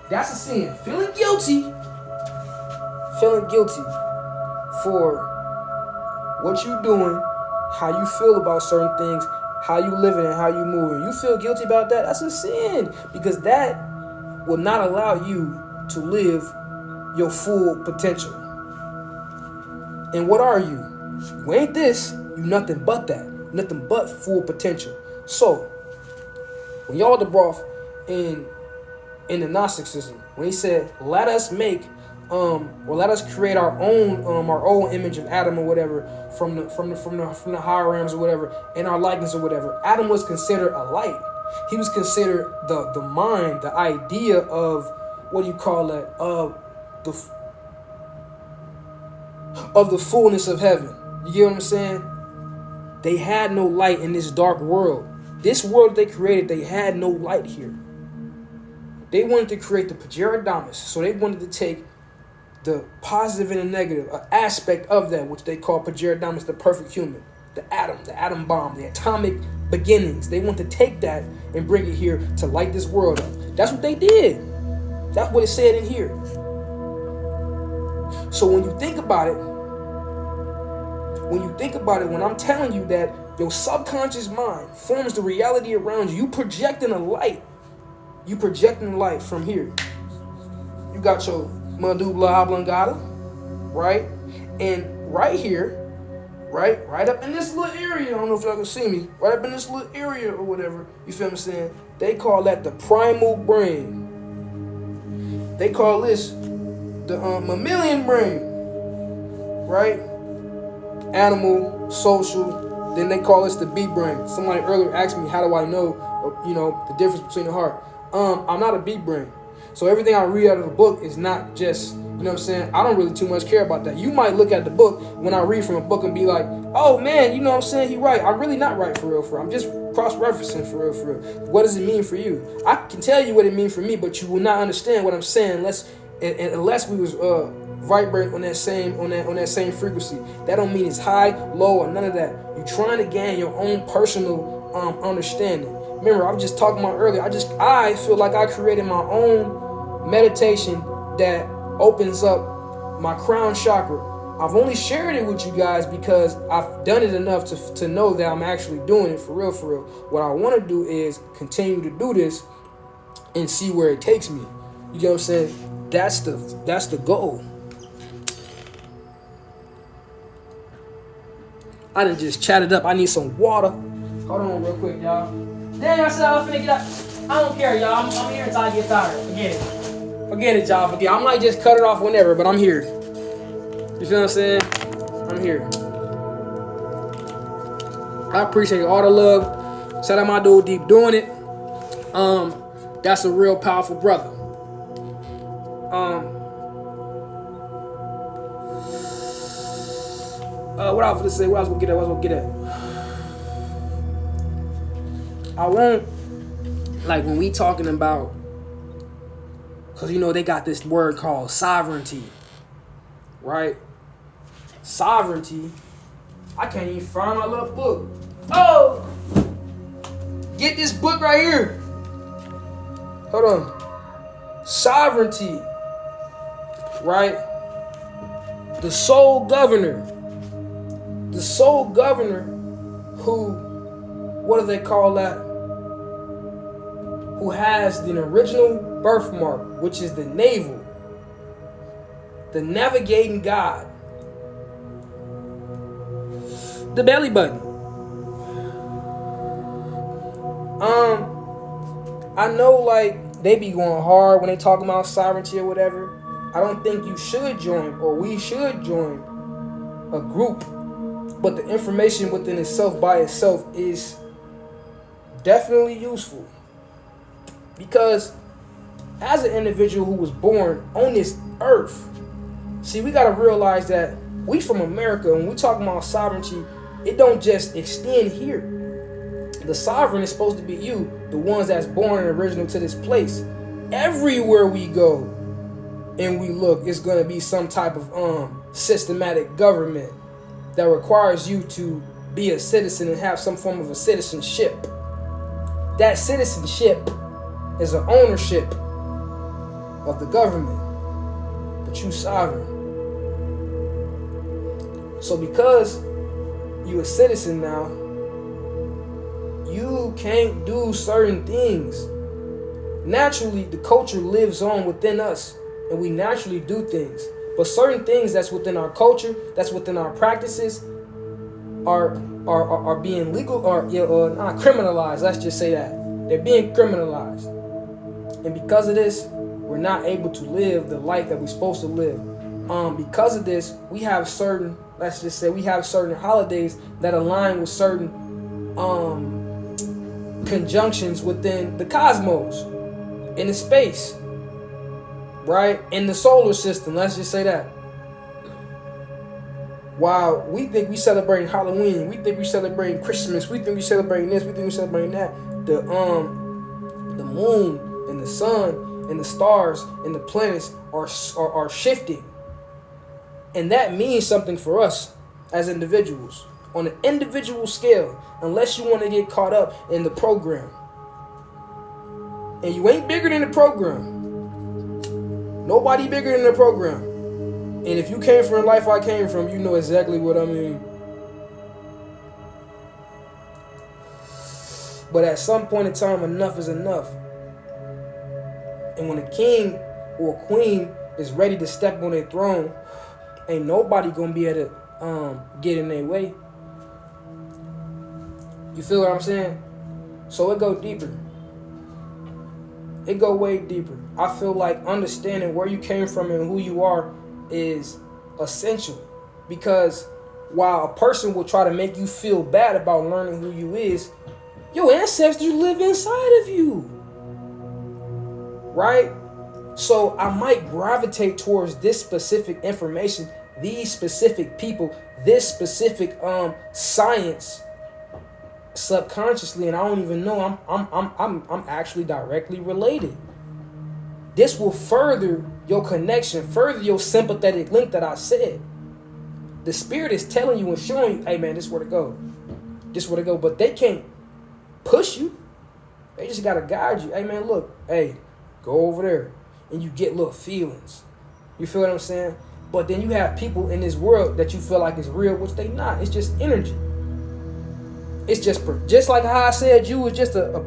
That's a sin. Feeling guilty for what you doing, how you feel about certain things, how you living and how you moving. You feel guilty about that? That's a sin, because that will not allow you to live your full potential. And what are you? You ain't this. You nothing but that. Nothing but full potential. So when y'all the broth in the Gnosticism, when he said, let us make or let us create our own image of Adam or whatever from the higher realms or whatever, in our likeness or whatever. Adam was considered a light. He was considered the mind, the idea of, what do you call that? Of the fullness of heaven. You get what I'm saying? They had no light in this dark world. This world they created, they had no light here. They wanted to create the Pajeridamas, so they wanted to take the positive and the negative, an aspect of that, which they call Pajeridamas, the perfect human, the atom bomb, the atomic beginnings. They want to take that and bring it here to light this world up. That's what they did. That's what it said in here. So when you think about it, when I'm telling you that your subconscious mind forms the reality around you, you projecting a light. You projecting light from here. You got your medulla oblongata, right? And right here, right up in this little area, I don't know if y'all can see me, right up in this little area or whatever, you feel what I'm saying? They call that the primal brain. They call this the mammalian brain, right? Animal, social. Then they call this the bee brain. Somebody earlier asked me, how do I know, the difference between the heart? I'm not a bee brain. So everything I read out of the book is not just, you know what I'm saying? I don't really too much care about that. You might look at the book when I read from a book and be like, oh man, you know what I'm saying? He right. I'm really not right for real. I'm just cross-referencing for real. What does it mean for you? I can tell you what it means for me, but you will not understand what I'm saying unless we was vibrate on that same frequency. That don't mean it's high, low, or none of that. You're trying to gain your own personal understanding. Remember, I was just talking about earlier. I feel like I created my own meditation that opens up my crown chakra. I've only shared it with you guys because I've done it enough to know that I'm actually doing it for real. What I want to do is continue to do this and see where it takes me. You get what I'm saying? That's the goal. I done just chatted up. I need some water. Hold on real quick, y'all. Dang, I said I was finna get out. I don't care, y'all. I'm here until I get tired. Forget it. Forget it, y'all. Forget it. I might just cut it off whenever, but I'm here. You feel what I'm saying? I'm here. I appreciate all the love. Shout out my dude Deep doing it. That's a real powerful brother. What I was gonna say? What I was gonna get at? I won't, like, when we talking about, cause you know they got this word called sovereignty, right? Sovereignty. I can't even find my little book. Oh, get this book right here. Hold on. Sovereignty, right? The sole governor. The sole governor who, what do they call that? Who has the original birthmark, which is the navel, the navigating god, the belly button. I know, like, they be going hard when they talk about sovereignty or whatever. I don't think you should join, or we should join, a group, but the information within itself by itself is definitely useful. Because as an individual who was born on this earth, see, we gotta realize that we from America, when we talk about sovereignty, it don't just extend here. The sovereign is supposed to be you, the ones that's born and original to this place. Everywhere we go and we look, it's gonna be some type of systematic government that requires you to be a citizen and have some form of a citizenship. That citizenship is an ownership of the government, but you sovereign. So because you a citizen now, you can't do certain things. Naturally, the culture lives on within us, and we naturally do things. But certain things that's within our culture, that's within our practices, are being legal or not criminalized. Let's just say that they're being criminalized, and because of this, we're not able to live the life that we're supposed to live. Because of this, we have certain, let's just say, we have certain holidays that align with certain conjunctions within the cosmos, in the space, right? In the solar system, let's just say that. While we think we celebrating Halloween, we think we celebrating Christmas, we think we celebrating this, we think we celebrating that, the moon and the sun and the stars and the planets are shifting. And that means something for us as individuals on an individual scale, unless you want to get caught up in the program. And you ain't bigger than the program. Nobody bigger than the program. And if you came from the life I came from, you know exactly what I mean. But at some point in time, enough is enough. And when a king or a queen is ready to step on their throne, ain't nobody gonna be able to get in their way. You feel what I'm saying? So it go deeper. It go way deeper. I feel like understanding where you came from and who you are is essential. Because while a person will try to make you feel bad about learning who you is, your ancestors live inside of you. Right? So I might gravitate towards this specific information, these specific people, this specific science subconsciously, and I don't even know I'm actually directly related. This will further your connection, further your sympathetic link that I said. The spirit is telling you and showing you, hey man, this is where to go. This is where to go. But they can't push you. They just gotta guide you. Hey man, look, hey, go over there. And you get little feelings. You feel what I'm saying? But then you have people in this world that you feel like is real, which they not. It's just energy. It's just like how I said you was just a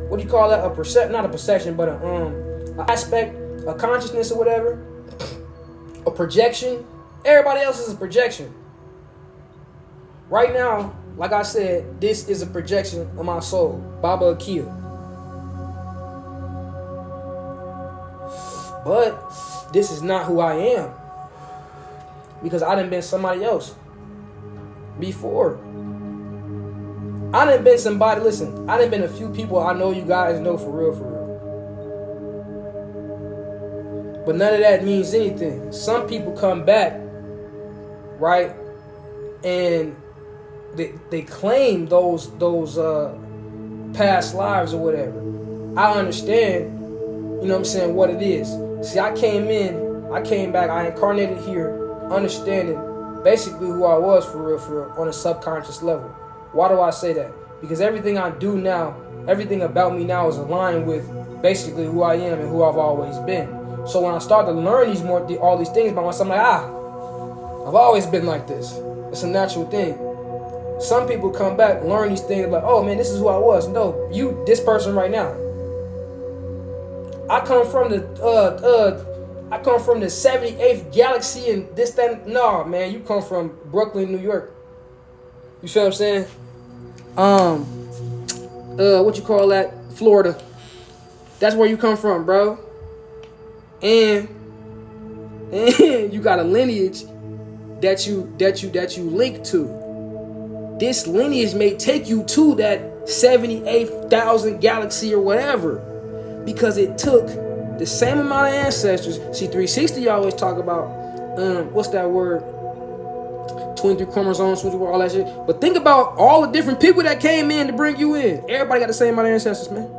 what do you call that? A perception, not a perception, but a aspect, a consciousness or whatever, a projection. Everybody else is a projection. Right now, like I said, this is a projection of my soul, BabaAkil. But this is not who I am, because I done been somebody else before. I done been somebody, listen, I done been a few people I know you guys know for real, for real. But none of that means anything. Some people come back, right, and they claim those past lives or whatever. I understand, you know what I'm saying, what it is. See, I came back, I incarnated here, understanding basically who I was for real, on a subconscious level. Why do I say that? Because everything I do now, everything about me now is aligned with basically who I am and who I've always been. So when I start to learn all these things about myself, I'm like, I've always been like this. It's a natural thing. Some people come back, learn these things, like, oh man, this is who I was. No, you, this person right now. I come from the 78th galaxy and this, that. No, man, you come from Brooklyn, New York. You feel what I'm saying? What you call that? Florida. That's where you come from, bro. And you got a lineage that you link to. This lineage may take you to that 78,000 galaxy or whatever, because it took the same amount of ancestors. See, 360 always talk about what's that word? 23 chromosomes, 24, all that shit. But think about all the different people that came in to bring you in. Everybody got the same amount of ancestors, man.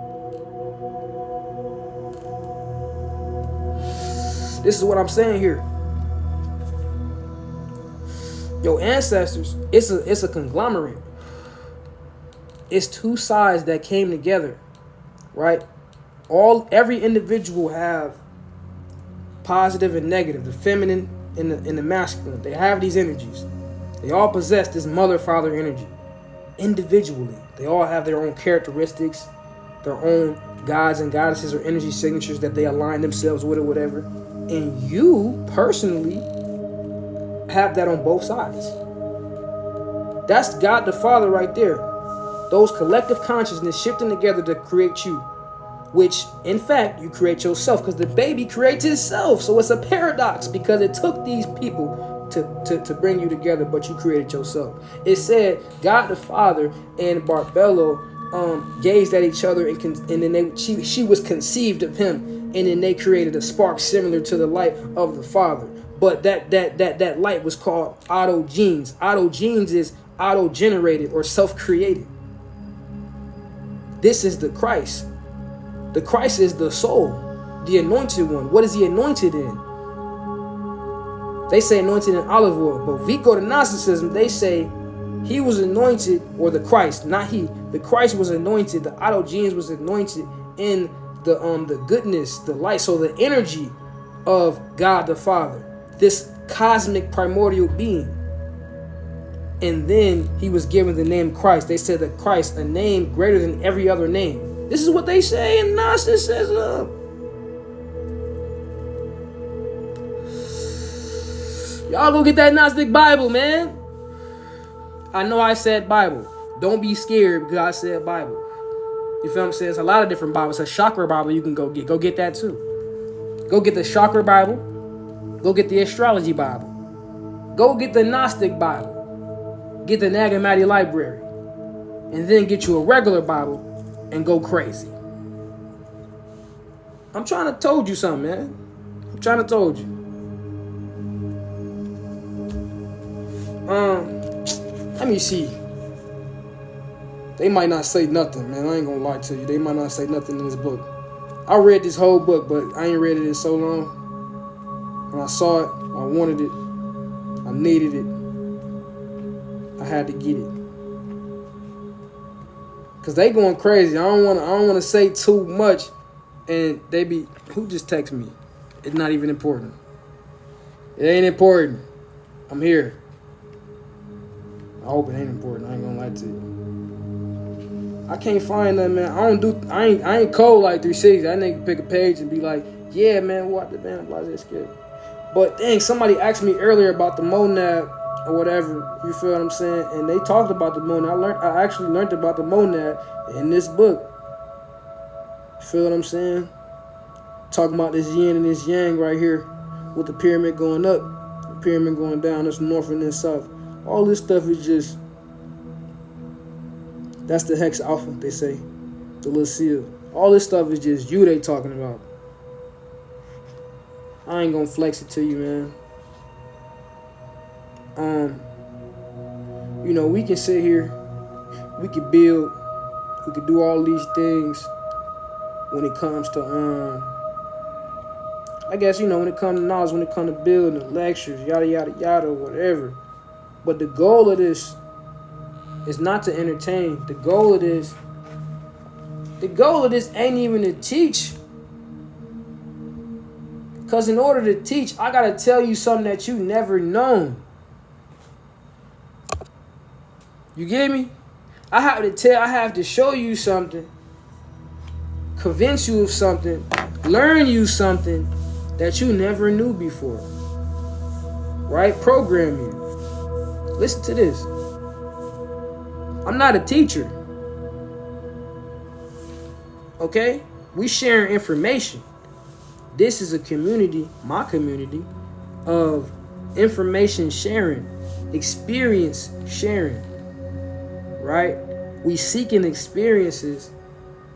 This is what I'm saying here. Your ancestors, it's a conglomerate. It's two sides that came together, right? Every individual have positive and negative, the feminine and the masculine. They have these energies. They all possess this mother-father energy individually. They all have their own characteristics, their own gods and goddesses or energy signatures that they align themselves with or whatever. And you personally have that on both sides. That's God the Father right there. Those collective consciousness shifting together to create you, which in fact you create yourself, because the baby creates itself. So it's a paradox, because it took these people to bring you together, but you created yourself. It said God the Father and Barbello gazed at each other, and then she was conceived of him, and then they created a spark similar to the light of the Father. But that light was called autogenes. Autogenes is auto-generated or self-created. This is the Christ. The Christ is the soul, the anointed one. What is he anointed in? They say anointed in olive oil, but Vico to Gnosticism, they say he was anointed, or the Christ, not he. The Christ was anointed, the autogenes was anointed in the goodness, the light, so the energy of God the Father, this cosmic primordial being. And then he was given the name Christ. They said that Christ, a name greater than every other name. This is what they say in Gnosticism. Y'all go get that Gnostic Bible, man. I know I said Bible. Don't be scared because I said Bible. You feel what I'm saying? There's a lot of different Bibles. A chakra Bible you can go get. Go get that too. Go get the chakra Bible. Go get the astrology Bible. Go get the Gnostic Bible. Get the Nag Hammadi library. And then get you a regular Bible and go crazy. I'm trying to told you something, man. I'm trying to told you. Let me see. They might not say nothing, man. I ain't gonna lie to you. They might not say nothing in this book. I read this whole book, but I ain't read it in so long. When I saw it, I wanted it. I needed it. I had to get it. Cause they going crazy. I don't wanna say too much, and they be, who just text me? It's not even important. It ain't important. I'm here. I hope it ain't important. I ain't gonna lie to you. I can't find that, man. I ain't cold like 360. I nigga pick a page and be like, yeah, man, what the man, blah, this kid. But dang, somebody asked me earlier about the monad or whatever. You feel what I'm saying? And they talked about the monad. I actually learned about the monad in this book. You feel what I'm saying? Talking about this yin and this yang right here, with the pyramid going up, the pyramid going down. That's north and then south. All this stuff is just, that's the hex alpha, they say, the little seal. All this stuff is just you they talking about. I ain't gonna flex it to you, man. You know, we can sit here, we can build, we can do all these things when it comes to I guess, you know, when it comes to knowledge, when it comes to building, lectures, yada yada yada, or whatever. But the goal of this is not to entertain. The goal of this ain't even to teach. Because in order to teach, I gotta tell you something that you never known. You get me? I have to show you something, convince you of something, learn you something that you never knew before. Right? Program you. Listen to this. I'm not a teacher. Okay? We sharing information. This is a community, my community, of information sharing, experience sharing. Right? We seeking experiences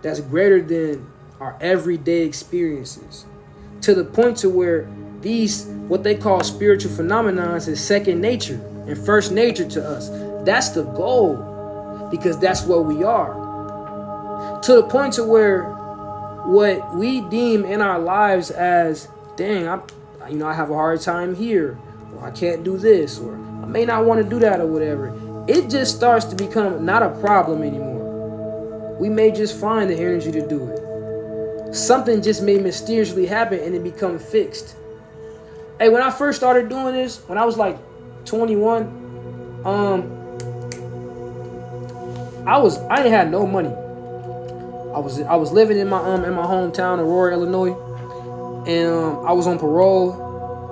that's greater than our everyday experiences, to the point to where these, what they call spiritual phenomena, is second nature and first nature to us. That's the goal, because that's what we are. To the point to where what we deem in our lives as, dang, I have a hard time here, or I can't do this, or I may not want to do that, or whatever. It just starts to become not a problem anymore. We may just find the energy to do it. Something just may mysteriously happen and it become fixed. Hey, when I first started doing this, when I was like 21, I ain't had no money. I was living in my hometown, Aurora, Illinois, and I was on parole.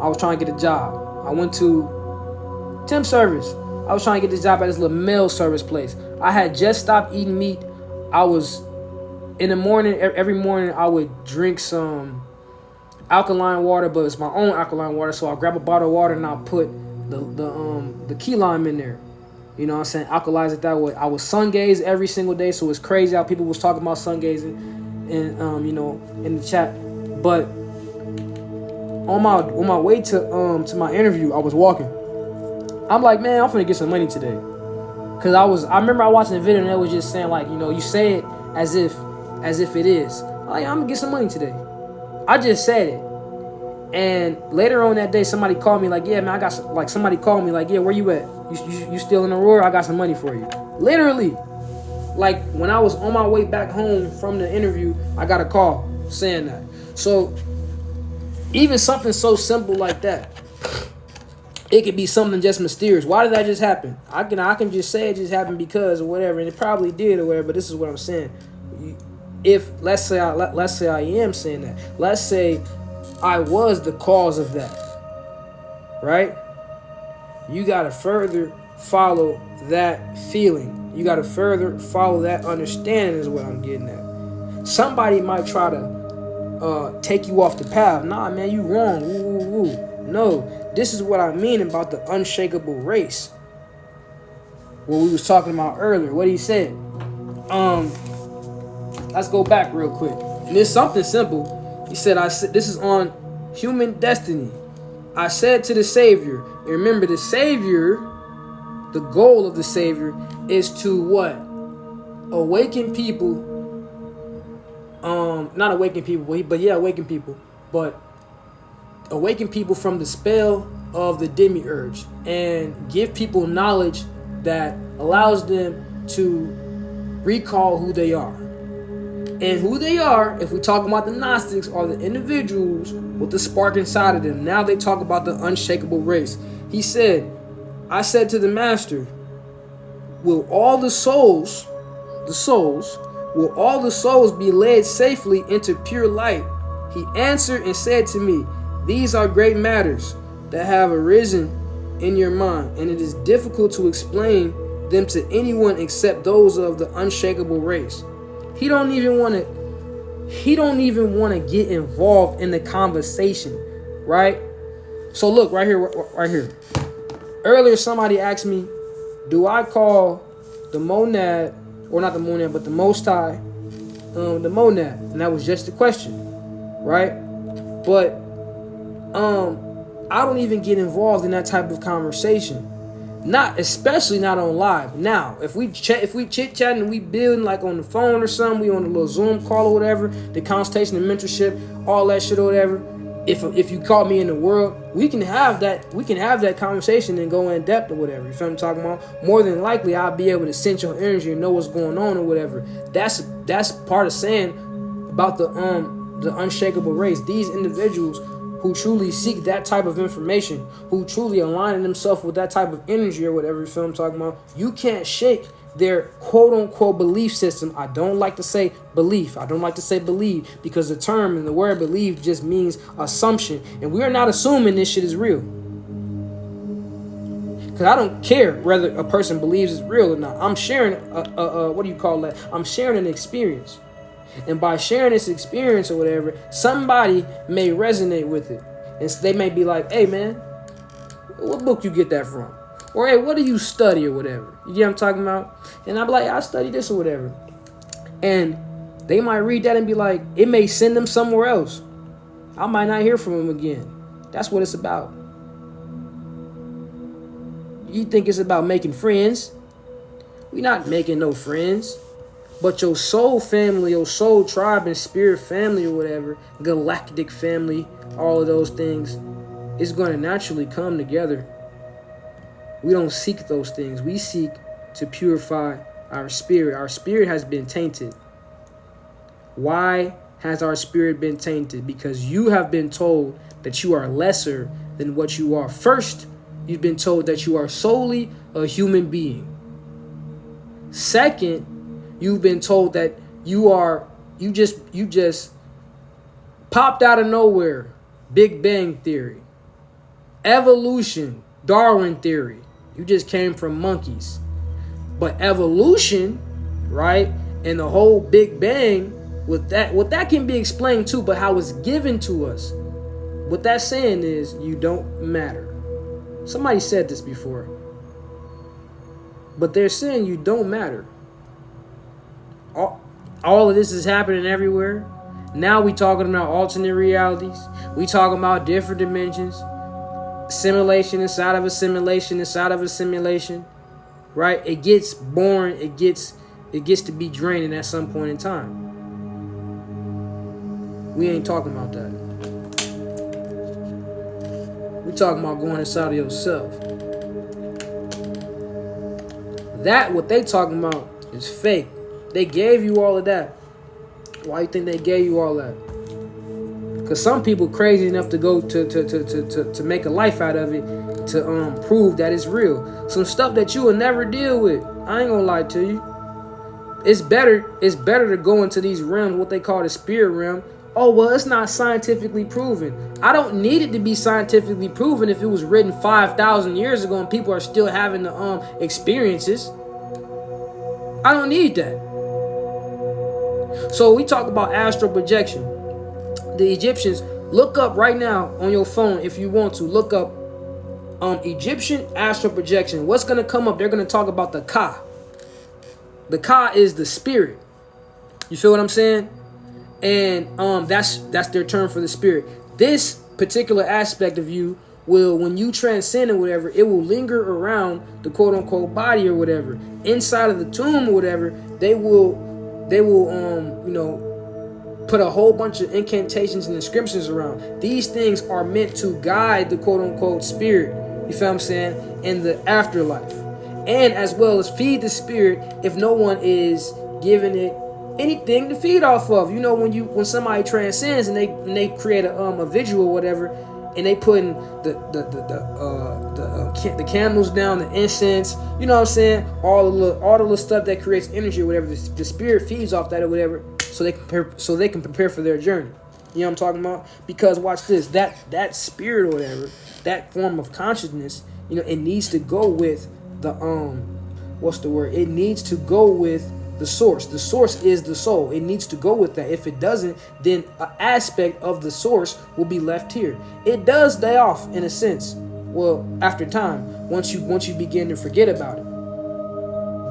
I was trying to get a job. I went to temp service. I was trying to get this job at this little mail service place. I had just stopped eating meat. I was, in the morning, every morning I would drink some alkaline water, but it's my own alkaline water. So I'll grab a bottle of water and I'll put the key lime in there. You know what I'm saying? Alkalize it that way. I was sun gaze every single day, so it's crazy how people was talking about sun gazing and in the chat. But on my way to my interview, I was walking. I'm like, man, I'm finna get some money today. Cause I remember I watching a video and it was just saying, like, you say it as if it is. Like, I'm gonna get some money today. I just said it. And later on that day, somebody called me like, yeah, man, somebody called me like, yeah, where you at? You still in Aurora? I got some money for you. Literally. Like, when I was on my way back home from the interview, I got a call saying that. So even something so simple like that, it could be something just mysterious. Why did that just happen? I can just say it just happened because or whatever, and it probably did or whatever. But this is what I'm saying. If let's say I am saying that. Let's say I was the cause of that, right? You gotta further follow that feeling. You gotta further follow that understanding. Is what I'm getting at. Somebody might try to take you off the path. Nah, man, you wrong. Woo. No, this is what I mean about the unshakable race. What we was talking about earlier. What he said. Let's go back real quick. And it's something simple. He said, this is on human destiny. I said to the Savior, and remember the Savior, the goal of the Savior is to what? Awaken people. Not awaken people, but yeah, awaken people. But awaken people from the spell of the demiurge and give people knowledge that allows them to recall who they are. And who they are, if we talk about the Gnostics, are the individuals with the spark inside of them. Now they talk about the unshakable race. He said, I said to the Master, will all the souls be led safely into pure light? He answered and said to me, these are great matters that have arisen in your mind, and it is difficult to explain them to anyone except those of the unshakable race. He don't even want to get involved in the conversation, right? So look, right here. Earlier, somebody asked me, do I call the monad, or not the monad, but the Most High, the monad? And that was just a question, right? But I don't even get involved in that type of conversation. Especially not on live. Now, if we chit chatting and we building like on the phone or something, we on a little Zoom call or whatever, the consultation, the mentorship, all that shit or whatever. If you caught me in the world, we can have that conversation and go in depth or whatever. You feel what I'm talking about? More than likely, I'll be able to sense your energy and know what's going on or whatever. That's part of saying about the unshakable race. These individuals who truly seek that type of information, who truly align themselves with that type of energy or whatever, you feel what I'm talking about? You can't shake their quote-unquote belief system. I don't like to say belief. I don't like to say believe, because the term and the word believe just means assumption. And we are not assuming this shit is real. Because I don't care whether a person believes it's real or not. I'm sharing, I'm sharing an experience. And by sharing this experience or whatever, somebody may resonate with it. And they may be like, hey man, what book you get that from? Or hey, what do you study or whatever? You get what I'm talking about? And I'm like, I study this or whatever. And they might read that and be like, it may send them somewhere else. I might not hear from them again. That's what it's about. You think it's about making friends? We're not making no friends. But your soul family, your soul tribe and spirit family or whatever, galactic family, all of those things, is going to naturally come together. We don't seek those things. We seek to purify our spirit. Our spirit has been tainted. Why has our spirit been tainted? Because you have been told that you are lesser than what you are. First, you've been told that you are solely a human being. Second, you've been told that you just popped out of nowhere. Big Bang Theory. Evolution. Darwin theory. You just came from monkeys. But evolution, right? And the whole Big Bang, what that can be explained too, but how it's given to us. What that's saying is you don't matter. Somebody said this before. But they're saying you don't matter. All of this is happening everywhere. Now we talking about alternate realities. We talking about different dimensions. Simulation inside of a simulation inside of a simulation. Right? It gets boring. It gets to be draining at some point in time. We ain't talking about that. We talking about going inside of yourself. That what they talking about is fake. They gave you all of that. Why you think they gave you all that? Because some people crazy enough to go to make a life out of it to prove that it's real. Some stuff that you will never deal with. I ain't gonna lie to you. It's better to go into these realms, what they call the spirit realm. Oh, well, it's not scientifically proven. I don't need it to be scientifically proven if it was written 5,000 years ago and people are still having the experiences. I don't need that. So we talk about astral projection. The Egyptians, look up right now on your phone if you want to. Look up Egyptian astral projection. What's going to come up? They're going to talk about the Ka. The Ka is the spirit. You feel what I'm saying? And that's their term for the spirit. This particular aspect of you will, when you transcend or whatever, it will linger around the quote unquote body or whatever. Inside of the tomb or whatever, they will put a whole bunch of incantations and inscriptions around. These things are meant to guide the quote unquote spirit, you feel what I'm saying, in the afterlife. And as well as feed the spirit if no one is giving it anything to feed off of. You know, when somebody transcends and they create a visual or whatever, and they putting the candles down, the incense, you know what I'm saying, all the little stuff that creates energy or whatever, the spirit feeds off that or whatever, so they can prepare for their journey. You know what I'm talking about? Because watch this, that spirit or whatever, that form of consciousness, it needs to go with the what's the word? It needs to go with the source. The source is the soul. It needs to go with that. If it doesn't, then an aspect of the source will be left here. It does die off in a sense. Well, after time, once you begin to forget about it.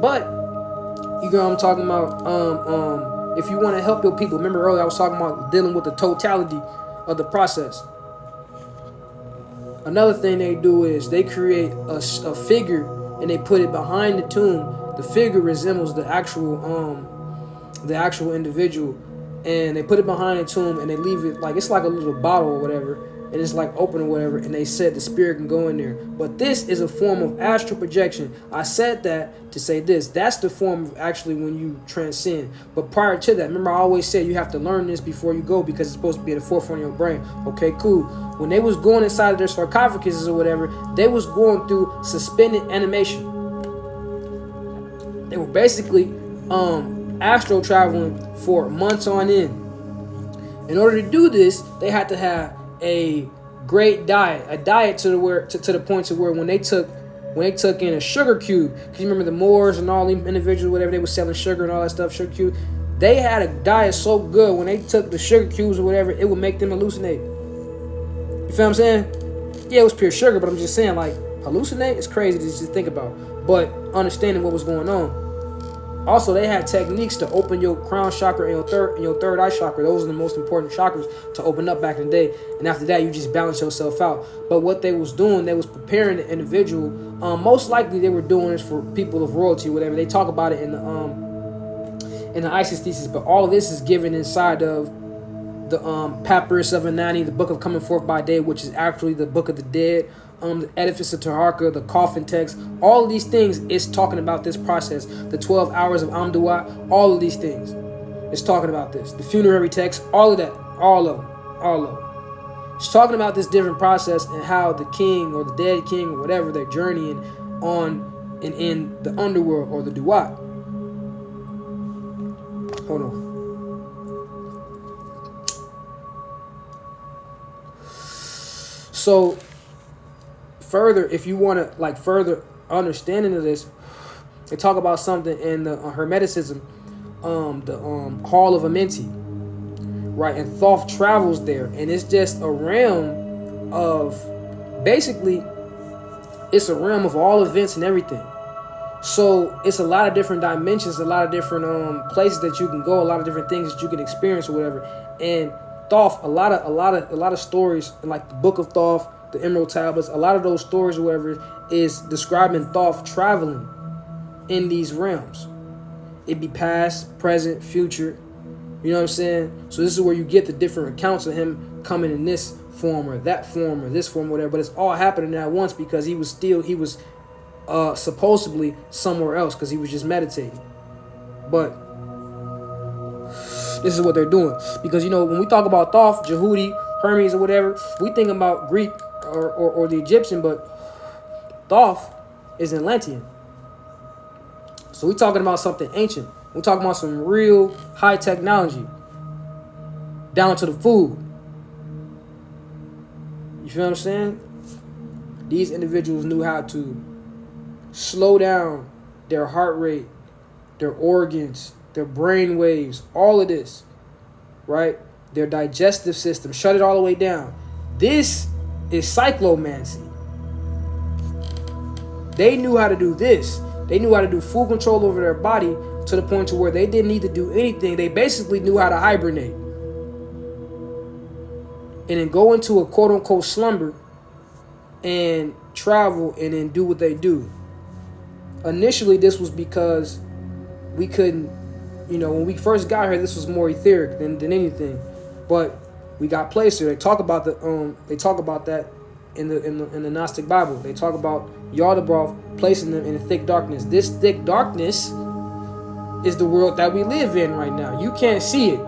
But you know what I'm talking about. If you want to help your people, remember earlier I was talking about dealing with the totality of the process. Another thing they do is they create a figure and they put it behind the tomb. The figure resembles the actual individual, and they put it behind the tomb and they leave it like it's like a little bottle or whatever, and it's like open or whatever, and they said the spirit can go in there. But this is a form of astral projection. I said that to say this. That's the form of actually when you transcend. But prior to that, remember I always said you have to learn this before you go because it's supposed to be at the forefront of your brain. Okay, cool. When they was going inside of their sarcophaguses or whatever, they was going through suspended animation. They were basically astral traveling for months on end. In order to do this, they had to have a great diet, to the point to where when they took in a sugar cube, because you remember the Moors and all them individuals, whatever, they were selling sugar and all that stuff, sugar cube. They had a diet so good when they took the sugar cubes or whatever, it would make them hallucinate. You feel what I'm saying? Yeah, it was pure sugar, but I'm just saying, like, hallucinate is crazy to just think about. But understanding what was going on. Also, they had techniques to open your crown chakra and your third eye chakra. Those are the most important chakras to open up back in the day. And after that, you just balance yourself out. But what they was doing, they was preparing the individual. Most likely, they were doing this for people of royalty or whatever. They talk about it in the Isis thesis. But all of this is given inside of the Papyrus of Anani, the Book of Coming Forth by Day, which is actually the Book of the Dead. The Edifice of Taharka, the Coffin text, all of these things is talking about this process. The 12 hours of Amduat, all of these things is talking about this. The funerary text, all of that, all of them. It's talking about this different process and how the king or the dead king or whatever they're journeying on in the underworld or the Duat. Hold on. So further, if you want to like further understanding of this, they talk about something in the Hermeticism, the Hall of Amenti, right? And Thoth travels there, and it's just a realm of, basically, it's a realm of all events and everything. So it's a lot of different dimensions, a lot of different places that you can go, a lot of different things that you can experience or whatever. And Thoth, a lot of stories, like the Book of Thoth, the Emerald Tablets, a lot of those stories or whatever is describing Thoth traveling in these realms. It be past, present, future. You know what I'm saying? So this is where you get the different accounts of him coming in this form or that form or this form or whatever. But it's all happening at once because he was supposedly somewhere else because he was just meditating. But this is what they're doing. Because, when we talk about Thoth, Jehudi, Hermes or whatever, we think about Greek or the Egyptian, but Thoth is Atlantean. So we're talking about something ancient. We're talking about some real high technology, down to the food. You feel what I'm saying? These individuals knew how to slow down their heart rate, their organs, their brain waves, all of this, right? Their digestive system, shut it all the way down. This is cyclomancy. They knew how to do this. They knew how to do full control over their body to the point to where they didn't need to do anything. They basically knew how to hibernate. And then go into a quote-unquote slumber and travel and then do what they do. Initially, this was because we couldn't, when we first got here, this was more etheric than anything. But we got placed here. They talk about that in the Gnostic Bible. They talk about Yaldabaoth placing them in a thick darkness. This thick darkness is the world that we live in right now. You can't see it.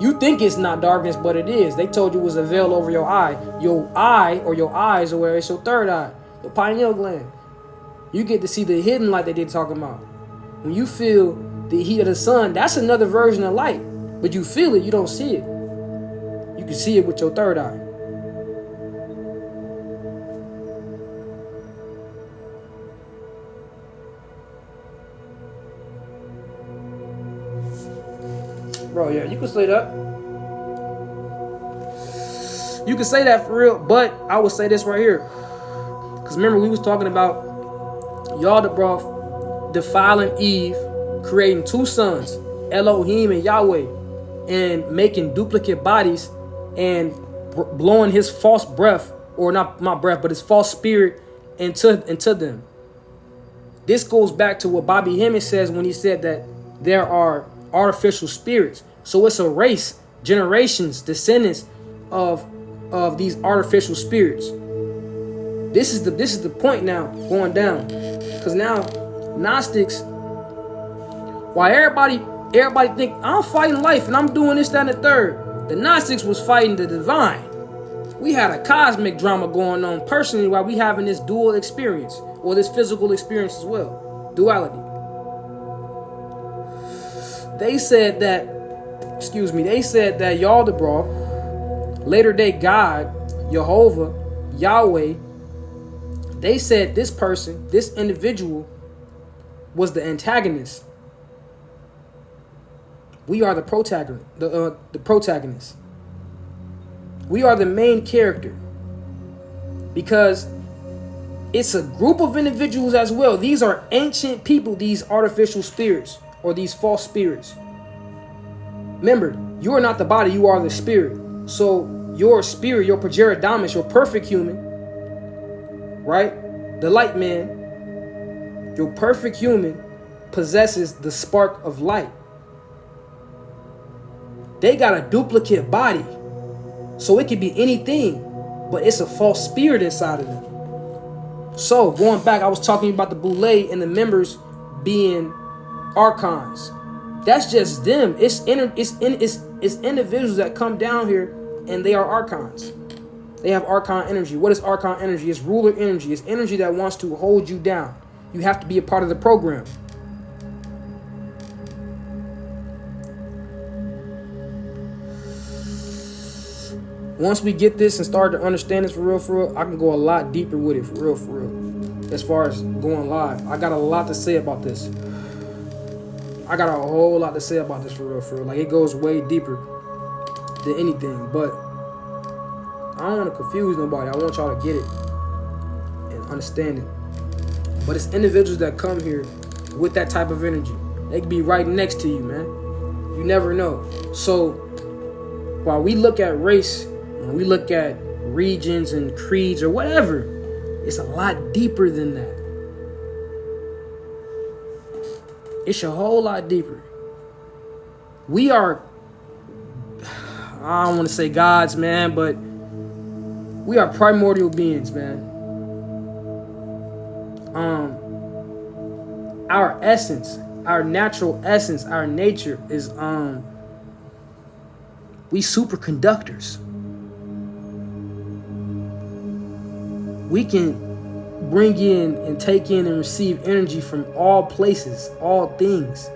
You think it's not darkness, but it is. They told you it was a veil over your eye. Your eye or your eyes, or where it's your third eye, your pineal gland. You get to see the hidden light that they're talking about. When you feel the heat of the sun, that's another version of light. But you feel it, you don't see it. You can see it with your third eye. Bro, yeah, you can say that. You can say that for real, but I would say this right here. Because remember, we was talking about Yaldabaoth defiling Eve, creating two sons, Elohim and Yahweh, and making duplicate bodies and blowing his false breath, or not breath, but his false spirit into them. This goes back to what Bobby Hemmett says when he said that there are artificial spirits. So it's a race, generations, descendants of these artificial spirits. This is the point now going down, because now Gnostics, while everybody think I'm fighting life and I'm doing this, that, and the third, the Gnostics was fighting the divine. We had a cosmic drama going on personally while we having this dual experience, or this physical experience as well, duality. They said that Yaldabaoth, later day God, Jehovah, Yahweh, they said this person, this individual, was the antagonist. We are the protagonist. The protagonist. We are the main character, because it's a group of individuals as well. These are ancient people, these artificial spirits, or these false spirits. Remember, you are not the body, you are the spirit. So your spirit, your Progeradamus, your perfect human, right? The light man, your perfect human possesses the spark of light. They got a duplicate body. So it could be anything, but it's a false spirit inside of them. So going back, I was talking about the Boule and the members being archons. That's just them. It's individuals that come down here and they are archons. They have archon energy. What is archon energy? It's ruler energy. It's energy that wants to hold you down. You have to be a part of the program. Once we get this and start to understand this for real, I can go a lot deeper with it, for real. As far as going live, I got a lot to say about this. I got a whole lot to say about this, for real. Like, it goes way deeper than anything. But I don't want to confuse nobody. I want y'all to get it and understand it. But it's individuals that come here with that type of energy. They can be right next to you, man. You never know. So while we look at race, when we look at regions and creeds or whatever, it's a lot deeper than that. It's a whole lot deeper. We are, I don't want to say gods, man, but we are primordial beings, man. Our essence, our natural essence, our nature is we superconductors. We can bring in and take in and receive energy from all places, all things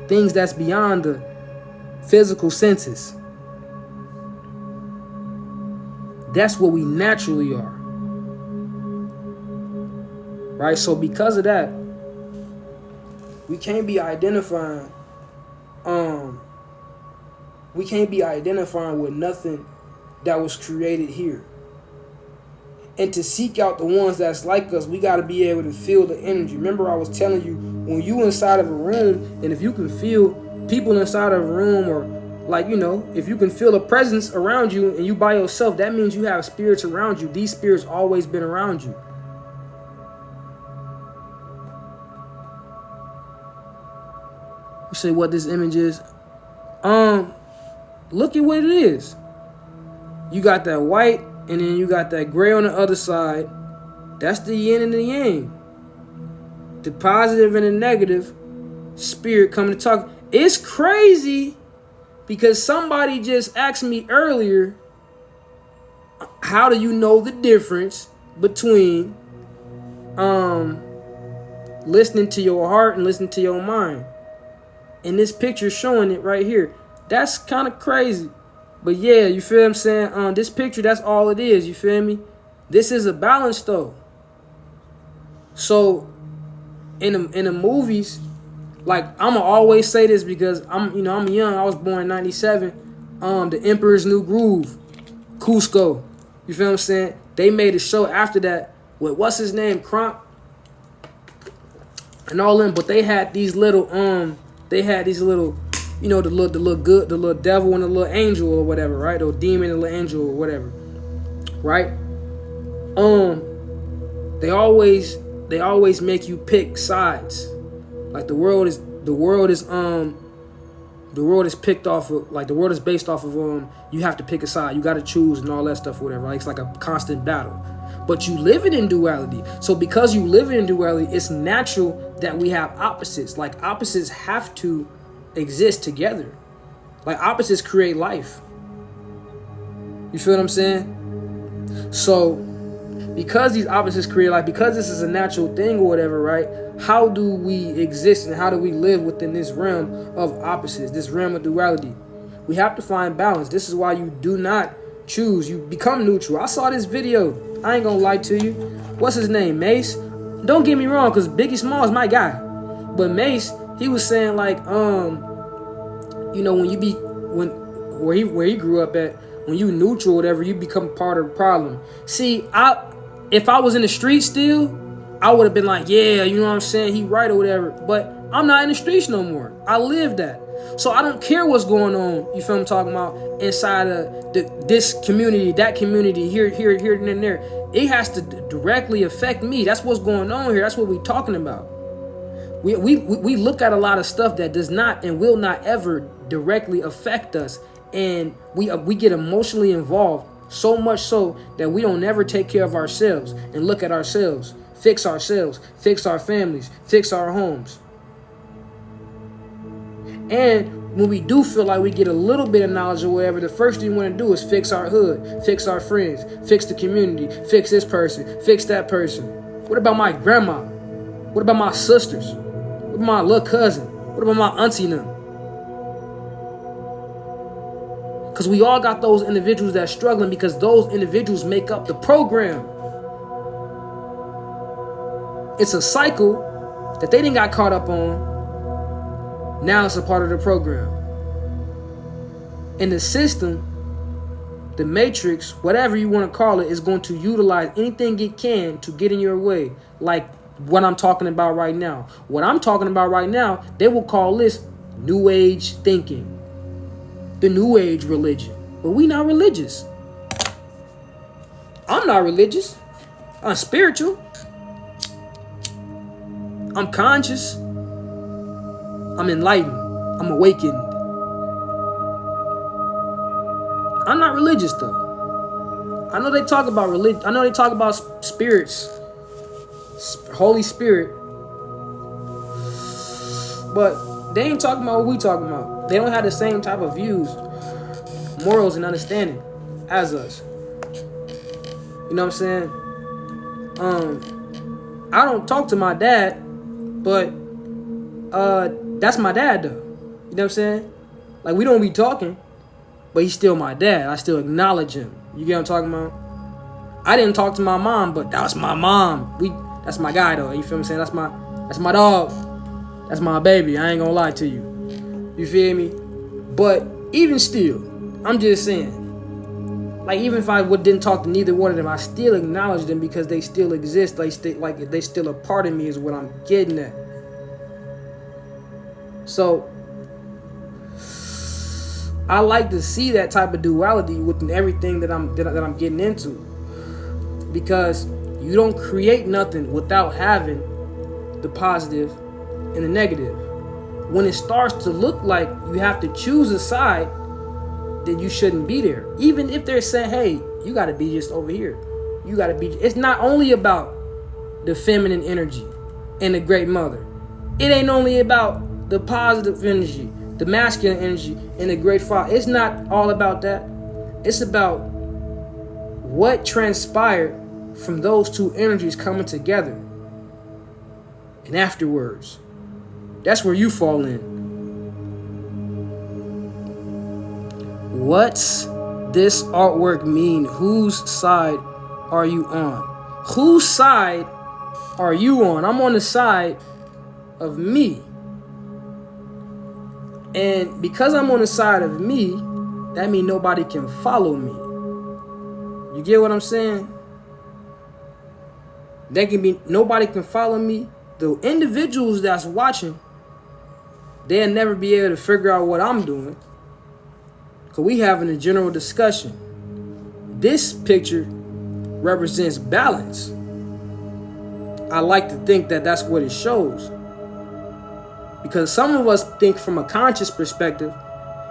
that's beyond the physical senses. That's what we naturally are. Right? So because of that, we can't be identifying with nothing that was created here. And to seek out the ones that's like us, we got to be able to feel the energy. Remember, I was telling you, when you inside of a room, and if you can feel people inside of a room, or like, you know, if you can feel a presence around you and you by yourself, that means you have spirits around you. These spirits always been around you. You say what this image is? Look at what it is. You got that white, and then you got that gray on the other side. That's the yin and the yang. The positive and the negative spirit coming to talk. It's crazy because somebody just asked me earlier, how do you know the difference between listening to your heart and listening to your mind? And this picture showing it right here. That's kind of crazy. But yeah, you feel what I'm saying? This picture, that's all it is. You feel me? This is a balance though. So in the movies, Like, I'ma always say this because I'm young. I was born in '97. The Emperor's New Groove, Cusco. You feel what I'm saying? They made a show after that with what's his name, Kronk, and all them. But they had these little the little devil and the little angel or whatever, right? Or demon and the little angel or whatever, right? They always make you pick sides. Like the world is picked off of, like, the world is based off of you have to pick a side, you got to choose and all that stuff or whatever. Like, it's like a constant battle. But you live it in duality. So because you live it in duality, it's natural that we have opposites. Like, opposites have to exist together. Like, opposites create life. You feel what I'm saying? So because these opposites create life, because this is a natural thing or whatever, right? How do we exist and how do we live within this realm of opposites, this realm of duality? We have to find balance. This is why you do not choose. You become neutral. I saw this video. I ain't gonna lie to you. What's his name? Mace? Don't get me wrong, because Biggie Small is my guy. But Mace, he was saying, like, where he grew up at, when you neutral or whatever, you become part of the problem. See, if I was in the street still, I would have been like, yeah, you know what I'm saying, he right or whatever. But I'm not in the streets no more. I live that. So I don't care what's going on, you feel what I'm talking about, inside of this community, that community, here, and there. It has to directly affect me. That's what's going on here. That's what we're talking about. We look at a lot of stuff that does not and will not ever directly affect us. And we get emotionally involved, so much so that we don't ever take care of ourselves and look at ourselves, fix our families, fix our homes. And when we do feel like we get a little bit of knowledge or whatever, the first thing we want to do is fix our hood, fix our friends, fix the community, fix this person, fix that person. What about my grandma? What about my sisters? What about my little cousin? What about my auntie and them? Because we all got those individuals that are struggling, because those individuals make up the program. It's a cycle that they didn't got caught up on. Now it's a part of the program. And the system, the matrix, whatever you want to call it, is going to utilize anything it can to get in your way. Like what I'm talking about right now. What I'm talking about right now, they will call this New Age thinking. The New Age religion. But we not religious. I'm not religious. I'm spiritual. I'm conscious. I'm enlightened. I'm awakened. I'm not religious though. I know they talk about religion. I know they talk about spirits, Holy Spirit, but they ain't talking about what we talking about. They don't have the same type of views, morals, and understanding as us. You know what I'm saying? I don't talk to my dad, but that's my dad though. You know what I'm saying? Like, we don't be talking, but he's still my dad. I still acknowledge him. You get what I'm talking about? I didn't talk to my mom, but that was my mom. That's my guy though. You feel what I'm saying? That's my dog. That's my baby. I ain't gonna lie to you. You feel me? But even still, I'm just saying, like, even if I didn't talk to neither one of them, I still acknowledge them because they still exist. They still a part of me is what I'm getting at. So I like to see that type of duality within everything that I'm getting into, because you don't create nothing without having the positive and the negative. When it starts to look like you have to choose a side, then you shouldn't be there. Even if they're saying, hey, you got to be just over here. You got to be. It's not only about the feminine energy and the great mother. It ain't only about the positive energy, the masculine energy, and the great father. It's not all about that. It's about what transpired from those two energies coming together. And afterwards, that's where you fall in. What's this artwork mean? Whose side are you on? Whose side are you on? I'm on the side of me. And because I'm on the side of me, that means nobody can follow me. You get what I'm saying? Nobody can follow me. The individuals that's watching, they'll never be able to figure out what I'm doing, because we having a general discussion. This picture represents balance. I like to think that that's what it shows, because some of us think from a conscious perspective,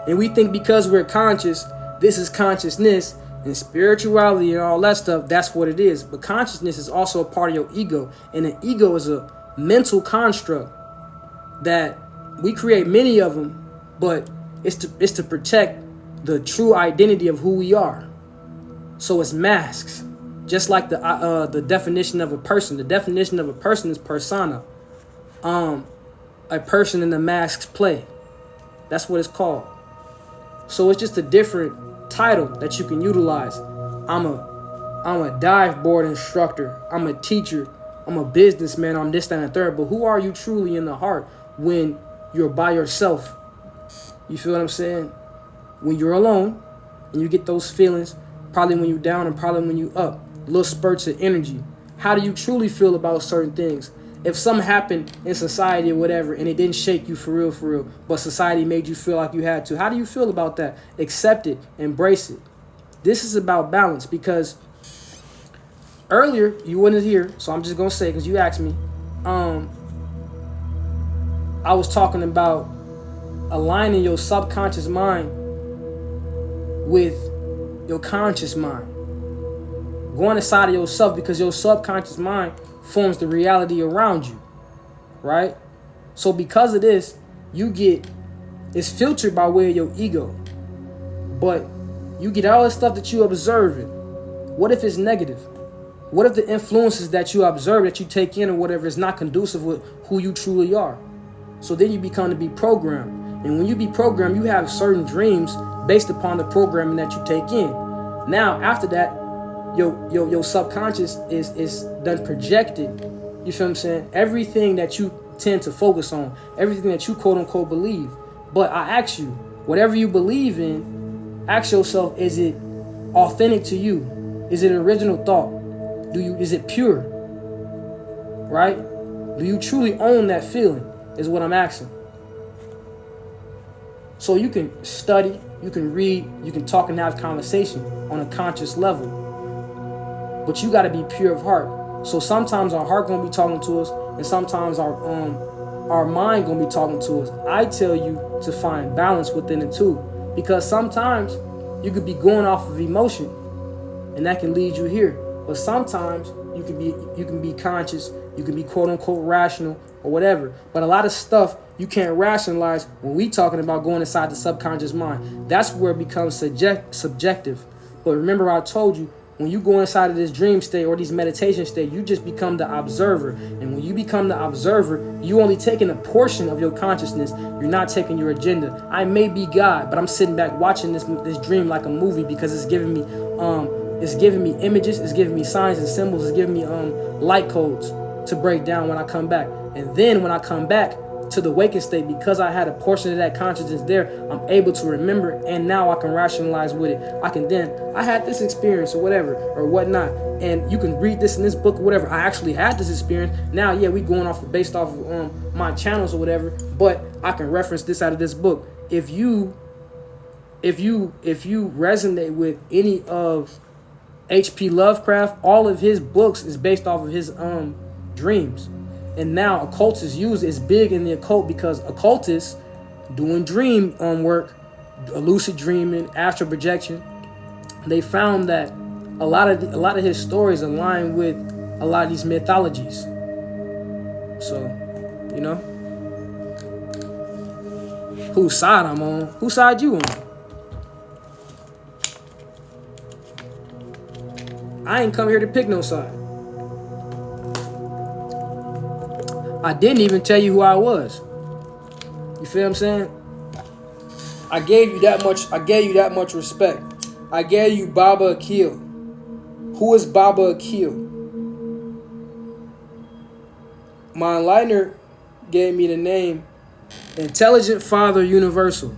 and we think because we're conscious, this is consciousness, and spirituality and all that stuff, that's what it is. But consciousness is also a part of your ego, and an ego is a mental construct that we create many of them, but it's to protect the true identity of who we are. So it's masks, just like the definition of a person. The definition of a person is persona, a person in the mask's play. That's what it's called. So it's just a different title that you can utilize. I'm a dive board instructor. I'm a teacher. I'm a businessman. I'm this, that, and the third. But who are you truly in the heart when you're by yourself? You feel what I'm saying? When you're alone and you get those feelings, probably when you're down and probably when you're up, little spurts of energy. How do you truly feel about certain things? If something happened in society or whatever and it didn't shake you for real, but society made you feel like you had to, how do you feel about that? Accept it, embrace it. This is about balance, because earlier you wasn't here, so I'm just gonna say, because you asked me, I was talking about aligning your subconscious mind with your conscious mind, going inside of yourself, because your subconscious mind forms the reality around you, right? So because of this, it's filtered by way of your ego, but you get all the stuff that you observing. What if it's negative? What if the influences that you observe, that you take in or whatever, is not conducive with who you truly are? So then you become to be programmed. And when you be programmed, you have certain dreams based upon the programming that you take in. Now, after that, your subconscious is done projected. You feel what I'm saying? Everything that you tend to focus on, everything that you quote unquote believe. But I ask you, whatever you believe in, ask yourself, is it authentic to you? Is it original thought? Is it pure? Right? Do you truly own that feeling? Is what I'm asking. So you can study, you can read, you can talk and have conversation on a conscious level. But you got to be pure of heart. So sometimes our heart gonna be talking to us, and sometimes our mind gonna be talking to us. I tell you to find balance within the two, because sometimes you could be going off of emotion, and that can lead you here. But sometimes you can be conscious, you can be quote unquote rational or whatever. But a lot of stuff you can't rationalize when we talking about going inside the subconscious mind. That's where it becomes subjective. But remember, I told you, when you go inside of this dream state or these meditation state, you just become the observer. And when you become the observer, you only taking a portion of your consciousness. You're not taking your agenda. I may be God, but I'm sitting back watching this dream like a movie, because it's giving me images, it's giving me signs and symbols, it's giving me light codes to break down when I come back. And then when I come back to the waking state, because I had a portion of that consciousness there, I'm able to remember, and now I can rationalize with it. I had this experience or whatever or whatnot, and you can read this in this book or whatever. I actually had this experience. Now, yeah, we going based off of my channels or whatever, but I can reference this out of this book. If you resonate with any of H.P. Lovecraft, all of his books is based off of his dreams. And now occultists use it. It's big in the occult, because occultists doing dream work, lucid dreaming, astral projection, they found that a lot of his stories align with a lot of these mythologies. So, you know, whose side I'm on? Whose side you on? I ain't come here to pick no side. I didn't even tell you who I was. You feel what I'm saying? I gave you that much respect. I gave you BabaAkil. Who is BabaAkil? My enlightener gave me the name Intelligent Father Universal.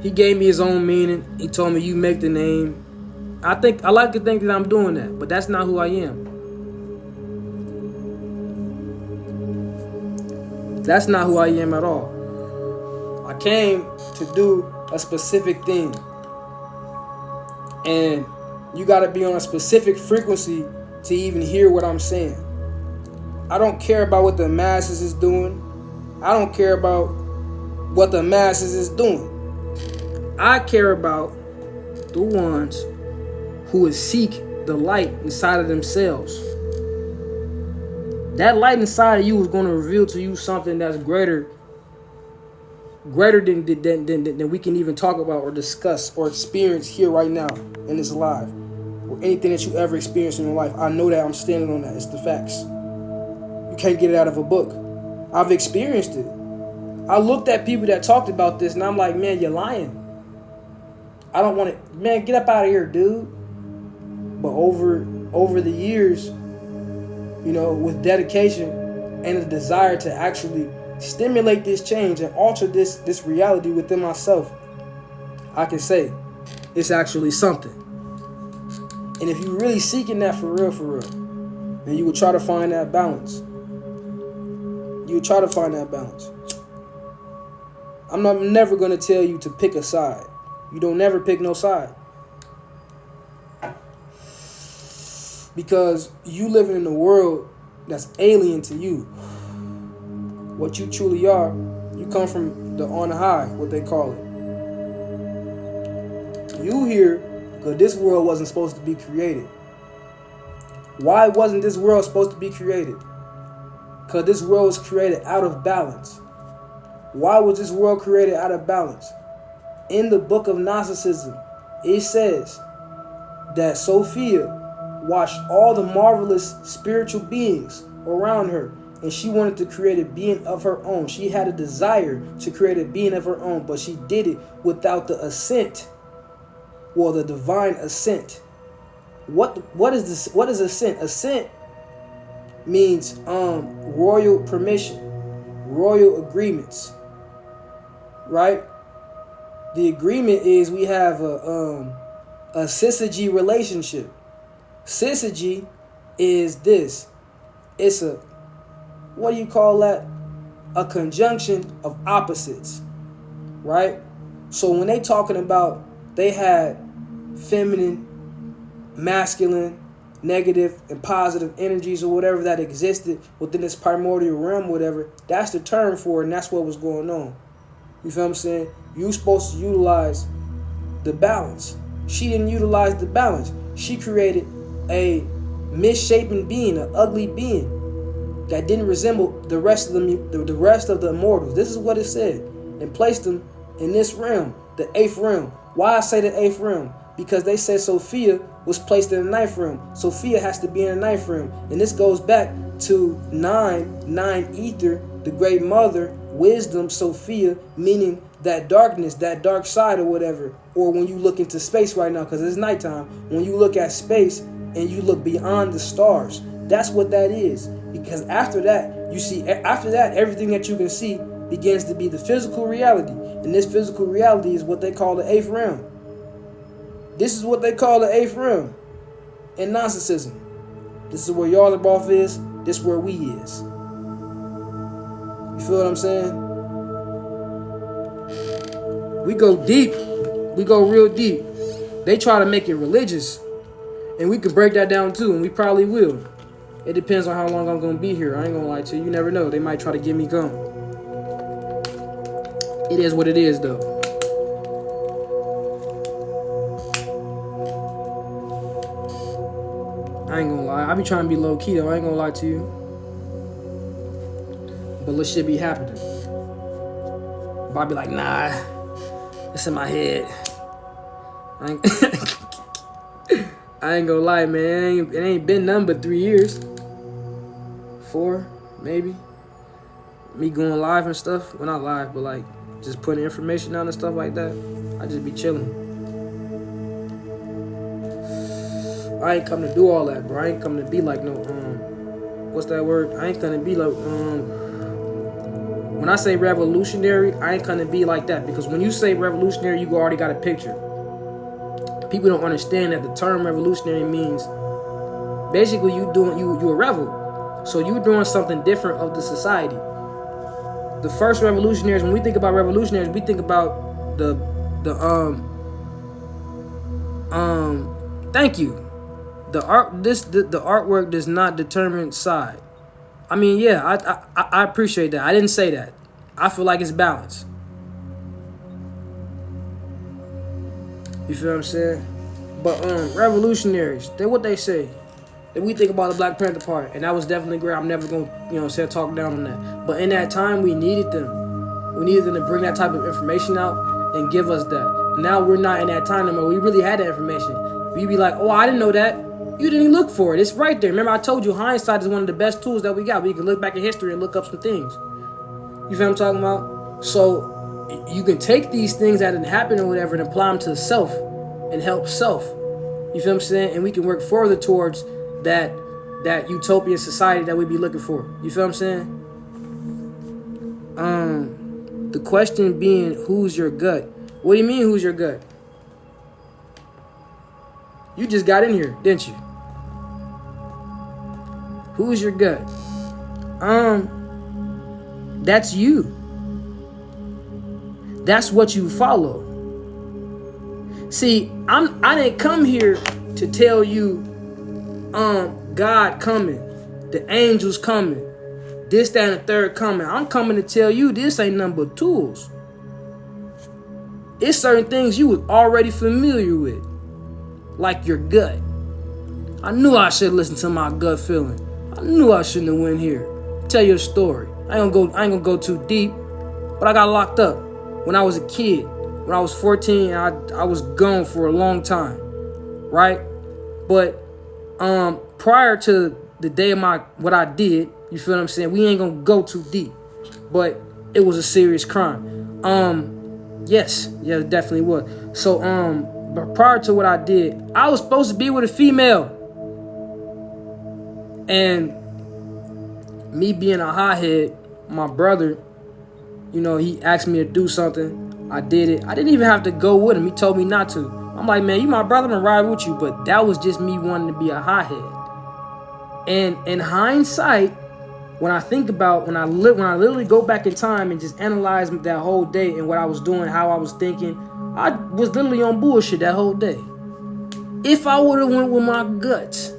He gave me his own meaning. He told me you make the name. I like to think that I'm doing that, but that's not who I am. That's not who I am at all. I came to do a specific thing. And you got to be on a specific frequency to even hear what I'm saying. I don't care about what the masses is doing. I don't care about what the masses is doing. I care about the ones who would seek the light inside of themselves. That light inside of you is going to reveal to you something that's greater than we can even talk about or discuss or experience here right now in this live, or anything that you ever experienced in your life. I know that. I'm standing on that. It's the facts. You can't get it out of a book. I've experienced it. I looked at people that talked about this and I'm like, man, you're lying. I don't want it. Man, get up out of here, dude. But over the years, with dedication and a desire to actually stimulate this change and alter this reality within myself, I can say it's actually something. And if you're really seeking that for real, then you would try to find that balance. I'm never going to tell you to pick a side. You don't never pick no side. Because you living in a world that's alien to you. What you truly are, you come from the on high, what they call it. You here because this world wasn't supposed to be created. Why wasn't this world supposed to be created? Because this world was created out of balance. Why was this world created out of balance? In the book of Gnosticism, it says that Sophia watched all the marvelous spiritual beings around her, and she wanted to create a being of her own. She had a desire to create a being of her own, but she did it without the assent, or the divine assent. What is this? What is assent? Assent means royal permission, royal agreements, right? The agreement is we have a syzygy relationship. Syzygy is this. It's a, what do you call that? A conjunction of opposites, right? So when they talking about they had feminine, masculine, negative, and positive energies or whatever that existed within this primordial realm, whatever, that's the term for it, and that's what was going on. You feel what I'm saying? You supposed to utilize the balance. She didn't utilize the balance. She created a misshapen being, an ugly being that didn't resemble the rest of the immortals. This is what it said, and placed them in this realm, the 8th realm. Why I say the 8th realm? Because they said Sophia was placed in the 9th realm. Sophia has to be in the 9th realm, and this goes back to 9 ether, the great mother, wisdom, Sophia, meaning that darkness, that dark side or whatever. Or when you look into space right now, because it's nighttime, when you look at space and you look beyond the stars, that's what that is. Because after that, everything that you can see begins to be the physical reality. And this physical reality is what they call the 8th realm. This is what they call the 8th realm in Gnosticism. This is where Yarlaboff is. This is where we is. You feel what I'm saying? We go deep. We go real deep. They try to make it religious. And we could break that down too, and we probably will. It depends on how long I'm going to be here. I ain't going to lie to you. You never know. They might try to get me gone. It is what it is, though. I ain't going to lie. I be trying to be low-key, though. I ain't going to lie to you. But little shit be happening. But I be like, nah. It's in my head. I ain't gonna lie, man. It ain't been nothing but 3 years. 4, maybe. Me going live and stuff. Well, not live, but like just putting information down and stuff like that. I just be chilling. I ain't come to do all that, bro. I ain't come to be like no what's that word? I ain't gonna be like when I say revolutionary, I ain't gonna be like that, because when you say revolutionary, you already got a picture. People don't understand that the term revolutionary means basically you a rebel, so you doing something different of the society. The first revolutionaries, when we think about revolutionaries, we think about the thank you. The artwork does not determine side. I mean, yeah, I appreciate that. I didn't say that. I feel like it's balanced. You feel what I'm saying? But revolutionaries, they what they say. If we think about the Black Panther Party, and that was definitely great. I'm never gonna say talk down on that. But in that time, we needed them. We needed them to bring that type of information out and give us that. Now we're not in that time anymore. We really had that information. We be like, oh, I didn't know that. You didn't look for it. It's right there. Remember, I told you hindsight is one of the best tools that we got. We can look back in history and look up some things. You feel what I'm talking about? So you can take these things that didn't happen or whatever and apply them to self and help self. You feel what I'm saying? And we can work further towards that utopian society that we be looking for. You feel what I'm saying? The question being, who's your gut? What do you mean, who's your gut? You just got in here, didn't you? Who's your gut? That's you. That's what you follow. See, I didn't come here to tell you, God coming, the angels coming, this, that, and the third coming. I'm coming to tell you this ain't nothing but tools. It's certain things you was already familiar with, like your gut. I knew I should listen to my gut feeling. I knew I shouldn't have went here. Tell you a story. I ain't gonna go too deep, but I got locked up when I was a kid. When I was 14, I was gone for a long time, right? But prior to the day of what I did, you feel what I'm saying? We ain't gonna go too deep, but it was a serious crime. Yes, it definitely was. So but prior to what I did, I was supposed to be with a female, and me being a hothead, my brother, he asked me to do something. I did it. I didn't even have to go with him. He told me not to. I'm like, man, you my brother, I'm gonna ride with you. But that was just me wanting to be a hothead. And in hindsight, when I think about when I literally go back in time and just analyze that whole day and what I was doing, how I was thinking, I was literally on bullshit that whole day. If I would have went with my guts,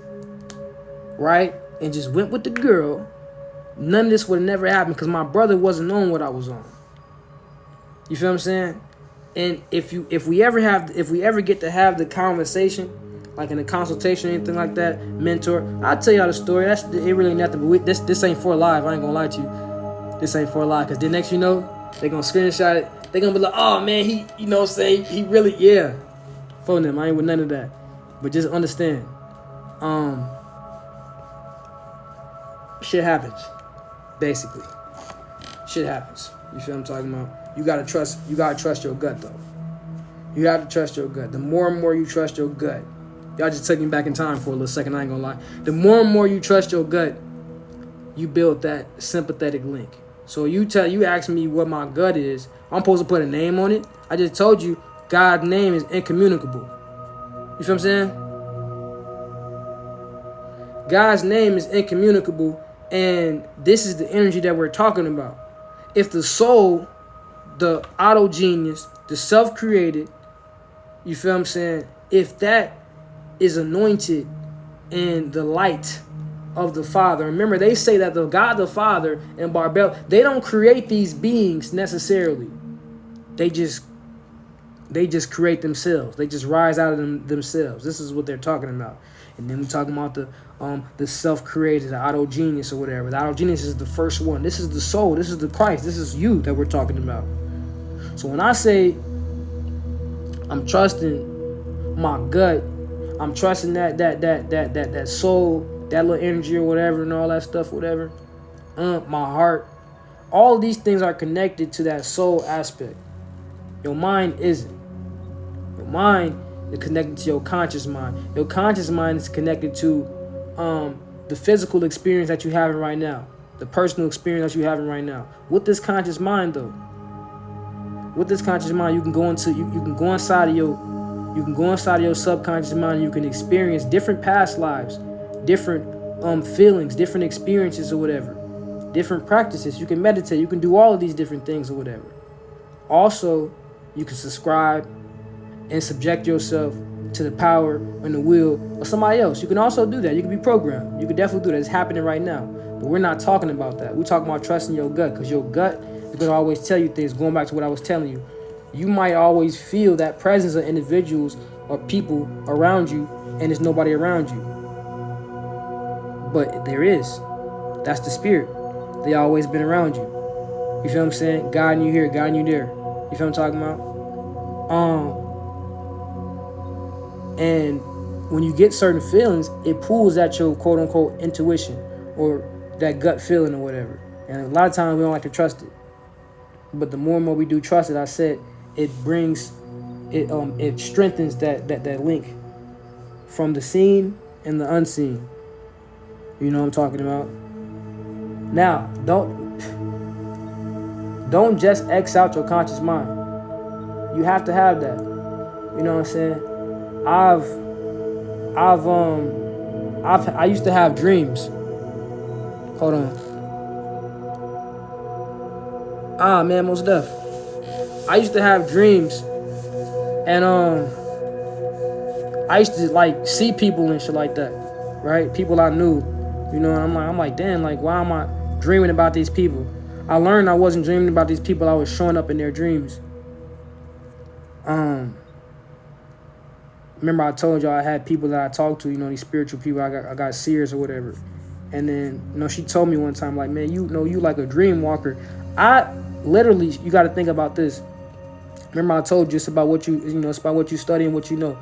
right, and just went with the girl, none of this would have never happened, because my brother wasn't on what I was on. You feel what I'm saying? And if we ever get to have the conversation, like in a consultation or anything like that, mentor, I'll tell y'all the story. It really ain't nothing, but this ain't for live. I ain't gonna lie to you. This ain't for live, because the next they gonna screenshot it. They gonna be like, oh man, he really, yeah. Phone them. I ain't with none of that. But just understand, shit happens. Basically, shit happens. You feel what I'm talking about? You gotta trust your gut, though. You have to trust your gut. The more and more you trust your gut, y'all just took me back in time for a little second, I ain't gonna lie. The more and more you trust your gut, you build that sympathetic link. So you ask me what my gut is, I'm supposed to put a name on it. I just told you God's name is incommunicable. You feel what I'm saying? God's name is incommunicable, and this is the energy that we're talking about. If the soul, the auto-genius, the self-created, you feel what I'm saying? If that is anointed in the light of the Father. Remember, they say that the God the Father and Barbell, they don't create these beings necessarily. They just create themselves. They just rise out of themselves. This is what they're talking about. And then we're talking about the self-created, the auto-genius or whatever. The auto-genius is the first one. This is the soul. This is the Christ. This is you that we're talking about. So when I say I'm trusting my gut, I'm trusting that soul, that little energy or whatever and all that stuff, whatever, my heart, all these things are connected to that soul aspect. Your mind isn't. Your mind is connected to your conscious mind. Your conscious mind is connected to the physical experience that you're having right now, the personal experience that you're having right now. With this conscious mind, though, with this conscious mind, you can go into you can go inside of your subconscious mind. And you can experience different past lives, different feelings, different experiences or whatever, different practices. You can meditate. You can do all of these different things or whatever. Also, you can subscribe and subject yourself to the power and the will of somebody else. You can also do that. You can be programmed. You can definitely do that. It's happening right now. But we're not talking about that. We're talking about trusting your gut, because your gut is going to always tell you things. Going back to what I was telling you, you might always feel that presence of individuals or people around you, and there's nobody around you. But there is. That's the spirit. They always been around you. You feel what I'm saying? Guiding you here, guiding you there. You feel what I'm talking about? And when you get certain feelings, it pulls at your quote unquote intuition or that gut feeling or whatever. And a lot of times we don't like to trust it. But the more and more we do trust it, I said, it strengthens that link from the seen and the unseen. You know what I'm talking about? Now, don't just X out your conscious mind. You have to have that. You know what I'm saying? I used to have dreams. Hold on. Man, most deaf. I used to have dreams, and I used to like see people and shit like that, right? People I knew, you know. And I'm like, damn, like why am I dreaming about these people? I learned I wasn't dreaming about these people. I was showing up in their dreams. Remember I told y'all I had people that I talked to, you know, these spiritual people. I got seers or whatever. And then, you know, she told me one time, like, man, you know, you like a dream walker. I literally, you got to think about this. Remember I told you it's about what it's about what you study and what you know.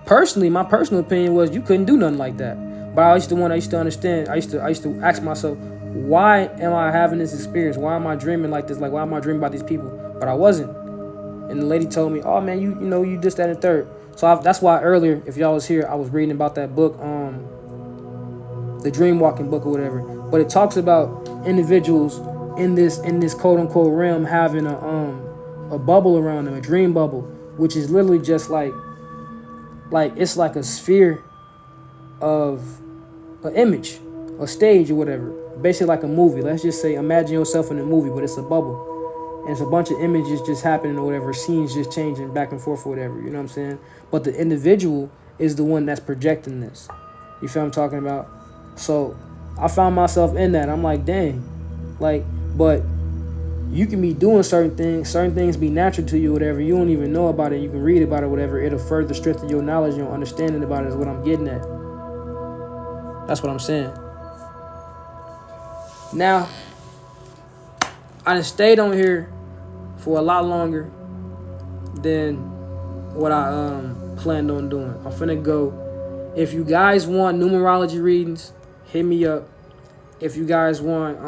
Personally, my personal opinion was you couldn't do nothing like that. But I used to understand. I used to ask myself, why am I having this experience? Why am I dreaming like this? Like, why am I dreaming about these people? But I wasn't. And the lady told me, oh man, you know, you this, that, and third. So that's why earlier, if y'all was here, I was reading about that book, the Dream Walking book or whatever. But it talks about individuals in this quote unquote realm having a bubble around them, a dream bubble, which is literally just like it's like a sphere of an image, a stage or whatever. Basically like a movie. Let's just say, imagine yourself in a movie, but it's a bubble. And it's a bunch of images just happening or whatever, scenes just changing back and forth or whatever, you know what I'm saying? But the individual is the one that's projecting this. You feel what I'm talking about? So I found myself in that. I'm like, dang. Like, but you can be doing certain things be natural to you, whatever. You don't even know about it. You can read about it, whatever. It'll further strengthen your knowledge, your understanding about it is what I'm getting at. That's what I'm saying. Now, I done stayed on here for a lot longer than what I planned on doing. I'm finna go. If you guys want numerology readings, hit me up. If you guys want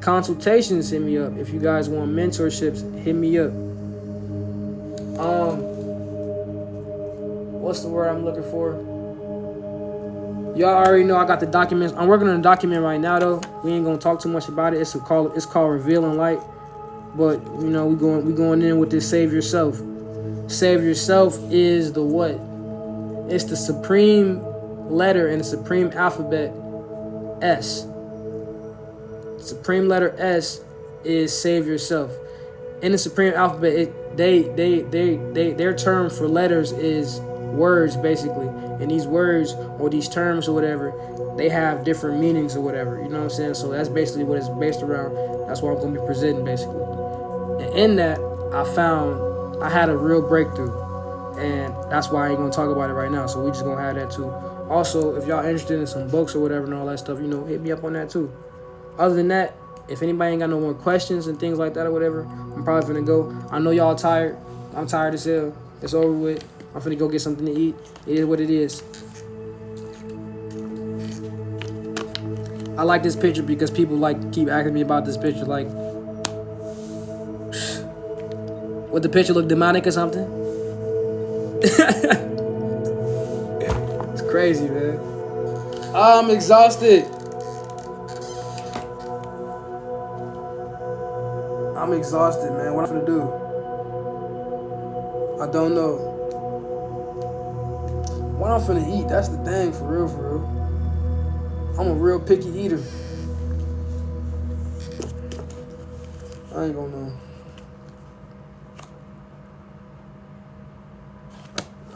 consultations, hit me up. If you guys want mentorships, hit me up. What's the word I'm looking for? Y'all already know I got the documents. I'm working on a document right now though. We ain't gonna talk too much about it. It's called Revealing Light. But you know, we going in with this Save Yourself. Save Yourself is the what? It's the supreme letter in the supreme alphabet, S. Supreme letter S is Save Yourself. In the supreme alphabet, their term for letters is words, basically. And these words or these terms or whatever, they have different meanings or whatever. You know what I'm saying? So that's basically what it's based around. That's what I'm going to be presenting, basically. And in that, I had a real breakthrough. And that's why I ain't going to talk about it right now. So we just going to have that too. Also, if y'all interested in some books or whatever and all that stuff, you know, hit me up on that too. Other than that, if anybody ain't got no more questions and things like that or whatever, I'm probably finna go. I know y'all tired. I'm tired as hell. It's over with. I'm finna go get something to eat. It is what it is. I like this picture because people keep asking me about this picture. Like, would the picture look demonic or something? It's crazy, man. I'm exhausted. I'm exhausted, man. What I'm gonna do? I don't know. What I'm finna eat? That's the thing, for real, for real. I'm a real picky eater. I ain't gonna know.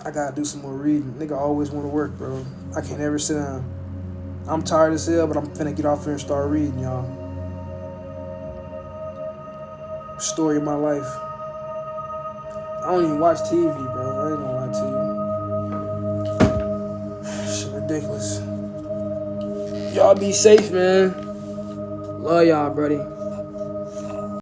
I gotta do some more reading. Nigga always wanna work, bro. I can't ever sit down. I'm tired as hell, but I'm finna get off here and start reading, y'all. Story of my life. I don't even watch TV, bro. I ain't gonna lie to you. Shit ridiculous. Y'all be safe, man. Love y'all, buddy.